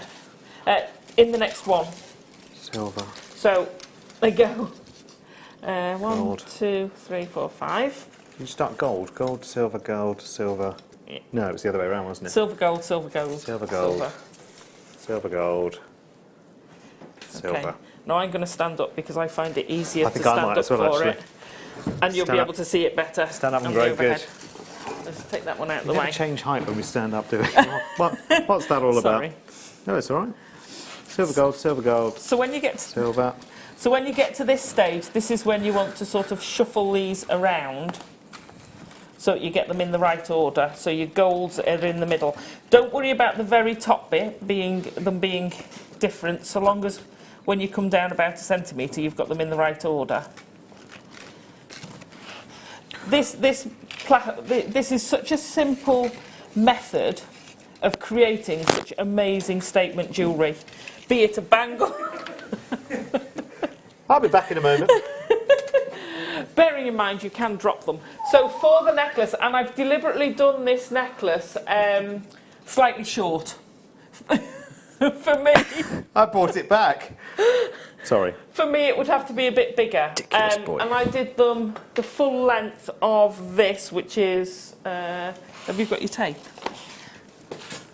in the next one. Silver. So there you go. 1, Gold. 2, 3, 4, 5. You start gold, silver. Yeah. No, it was the other way around, wasn't it? Silver, gold, silver, gold. Silver, gold. Silver, gold. Silver. Okay. Now I'm going to stand up because I find it easier I to think I stand might up as well, for actually. it. And you'll Stand be up. able to see it better. Stand up and on the grow overhead. good. Let's take that one out of You the never way. change height when we stand up, do we? What's that all Sorry. about? No, it's all right. Silver, gold, silver, gold, So when you get to, silver. so when you get to this stage, this is when you want to sort of shuffle these around so that you get them in the right order. So your golds are in the middle. Don't worry about the very top bit being different, so long as when you come down about 1 centimetre, you've got them in the right order. This is such a simple method of creating such amazing statement jewellery, be it a bangle. I'll be back in a moment. Bearing in mind you can drop them. So for the necklace, and I've deliberately done this necklace slightly short. For me, I brought it back. Sorry. for me it would have to be a bit bigger. Ridiculous boy. And I did them the full length of this, which is, have you got your tape?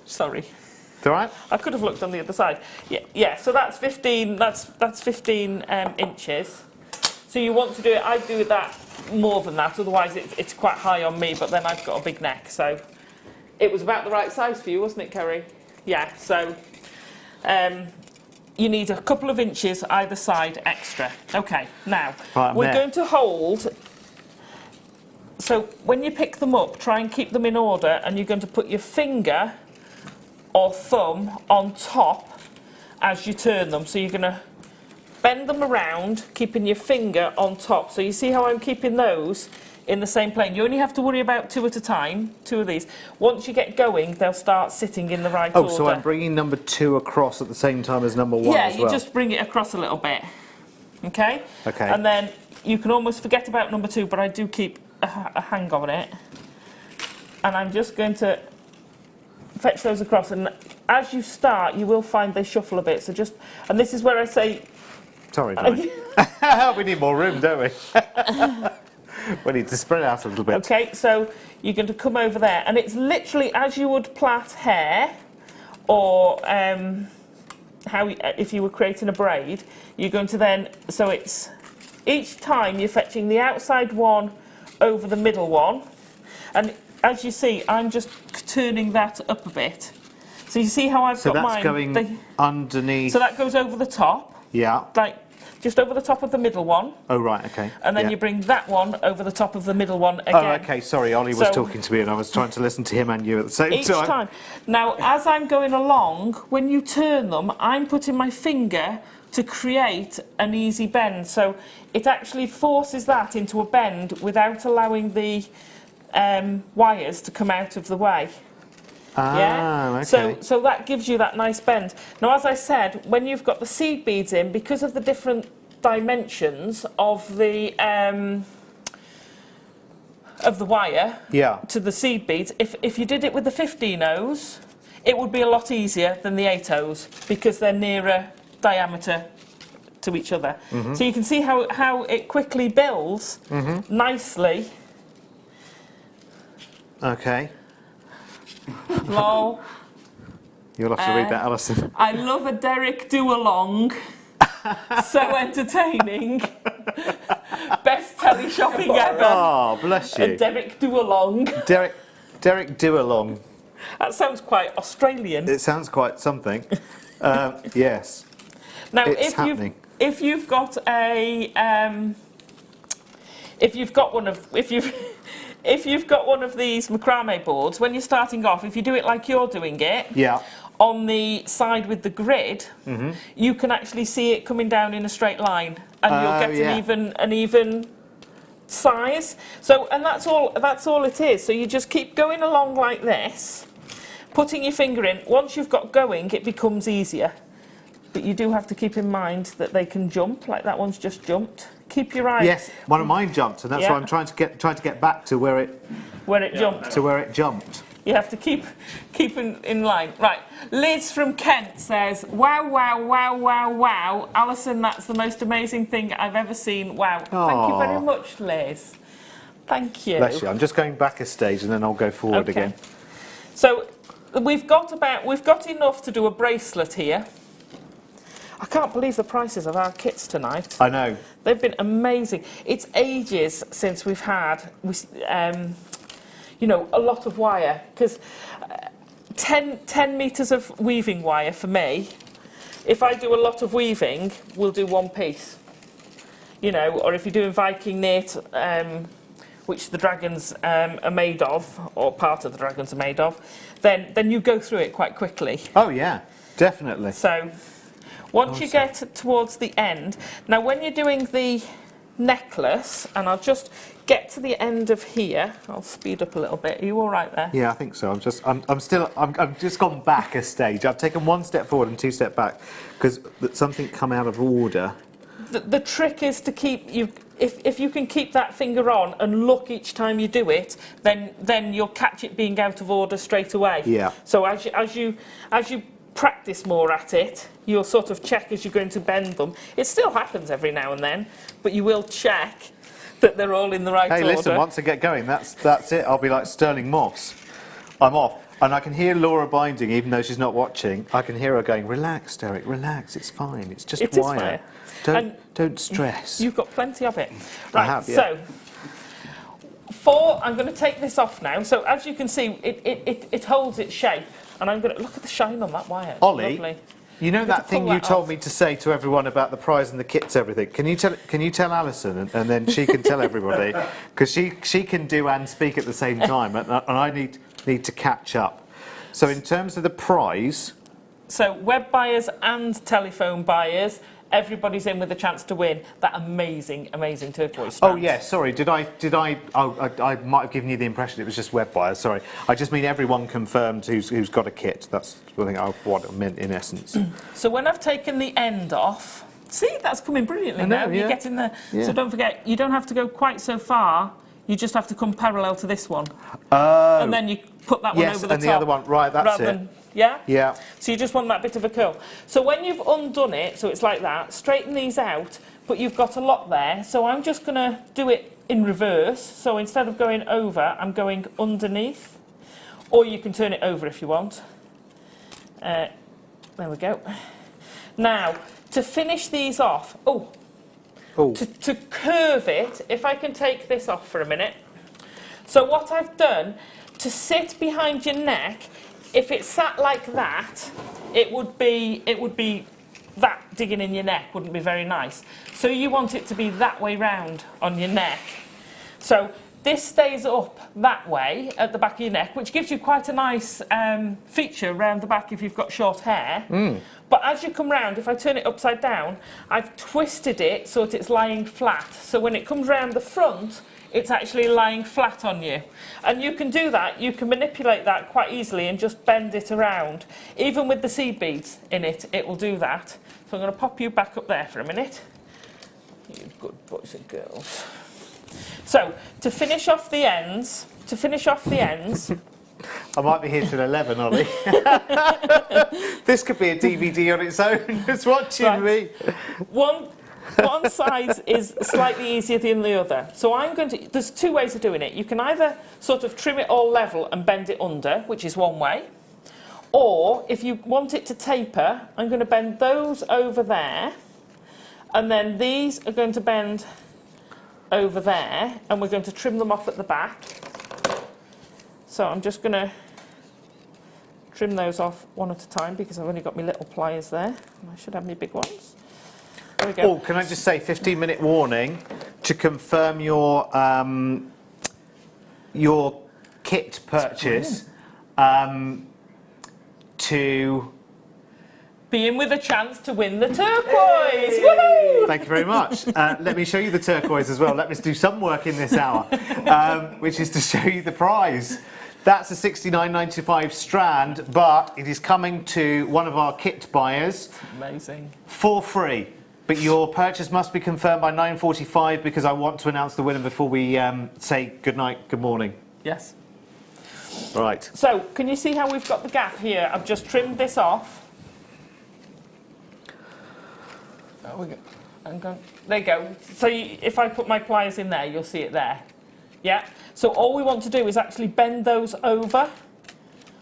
Sorry. It's all right? I could have looked on the other side. Yeah. So that's 15. That's 15 inches. So you want to do it. I do that more than that. Otherwise, it's quite high on me. But then I've got a big neck. So it was about the right size for you, wasn't it, Kerry? Yeah. So you need a couple of inches either side extra. Okay. Now Right, we're there. going to hold. So when you pick them up, try and keep them in order, and you're going to put your finger or thumb on top as you turn them. So you're going to bend them around, keeping your finger on top. So you see how I'm keeping those in the same plane. You only have to worry about 2 at a time, 2 of these. Once you get going, they'll start sitting in the right order. Oh, so I'm bringing number 2 across at the same time as number 1 yeah, as well? you just bring it across a little bit. Okay? Okay. And then you can almost forget about number 2, but I do keep a hang on it. And I'm just going to fetch those across, and as you start you will find they shuffle a bit, so just, and this is where I say Sorry, darling. We need more room, don't we? We need to spread out a little bit. okay, so you're going to come over there, and it's literally as you would plait hair, or if you were creating a braid, you're going to then, so it's each time you're fetching the outside one over the middle one, and as you see, I'm just turning that up a bit. So you see how I've So got that's mine? going underneath. So that goes over the top, Yeah. like just over the top of the middle one, Oh, right, okay. and then yeah. you bring that one over the top of the middle one again. Oh, okay, sorry, Ollie was So- talking to me and I was trying to listen to him and you at the same Each time. time. Now, as I'm going along, when you turn them, I'm putting my finger to create an easy bend. So it actually forces that into a bend without allowing the wires to come out of the way. Ah, okay. So that gives you that nice bend. Now, as I said, when you've got the seed beads in, because of the different dimensions of the wire Yeah. to the seed beads, if you did it with the 15 O's, it would be a lot easier than the 8 O's because they're nearer diameter to each other. Mm-hmm. So you can see how it quickly builds nicely. Okay. Lol. You'll have to read that, Alison. I love a Derek do-along. So entertaining. Best telly shopping ever. Oh, bless A you. Derek do-along. Derek do-along. That sounds quite Australian. It sounds quite something. Yes. Now, It's happening. if you've got one of these macrame boards, when you're starting off, if you do it like you're doing it, Yeah. on the side with the grid, you can actually see it coming down in a straight line, and you'll get yeah. an even size. So, and that's all it is. So you just keep going along like this, putting your finger in. Once you've got going, it becomes easier. But you do have to keep in mind that they can jump, like that one's just jumped. Keep your eye Yes, one of mine jumped, and that's Yeah. why I'm trying to get back to where it where it jumped. jumped. You have to keep in line. Right, Liz from Kent says, wow, wow, wow, wow, wow. Alison, that's the most amazing thing I've ever seen. Wow. Thank you very Aw. much, Liz. Thank you. Bless you. I'm just going back a stage, and then I'll go forward Okay. again. So we've got enough to do a bracelet here. I can't believe the prices of our kits tonight. I know. They've been amazing. It's ages since we've had, you know, a lot of wire, because 10 metres of weaving wire for me, if I do a lot of weaving, we'll do one piece. You know, or if you're doing Viking knit, which the dragons are made of, or part of the dragons are made of, then you go through it quite quickly. Oh yeah, definitely. So once you get towards the end, now when you're doing the necklace, and I'll just get to the end of here, I'll speed up a little bit. Are you all right there? Yeah, I think so. I've just gone back a stage. I've taken one step forward and two step back because something come out of order. The trick is to keep if you can keep that finger on and look each time you do it, then you'll catch it being out of order straight away. Yeah. So as you practice more at it, you'll sort of check as you're going to bend them. It still happens every now and then, but you will check that they're all in the right order. Hey, listen, once I get going, that's it. I'll be like Sterling Moss. I'm off. And I can hear Laura binding, even though she's not watching. I can hear her going, relax, Derek, relax, it's fine. It's just wire. Don't stress. You've got plenty of it. Right, I have, yeah. So, I'm going to take this off now. So as you can see, it holds its shape. And I'm going to look at the shine on that wire. It's Ollie, lovely. you know that thing you told me to say to everyone about the prize and the kits, everything. Can you tell Alison, and then she can tell everybody, because she can do and speak at the same time, and I need to catch up. So in terms of the prize, so web buyers and telephone buyers, everybody's in with a chance to win that amazing turquoise strand. Oh yeah, sorry. Did I? I might have given you the impression it was just web buyers. Sorry. I just mean everyone confirmed who's got a kit. That's what I meant in essence. So when I've taken the end off, see, that's coming brilliantly now. Yeah. You're getting there. Yeah. So don't forget, you don't have to go quite so far. You just have to come parallel to this one. Oh. And then you put that one over the top. Yes, and the other one. Right, that's it. Yeah? Yeah. So you just want that bit of a curl. So when you've undone it, so it's like that, straighten these out, but you've got a lot there. So I'm just going to do it in reverse. So instead of going over, I'm going underneath. Or you can turn it over if you want. There we go. Now, to finish these off, to curve it, if I can take this off for a minute. So what I've done, to sit behind your neck, if it sat like that, it would be that digging in your neck wouldn't be very nice. So you want it to be that way round on your neck. So this stays up that way at the back of your neck, which gives you quite a nice feature around the back if you've got short hair. But as you come round, if I turn it upside down, I've twisted it so that it's lying flat. So when it comes round the front, it's actually lying flat on you. And you can do that, you can manipulate that quite easily and just bend it around. Even with the seed beads in it, it will do that. So I'm going to pop you back up there for a minute. You good boys and girls. So, to finish off the ends, I might be here till 11, Ollie. This could be a DVD on its own, just watching me. One side is slightly easier than the other. So there's two ways of doing it. You can either sort of trim it all level and bend it under, which is one way. Or if you want it to taper, I'm going to bend those over there. And then these are going to bend over there. And we're going to trim them off at the back. So I'm just going to trim those off one at a time because I've only got my little pliers there. And I should have my big ones. There we go. Oh, can I just say 15-minute warning to confirm your kit purchase to be in with a chance to win the turquoise. Woohoo! Thank you very much. Let me show you the turquoise as well. Let me do some work in this hour, which is to show you the prize. That's a $69.95 strand, but it is coming to one of our kit buyers. Amazing. For free. But your purchase must be confirmed by 9:45 because I want to announce the winner before we say good night, good morning. Yes. Right. So, can you see how we've got the gap here? I've just trimmed this off. There you go. So if I put my pliers in there, you'll see it there. Yeah? So all we want to do is actually bend those over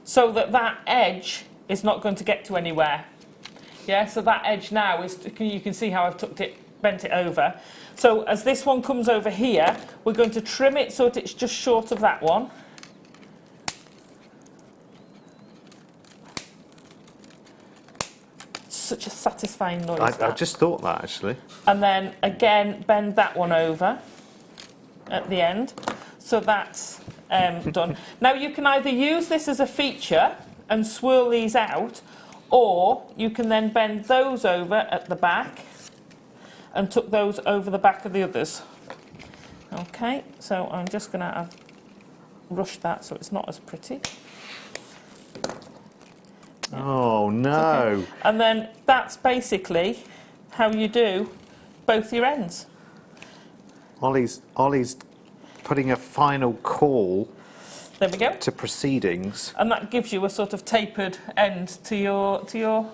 so that that edge is not going to get to anywhere. Yeah, so that edge now is, you can see how I've bent it over. So as this one comes over here, we're going to trim it so that it's just short of that one. Such a satisfying noise. I just thought that, actually. And then again, bend that one over at the end. So that's done. Now you can either use this as a feature and swirl these out, or you can then bend those over at the back and tuck those over the back of the others. Okay, so I'm just going to rush that so it's not as pretty. Oh, no. Okay. And then that's basically how you do both your ends. Ollie's putting a final call There we go. to proceedings. And that gives you a sort of tapered end to your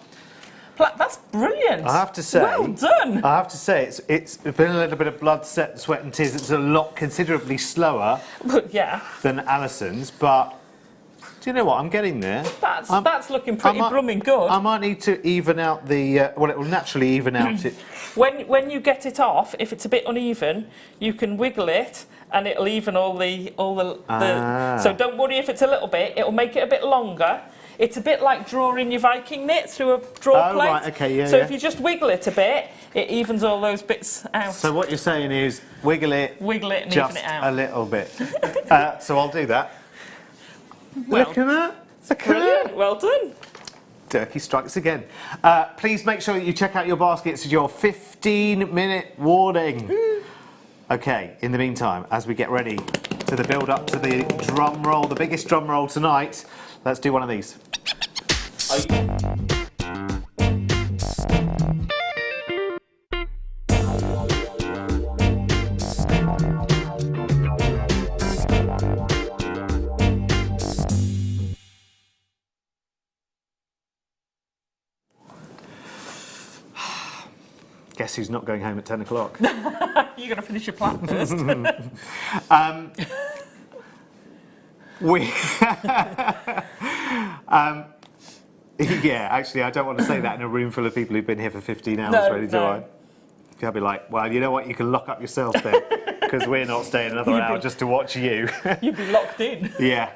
that's brilliant. I have to say, well done. I have to say, it's been a little bit of blood, sweat and tears. It's a lot considerably slower Yeah, than Alison's, but do you know what? I'm getting there. that's looking pretty brumming good. I might need to even out the. Well, it will naturally even out it. When you get it off, if it's a bit uneven, you can wiggle it and it'll even all the. So don't worry if it's a little bit. It'll make it a bit longer. It's a bit like drawing your Viking knit through a draw plate. Right, okay, yeah. So if you just wiggle it a bit, it evens all those bits out. So what you're saying is wiggle it and just even it out. a little bit. So I'll do that. Well, Look at that. Look at brilliant. that. Well done. Turkey strikes again. Please make sure that you check out your baskets. Your 15-minute warning. Okay, in the meantime, as we get ready to the build-up to the drum roll, the biggest drum roll tonight, let's do one of these. Guess who's not going home at 10 o'clock? You're going to finish your plan first. Yeah, actually, I don't want to say that in a room full of people who've been here for 15 hours, really, do I? I'll be like, well, you know what, you can lock up yourself then, because we're not staying another hour just to watch you. You'd be locked in. Yeah.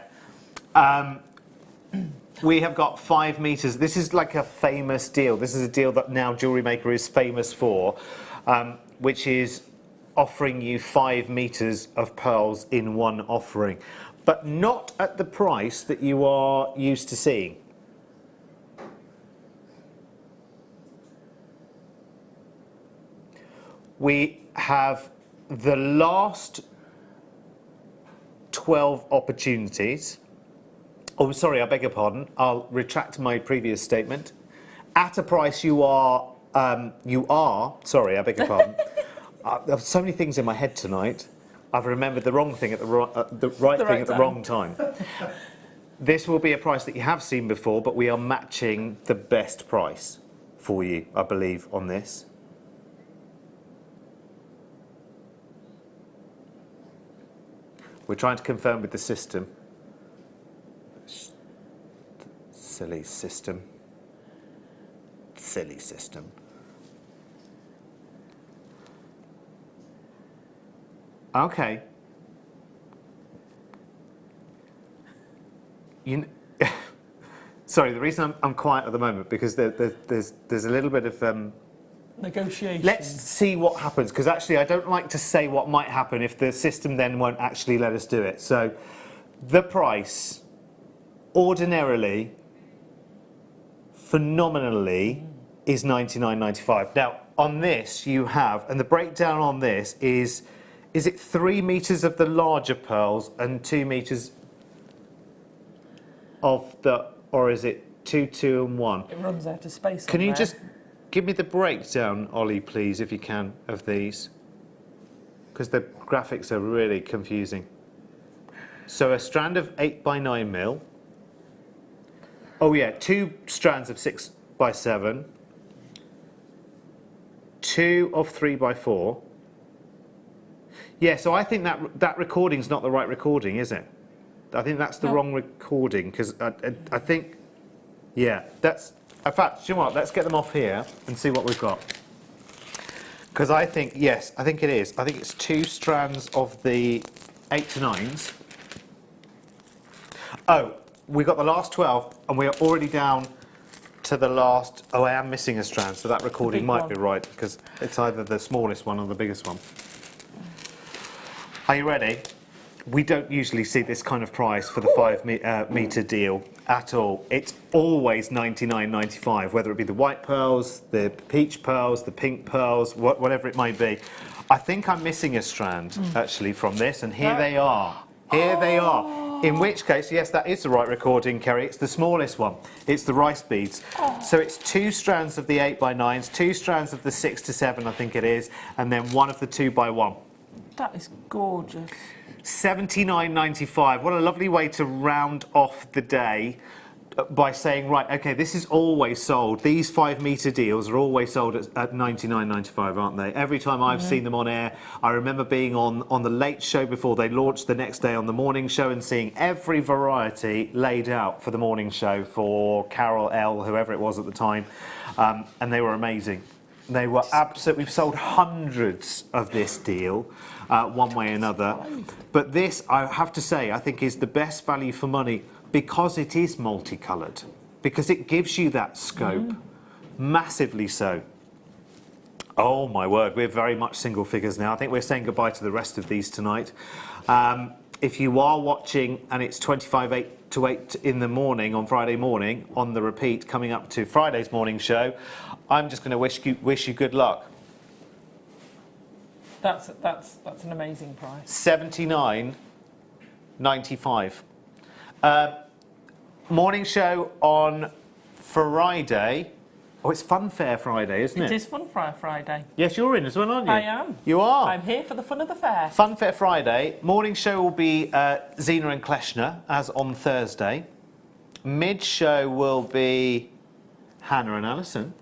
We have got 5 meters. This is like a famous deal. This is a deal that now Jewellery Maker is famous for, which is offering you 5 meters of pearls in one offering, but not at the price that you are used to seeing. We have the last 12 opportunities. Oh, sorry, I beg your pardon. I'll retract my previous statement. At a price you are, sorry, I beg your pardon. There are so many things in my head tonight. I've remembered the wrong thing at the right thing at the wrong time. This will be a price that you have seen before, but we are matching the best price for you, I believe, on this. We're trying to confirm with the system. Silly system. Silly system. Okay. Sorry, the reason I'm quiet at the moment because there's a little bit of negotiation. Let's see what happens, because actually I don't like to say what might happen if the system then won't actually let us do it. So the price, ordinarily, phenomenally, is $99.95. Now, on this you have, and the breakdown on this is it 3 meters of the larger pearls and 2 meters of the, or is it 2, 2 and 1? It runs out of space. Can you just give me the breakdown, Ollie, please, if you can, of these? Because the graphics are really confusing. So a strand of 8x9mm. Oh yeah, 2 strands of 6x7. 2 of 3x4. Yeah, so I think that recording's not the right recording, is it? I think that's the wrong recording, because I think, yeah, that's... In fact, do you know what? Let's get them off here and see what we've got. Because I think, yes, I think it is. I think it's 2 strands of the 8 to 9s. Oh, we got the last 12, and we are already down to the last. Oh, I am missing a strand, so that recording might be right, because it's either the smallest one or the biggest one. Are you ready? We don't usually see this kind of price for the 5 metre deal at all. It's always $99.95, whether it be the white pearls, the peach pearls, the pink pearls, whatever it might be. I think I'm missing a strand, actually, from this, and here they are. Here they are. In which case, yes, that is the right recording, Kerry. It's the smallest one. It's the rice beads. So it's 2 strands of the 8x9s, 2 strands of the 6 to 7, I think it is, and then 1 of the 2x1. That is gorgeous. $79.95. What a lovely way to round off the day by saying, right, okay, this is always sold. These 5 metre deals are always sold at $99.95, aren't they? Every time I've seen them on air, I remember being on the late show before they launched the next day on the morning show and seeing every variety laid out for the morning show for Carol L, whoever it was at the time, and they were amazing. They were absolutely. We've sold hundreds of this deal, one way or another. But this, I have to say, I think is the best value for money because it is multicoloured, because it gives you that scope, massively so. Oh my word, we're very much single figures now. I think we're saying goodbye to the rest of these tonight. If you are watching and it's 8 to 8 in the morning on Friday morning on the repeat coming up to Friday's morning show, I'm just going to wish you good luck. That's an amazing price. $79.95. Morning show on Friday. Oh, it's Funfair Friday, isn't it? It is Funfair Friday. Yes, you're in as well, aren't you? I am. You are. I'm here for the fun of the fair. Funfair Friday. Morning show will be Zena and Kleshner, as on Thursday. Mid show will be Hannah and Alison.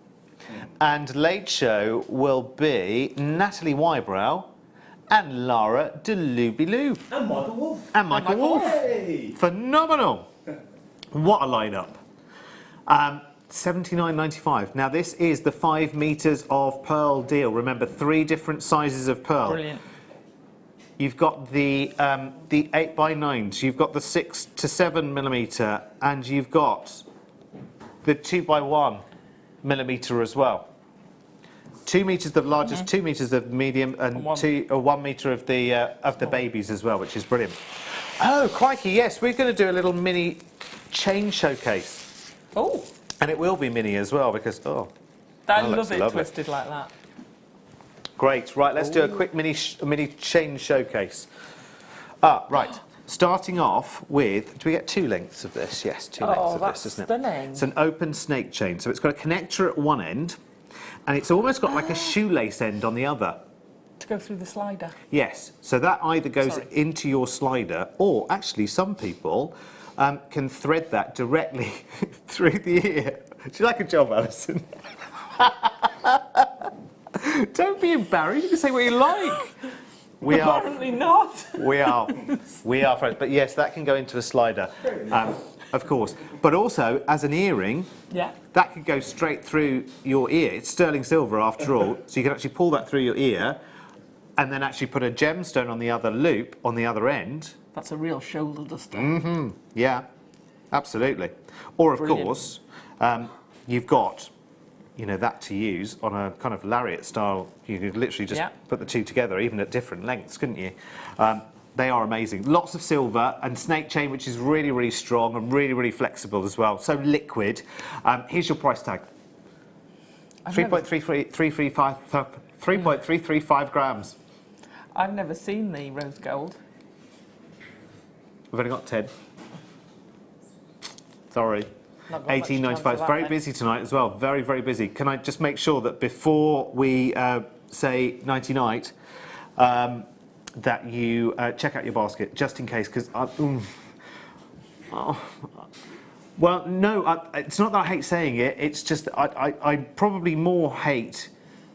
And late show will be Natalie Wybrow and Lara DeLubiloo. And Michael Wolf. And Michael Wolf. Hey. Phenomenal. What a lineup. $79.95. Now this is the 5 metres of pearl deal. Remember, 3 different sizes of pearl. Brilliant. You've got the 8x9s, you've got the 6 to 7 millimetre, and you've got the 2x1 millimetre as well. 2 metres the largest, 2 metres of medium, and 1 metre of the babies as well, which is brilliant. Oh, crikey! Yes, we're going to do a little mini chain showcase. Oh. And it will be mini as well because I love it twisted like that. Great. Right, let's do a quick mini chain showcase. Right. Starting off with, do we get 2 lengths of this? Yes, 2 lengths of this, isn't it? Stunning. It's an open snake chain, so it's got a connector at one end, and it's almost got like a shoelace end on the other. To go through the slider. Yes. So that either goes into your slider, or actually some people can thread that directly through the ear. Do you like a job, Alison? Don't be embarrassed. You can say what you like. Apparently not. We are friends. But yes, that can go into a slider, of course. But also, as an earring, that could go straight through your ear. It's sterling silver, after all, so you can actually pull that through your ear, and then actually put a gemstone on the other loop on the other end. That's a real shoulder duster. Mm-hmm. Yeah, absolutely. Or of course, you've got, that to use on a kind of lariat style. You could literally just put the 2 together, even at different lengths, couldn't you? They are amazing. Lots of silver and snake chain, which is really, really strong and really, really flexible as well. So liquid. Here's your price tag. 3.335 grams. I've never seen the rose gold. We've only got 10. Sorry. $18.95. It's very busy tonight as well. Very, very busy. Can I just make sure that before we say nighty night, that you check out your basket, just in case, because well, no, it's not that I hate saying it. It's just I probably more hate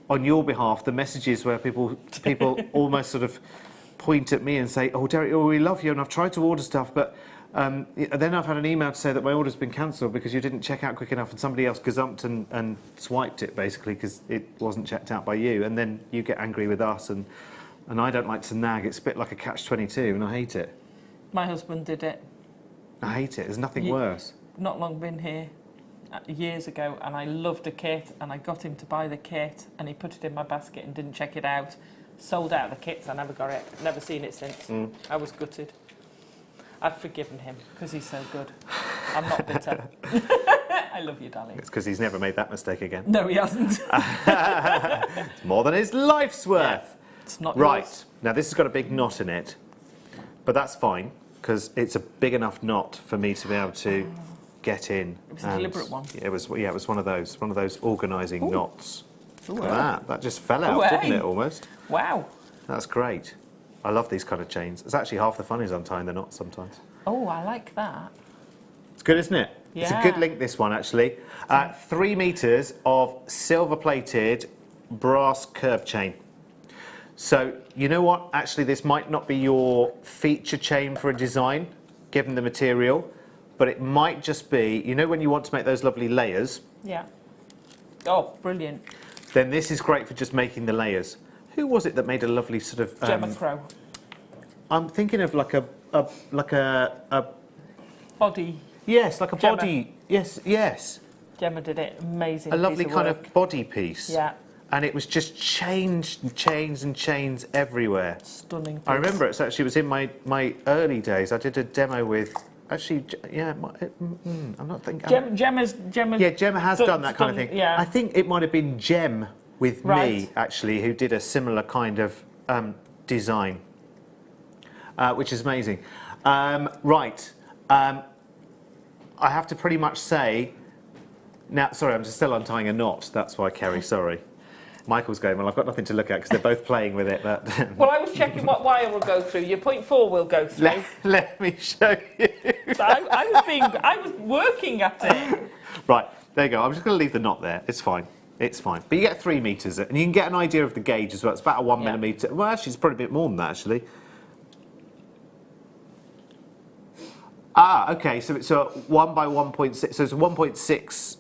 on your behalf the messages where people almost sort of point at me and say, "Oh, Derek, we love you, and I've tried to order stuff, but Then I've had an email to say that my order's been cancelled because you didn't check out quick enough and somebody else gazumped and swiped it, basically, because it wasn't checked out by you. And then you get angry with us, and I don't like to nag. It's a bit like a catch-22, and I hate it. My husband did it. I hate it. There's nothing worse. Not long been here, years ago, and I loved a kit, and I got him to buy the kit, and he put it in my basket and didn't check it out. Sold out the kits. I never got it. Never seen it since. I was gutted. I've forgiven him because he's so good. I'm not bitter. I love you, darling. It's because he's never made that mistake again. No, he hasn't. It's more than his life's worth. Yeah, it's not right. yours. Now, this has got a big knot in it, but that's fine because it's a big enough knot for me to be able to get in. It was a deliberate one. Yeah, it was one of those organising knots. Look Ooh, at that just fell out, didn't it, almost? Wow. That's great. I love these kind of chains. It's actually half the fun is untying the knots sometimes. Oh, I like that. It's good, isn't it? Yeah. It's a good link, this one, actually. 3 metres of silver-plated brass curb chain. So, you know what? Actually, this might not be your feature chain for a design, given the material, but it might just be, you know when you want to make those lovely layers? Yeah. Oh, brilliant. Then this is great for just making the layers. Who was it that made a lovely sort of... Gemma Crow. I'm thinking of like a Body. yes, like a Gemma. body. Yes. Gemma did it. Amazing. A lovely piece kind work. of body piece. Yeah. And it was just chains and chains and chains everywhere. Stunning piece. I remember it was in my early days. I did a demo with, actually, yeah, I'm not thinking... Gemma's... Yeah, Gemma has done that kind of thing. Yeah. I think it might have been Gem with me, Right. actually, who did a similar kind of design, which is amazing. Right. I have to pretty much say... Now, sorry, I'm just still untying a knot. That's why, Kerry, sorry. Michael's going, well, I've got nothing to look at because they're both playing with it. But Well, I was checking what wire will go through. Your 0.4 will go through. let me show you. So I was working at it. Right, there you go. I'm just going to leave the knot there. It's fine. It's fine. But you get 3 metres, and you can get an idea of the gauge as well. It's about a 1 millimetre. Well, actually, it's probably a bit more than that, actually. Ah, okay. So it's a 1 by 1.6. So it's a 1.6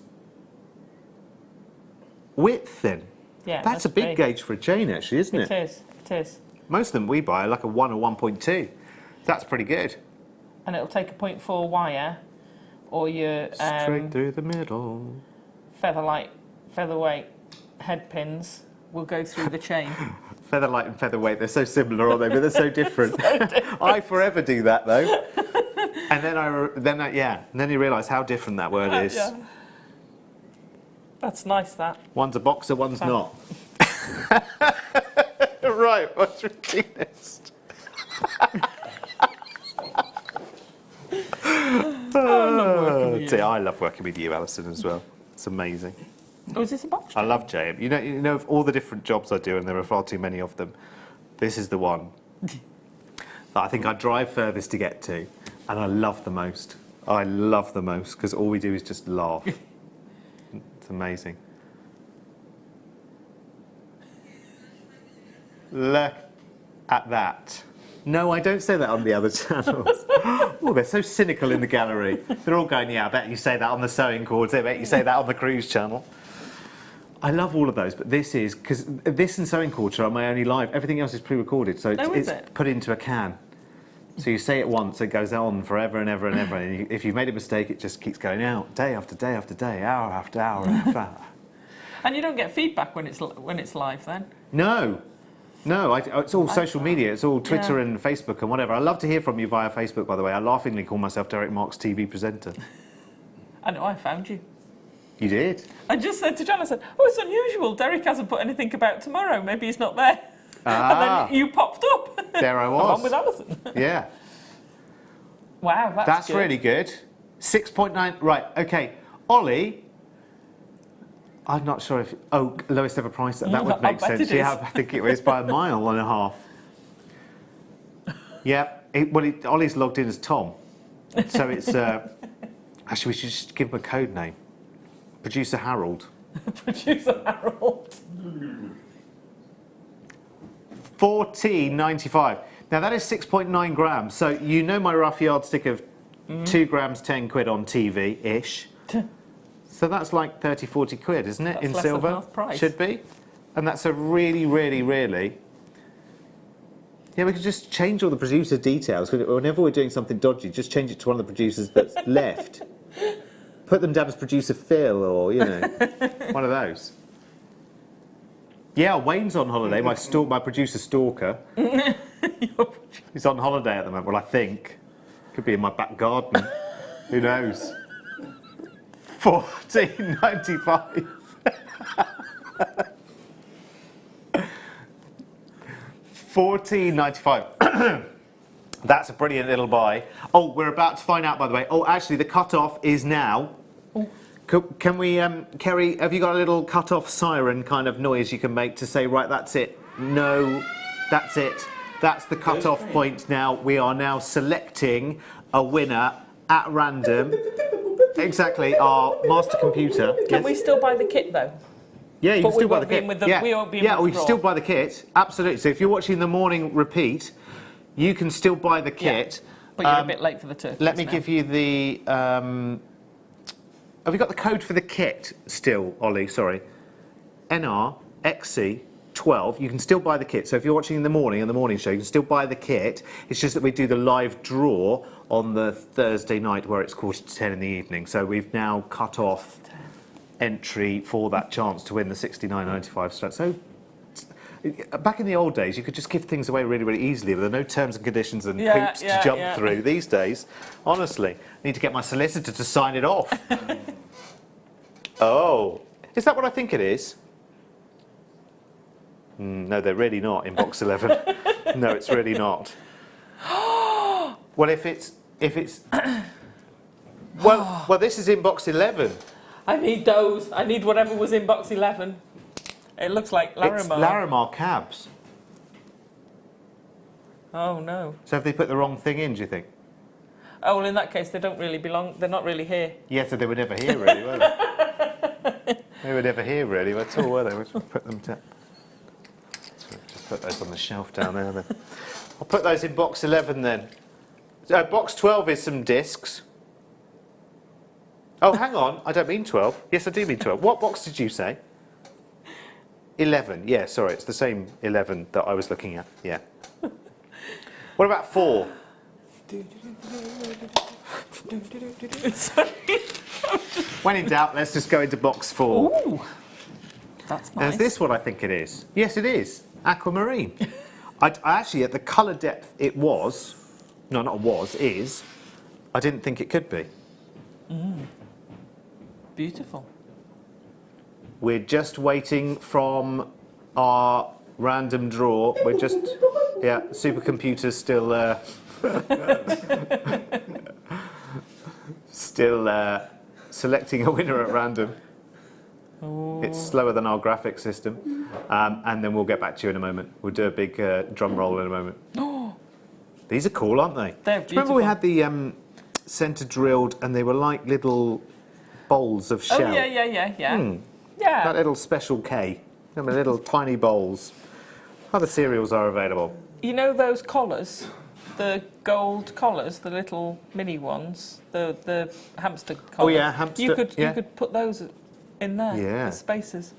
width then. Yeah, That's a big gauge for a chain, actually, isn't it? It is. It is. Most of them we buy are like a 1 or 1.2. That's pretty good. And it'll take a 0.4 wire, or your Straight through the middle. featherweight head pins will go through the chain. Featherlight and featherweight, they're so similar, aren't they? But they're so different. I forever do that, though. And then you realise how different that word is. Yeah. That's nice, that. One's a boxer, one's not. Right, what's ridiculous? I love working with you, Alison, as well. It's amazing. Oh, is this a box? I love JM. You know, of all the different jobs I do, and there are far too many of them, this is the one that I think I drive furthest to get to, and I love the most. I love the most, because all we do is just laugh. It's amazing. Look at that. No, I don't say that on the other channels. Oh, they're so cynical in the gallery. They're all going, yeah, I bet you say that on the sewing cords. I bet you say that on the cruise channel. I love all of those, but this is, because this and sewing cords are my only live. Everything else is pre-recorded, so it's put into a can. So you say it once, it goes on forever and ever and ever. And if you've made a mistake, it just keeps going out, day after day after day, hour after hour after hour. And you don't get feedback when it's live, then? No. No, it's all social media. It's all Twitter and Facebook and whatever. I love to hear from you via Facebook, by the way. I laughingly call myself Derek Marks TV presenter. I know, I found you. You did? I just said to John, I said, oh, it's unusual. Derek hasn't put anything about tomorrow. Maybe he's not there. Ah. And then you popped up. There I was. Along with Alison. Yeah. Wow, that's good. Really good. 6.9. Right, OK. Ollie... I'm not sure if... Oh, lowest ever price. That would make sense. Yeah, I think it was by a mile and a half. Yeah. Ollie's logged in as Tom. So it's... actually, we should just give him a code name. Producer Harold. Producer Harold. $14.95. Now, that is 6.9 grams. So you know my rough yardstick of 2 grams, 10 quid on TV-ish. So that's like 30, 40 quid, isn't it, That's in less than silver? half price. Should be. And that's a really, really, really... Yeah, we could just change all the producer details. Whenever we're doing something dodgy, just change it to one of the producers that's left. Put them down as producer Phil or, you know, one of those. Yeah, Wayne's on holiday, my producer stalker. He's on holiday at the moment, well, I think. Could be in my back garden. Who knows? $14.95. $14.95. That's a brilliant little buy. Oh, we're about to find out, by the way. Oh, actually, the cut-off is now. Can we, Kerry, have you got a little cut-off siren kind of noise you can make to say, right, that's it? No, that's it. That's the cut-off point now. We are now selecting a winner at random. Exactly, our master computer. Can we still buy the kit, though? Yeah, you But can still we buy won't the be kit. in with the- yeah, we won't be in yeah, with we the can still draw. buy the kit. Absolutely. So if you're watching the morning repeat, you can still buy the kit. But you're a bit late for the turkey. Let me give you the. Have you got the code for the kit still, Ollie? Sorry. NRXC12. You can still buy the kit. So if you're watching in the morning, on the morning show, you can still buy the kit. It's just that we do the live draw on the Thursday night where it's 10:45 in the evening. So we've now cut off entry for that chance to win the £69.95 strat. So back in the old days, you could just give things away really, really easily. There are no terms and conditions and hoops to jump through these days. Honestly, I need to get my solicitor to sign it off. Oh, is that what I think it is? No, they're really not in box 11. No, it's really not. Well, if it's well, this is in box 11. I need those. I need whatever was in box 11. It looks like Larimar. It's Larimar cabs. Oh no. So have they put the wrong thing in, do you think? Oh well, in that case, they don't really belong. They're not really here. Yeah, so they were never here, really, were they? They were never here, really, at all, were they? We'll just put them to... Just put those on the shelf down there, then. I'll put those in box 11, then. Box 12 is some discs. Oh, hang on. I don't mean 12. Yes, I do mean 12. What box did you say? 11. Yeah, sorry. It's the same 11 that I was looking at. Yeah. What about 4? When in doubt, let's just go into box 4. Ooh, that's Now, nice. is this what I think it is? Yes, it is. Aquamarine. I actually, at the colour depth it was, no, not was, is, I didn't think it could be. Beautiful. We're just waiting from our random draw. We're just, yeah, supercomputer's still, still selecting a winner at random. It's slower than our graphic system. And then we'll get back to you in a moment. We'll do a big drum roll in a moment. These are cool, aren't they? They're Do you remember we beautiful. had the centre drilled and they were like little bowls of shell? Oh yeah. That Yeah. little special K. Remember, little tiny bowls. Other cereals are available. You know those collars, the gold collars, the little mini ones, the hamster collars. Oh, yeah, hamster, You could yeah. put those in there. Yeah. The spaces.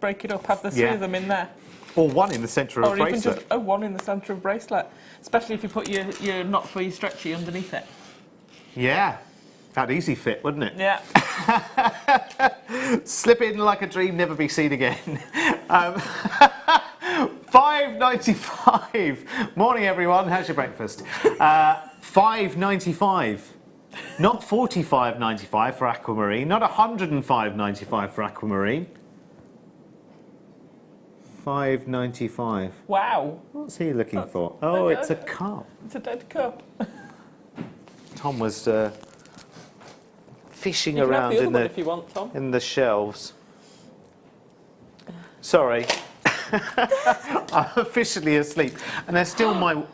Break it up. Have the three Yeah. of them in there. Or one in the centre of Or a even bracelet. just one in the centre of bracelet. Especially if you put your not for your stretchy underneath it. Yeah. That'd easy fit, wouldn't it? Yeah. Slip in like a dream, never be seen again. $5.95. Morning, everyone. How's your breakfast? $5.95. Not $45.95 for Aquamarine. Not $105.95 for Aquamarine. $5.95. Wow. What's he looking for? Oh, it's a cup. It's a dead cup. Tom was fishing You can have around the other in one if you want, Tom. in the shelves. Sorry, I'm officially asleep, and there's still my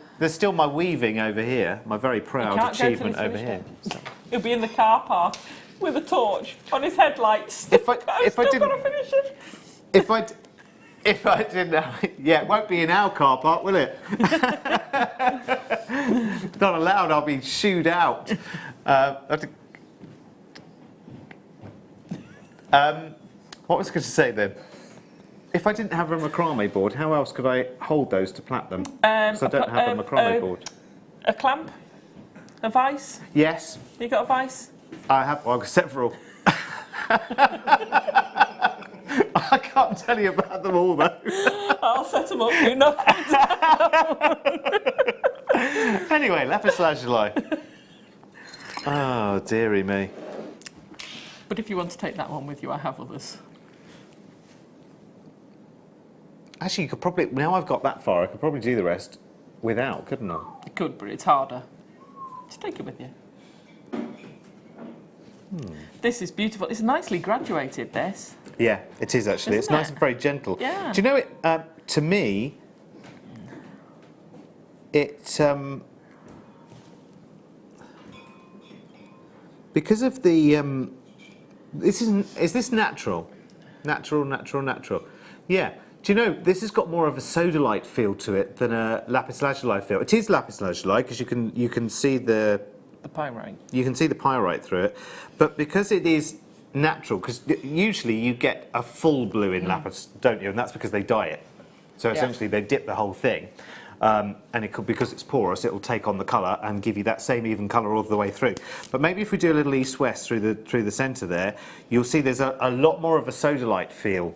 weaving over here. My very proud can't go till achievement it's over finished here. So, He'll be in the car park with a torch on his headlights. If I Still didn't- gotta finish it. if I didn't, yeah, it won't be in our car park, will it? Not allowed. I'll be shooed out. What was I going to say then? If I didn't have a macrame board, how else could I hold those to plait them? Because I don't have a macrame board. A clamp? A vice? Yes, You got a vice? I have. Well, I've got several. I can't tell you about them all though. I'll set them up. You know. Anyway, lapis lazuli. Oh, dearie me. But if you want to take that one with you, I have others. Actually, you could probably, now I've got that far, I could probably do the rest without, couldn't I? You could, but it's harder. Just take it with you. This is beautiful. It's nicely graduated, this. Yeah, it is actually. It's Isn't nice it? and very gentle. Yeah. Do you know it? To me, it because of the this isn't. Is this natural? Natural. Yeah. Do you know this has got more of a sodalite feel to it than a lapis lazuli feel? It is lapis lazuli because you can see the pyrite. You can see the pyrite through it, but because it is natural, because usually you get a full blue in lapis, don't you? And that's because they dye it. So essentially they dip the whole thing, and it could, because it's porous, it will take on the colour and give you that same even colour all the way through. But maybe if we do a little east-west through the centre there, you'll see there's a lot more of a sodalite feel.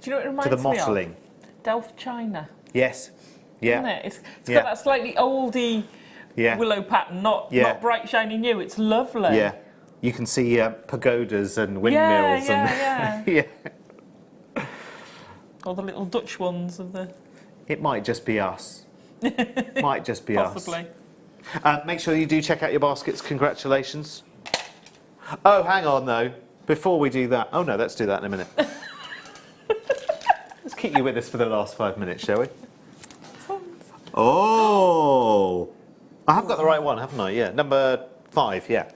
Do you know what it reminds to the me mottling. of? Delft China. Yes. Yeah. Isn't it? It's got that slightly oldie willow pattern, not bright shiny new. It's lovely. Yeah. You can see pagodas and windmills yeah. Or the little Dutch ones of the. It might just be us. Might just be Possibly. us. Make sure you do check out your baskets. Congratulations. Oh, hang on though. Before we do that. Oh no, let's do that in a minute. Let's keep you with us for the last 5 minutes, shall we? Oh! I have got the right one, haven't I? Yeah, number 5, yeah.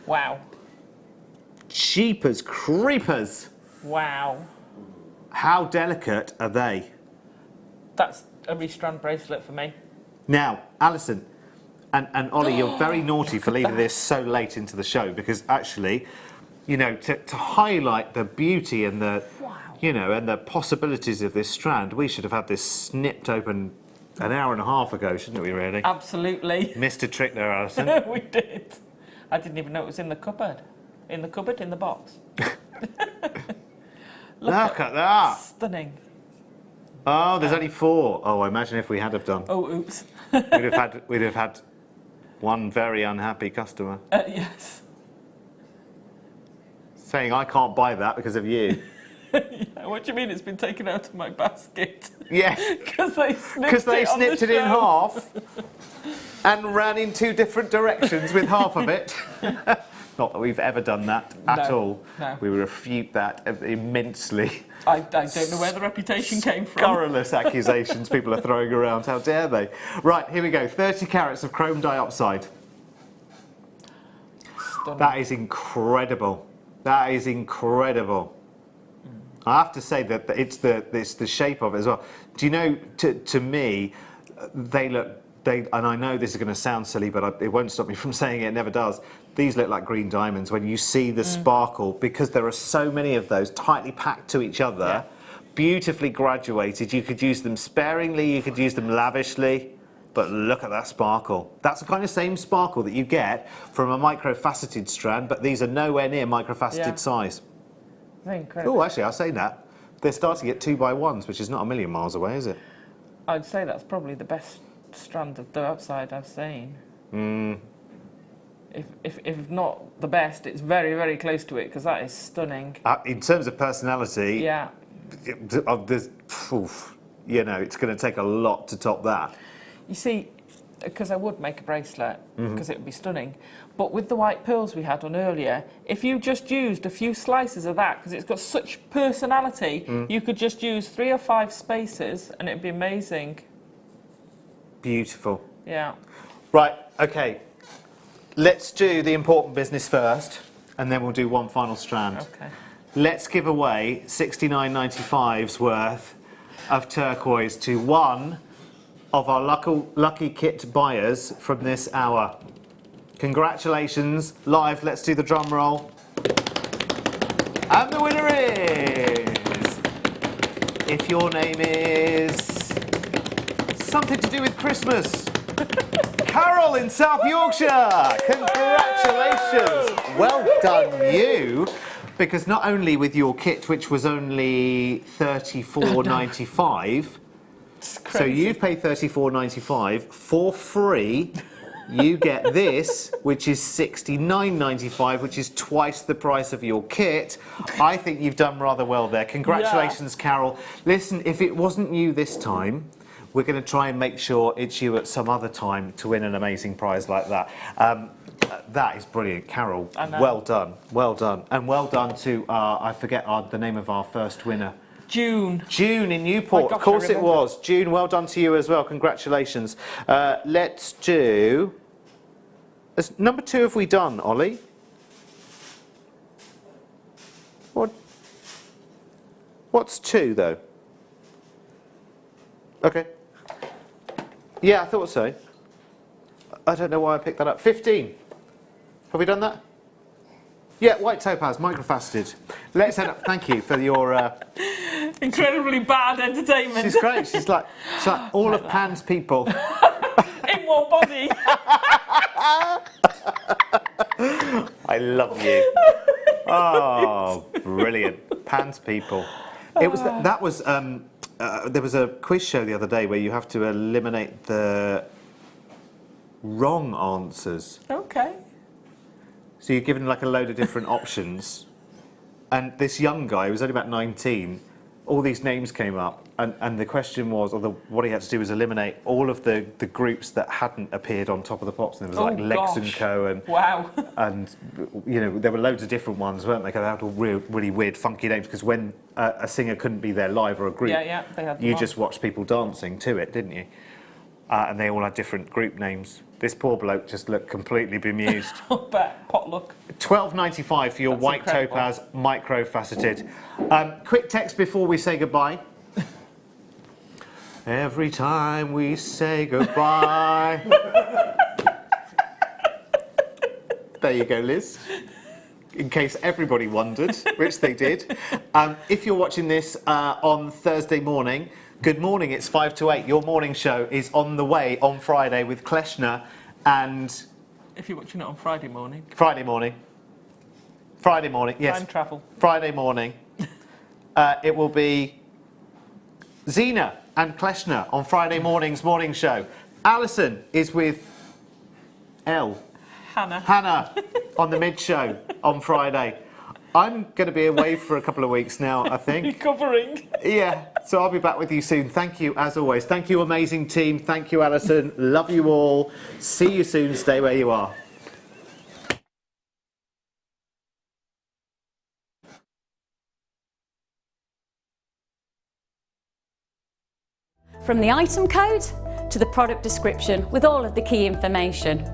Wow. Jeepers creepers! Wow. How delicate are they? That's a restrand bracelet for me. Now, Alison and Ollie, you're very naughty for leaving this so late into the show because actually, you know, to highlight the beauty and the, you know, and the possibilities of this strand, we should have had this snipped open an hour and a half ago, shouldn't we, really? Absolutely. Missed a trick there, Alison. We did. I didn't even know it was in the cupboard. In the cupboard, in the box. Look at that. Stunning. Oh, there's only 4. Oh, imagine if we had have done. Oh, oops. We'd have had one very unhappy customer. Yes. Saying, I can't buy that because of you. Yeah, what do you mean it's been taken out of my basket? Yes. Because they snipped it in half and ran in 2 different directions with half of it. Not that we've ever done that at all. No. We refute that immensely. I don't know where the reputation came from. Scurrilous accusations people are throwing around. How dare they? Right, here we go. 30 carats of chrome dioxide. Stunning. That is incredible. That is incredible. I have to say that it's the shape of it as well. Do you know, to me, and I know this is going to sound silly, but it won't stop me from saying it, never does. These look like green diamonds when you see the sparkle, because there are so many of those tightly packed to each other, beautifully graduated. You could use them sparingly, you could use them lavishly, but look at that sparkle. That's the kind of same sparkle that you get from a microfaceted strand, but these are nowhere near microfaceted size. Incredible. Oh, actually, I'll say that. They're starting at 2x1s, which is not a million miles away, is it? I'd say that's probably the best strand of dioxide I've seen. If not the best, it's very, very close to it, because that is stunning. In terms of personality, there's, you know, it's going to take a lot to top that. You see, because I would make a bracelet, because it would be stunning, but with the white pearls we had on earlier, if you just used a few slices of that, because it's got such personality, you could just use 3 or 5 spaces and it'd be amazing. Beautiful. Yeah. Right, okay. Let's do the important business first, and then we'll do one final strand. Okay. Let's give away $69.95's worth of turquoise to one of our lucky kit buyers from this hour. Congratulations. Live, let's do the drum roll. And the winner is, if your name is something to do with Christmas, Carol in South Yorkshire. Congratulations. Well done you. Because not only with your kit, which was only $34.95, so you've paid $34.95 for free. You get this, which is $69.95, which is twice the price of your kit. I think you've done rather well there. Congratulations, Carol. Listen, if it wasn't you this time, we're going to try and make sure it's you at some other time to win an amazing prize like that. That is brilliant, Carol. Well done, well done. And well done to, I forget the name of our first winner. June. June in Newport, of course it was. June, well done to you as well, congratulations. Let's do, number 2 have we done, Ollie? What's 2 though? Okay. Yeah, I thought so. I don't know why I picked that up. 15. Have we done that? Yeah, white topaz, microfaceted. Let's end up. Thank you for your incredibly bad entertainment. She's great. She's like all of Pan's people in one body. I love you. Oh, brilliant, Pan's people. It was that was there was a quiz show the other day where you have to eliminate the wrong answers. Okay. So you're given like a load of different options, and this young guy, who was only about 19, all these names came up, and the question was, what he had to do was eliminate all of the groups that hadn't appeared on Top of the Pops. And there was like Lex and Co. and wow, and you know there were loads of different ones, weren't they? They had all really weird, funky names because when a singer couldn't be there live or a group, they had you just watched people dancing to it, didn't you? And they all had different group names. This poor bloke just looked completely bemused. I'll bet. Potluck. $12.95 for your white topaz micro-faceted. Quick text before we say goodbye. Every time we say goodbye. There you go, Liz. In case everybody wondered, which they did. If you're watching this on Thursday morning, good morning, it's 5 to 8. Your morning show is on the way on Friday with Kleshner and... If you're watching it on Friday morning. Friday morning. Friday morning, yes. Time travel. Friday morning. It will be Zena and Kleshner on Friday morning's morning show. Alison is with Hannah on the mid show on Friday. I'm going to be away for a couple of weeks now, I think. Recovering. Yeah, so I'll be back with you soon. Thank you, as always. Thank you, amazing team. Thank you, Alison. Love you all. See you soon. Stay where you are. From the item code to the product description with all of the key information.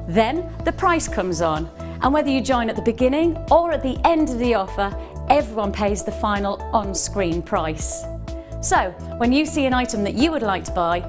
Then the price comes on, and whether you join at the beginning or at the end of the offer, everyone pays the final on-screen price. So, when you see an item that you would like to buy,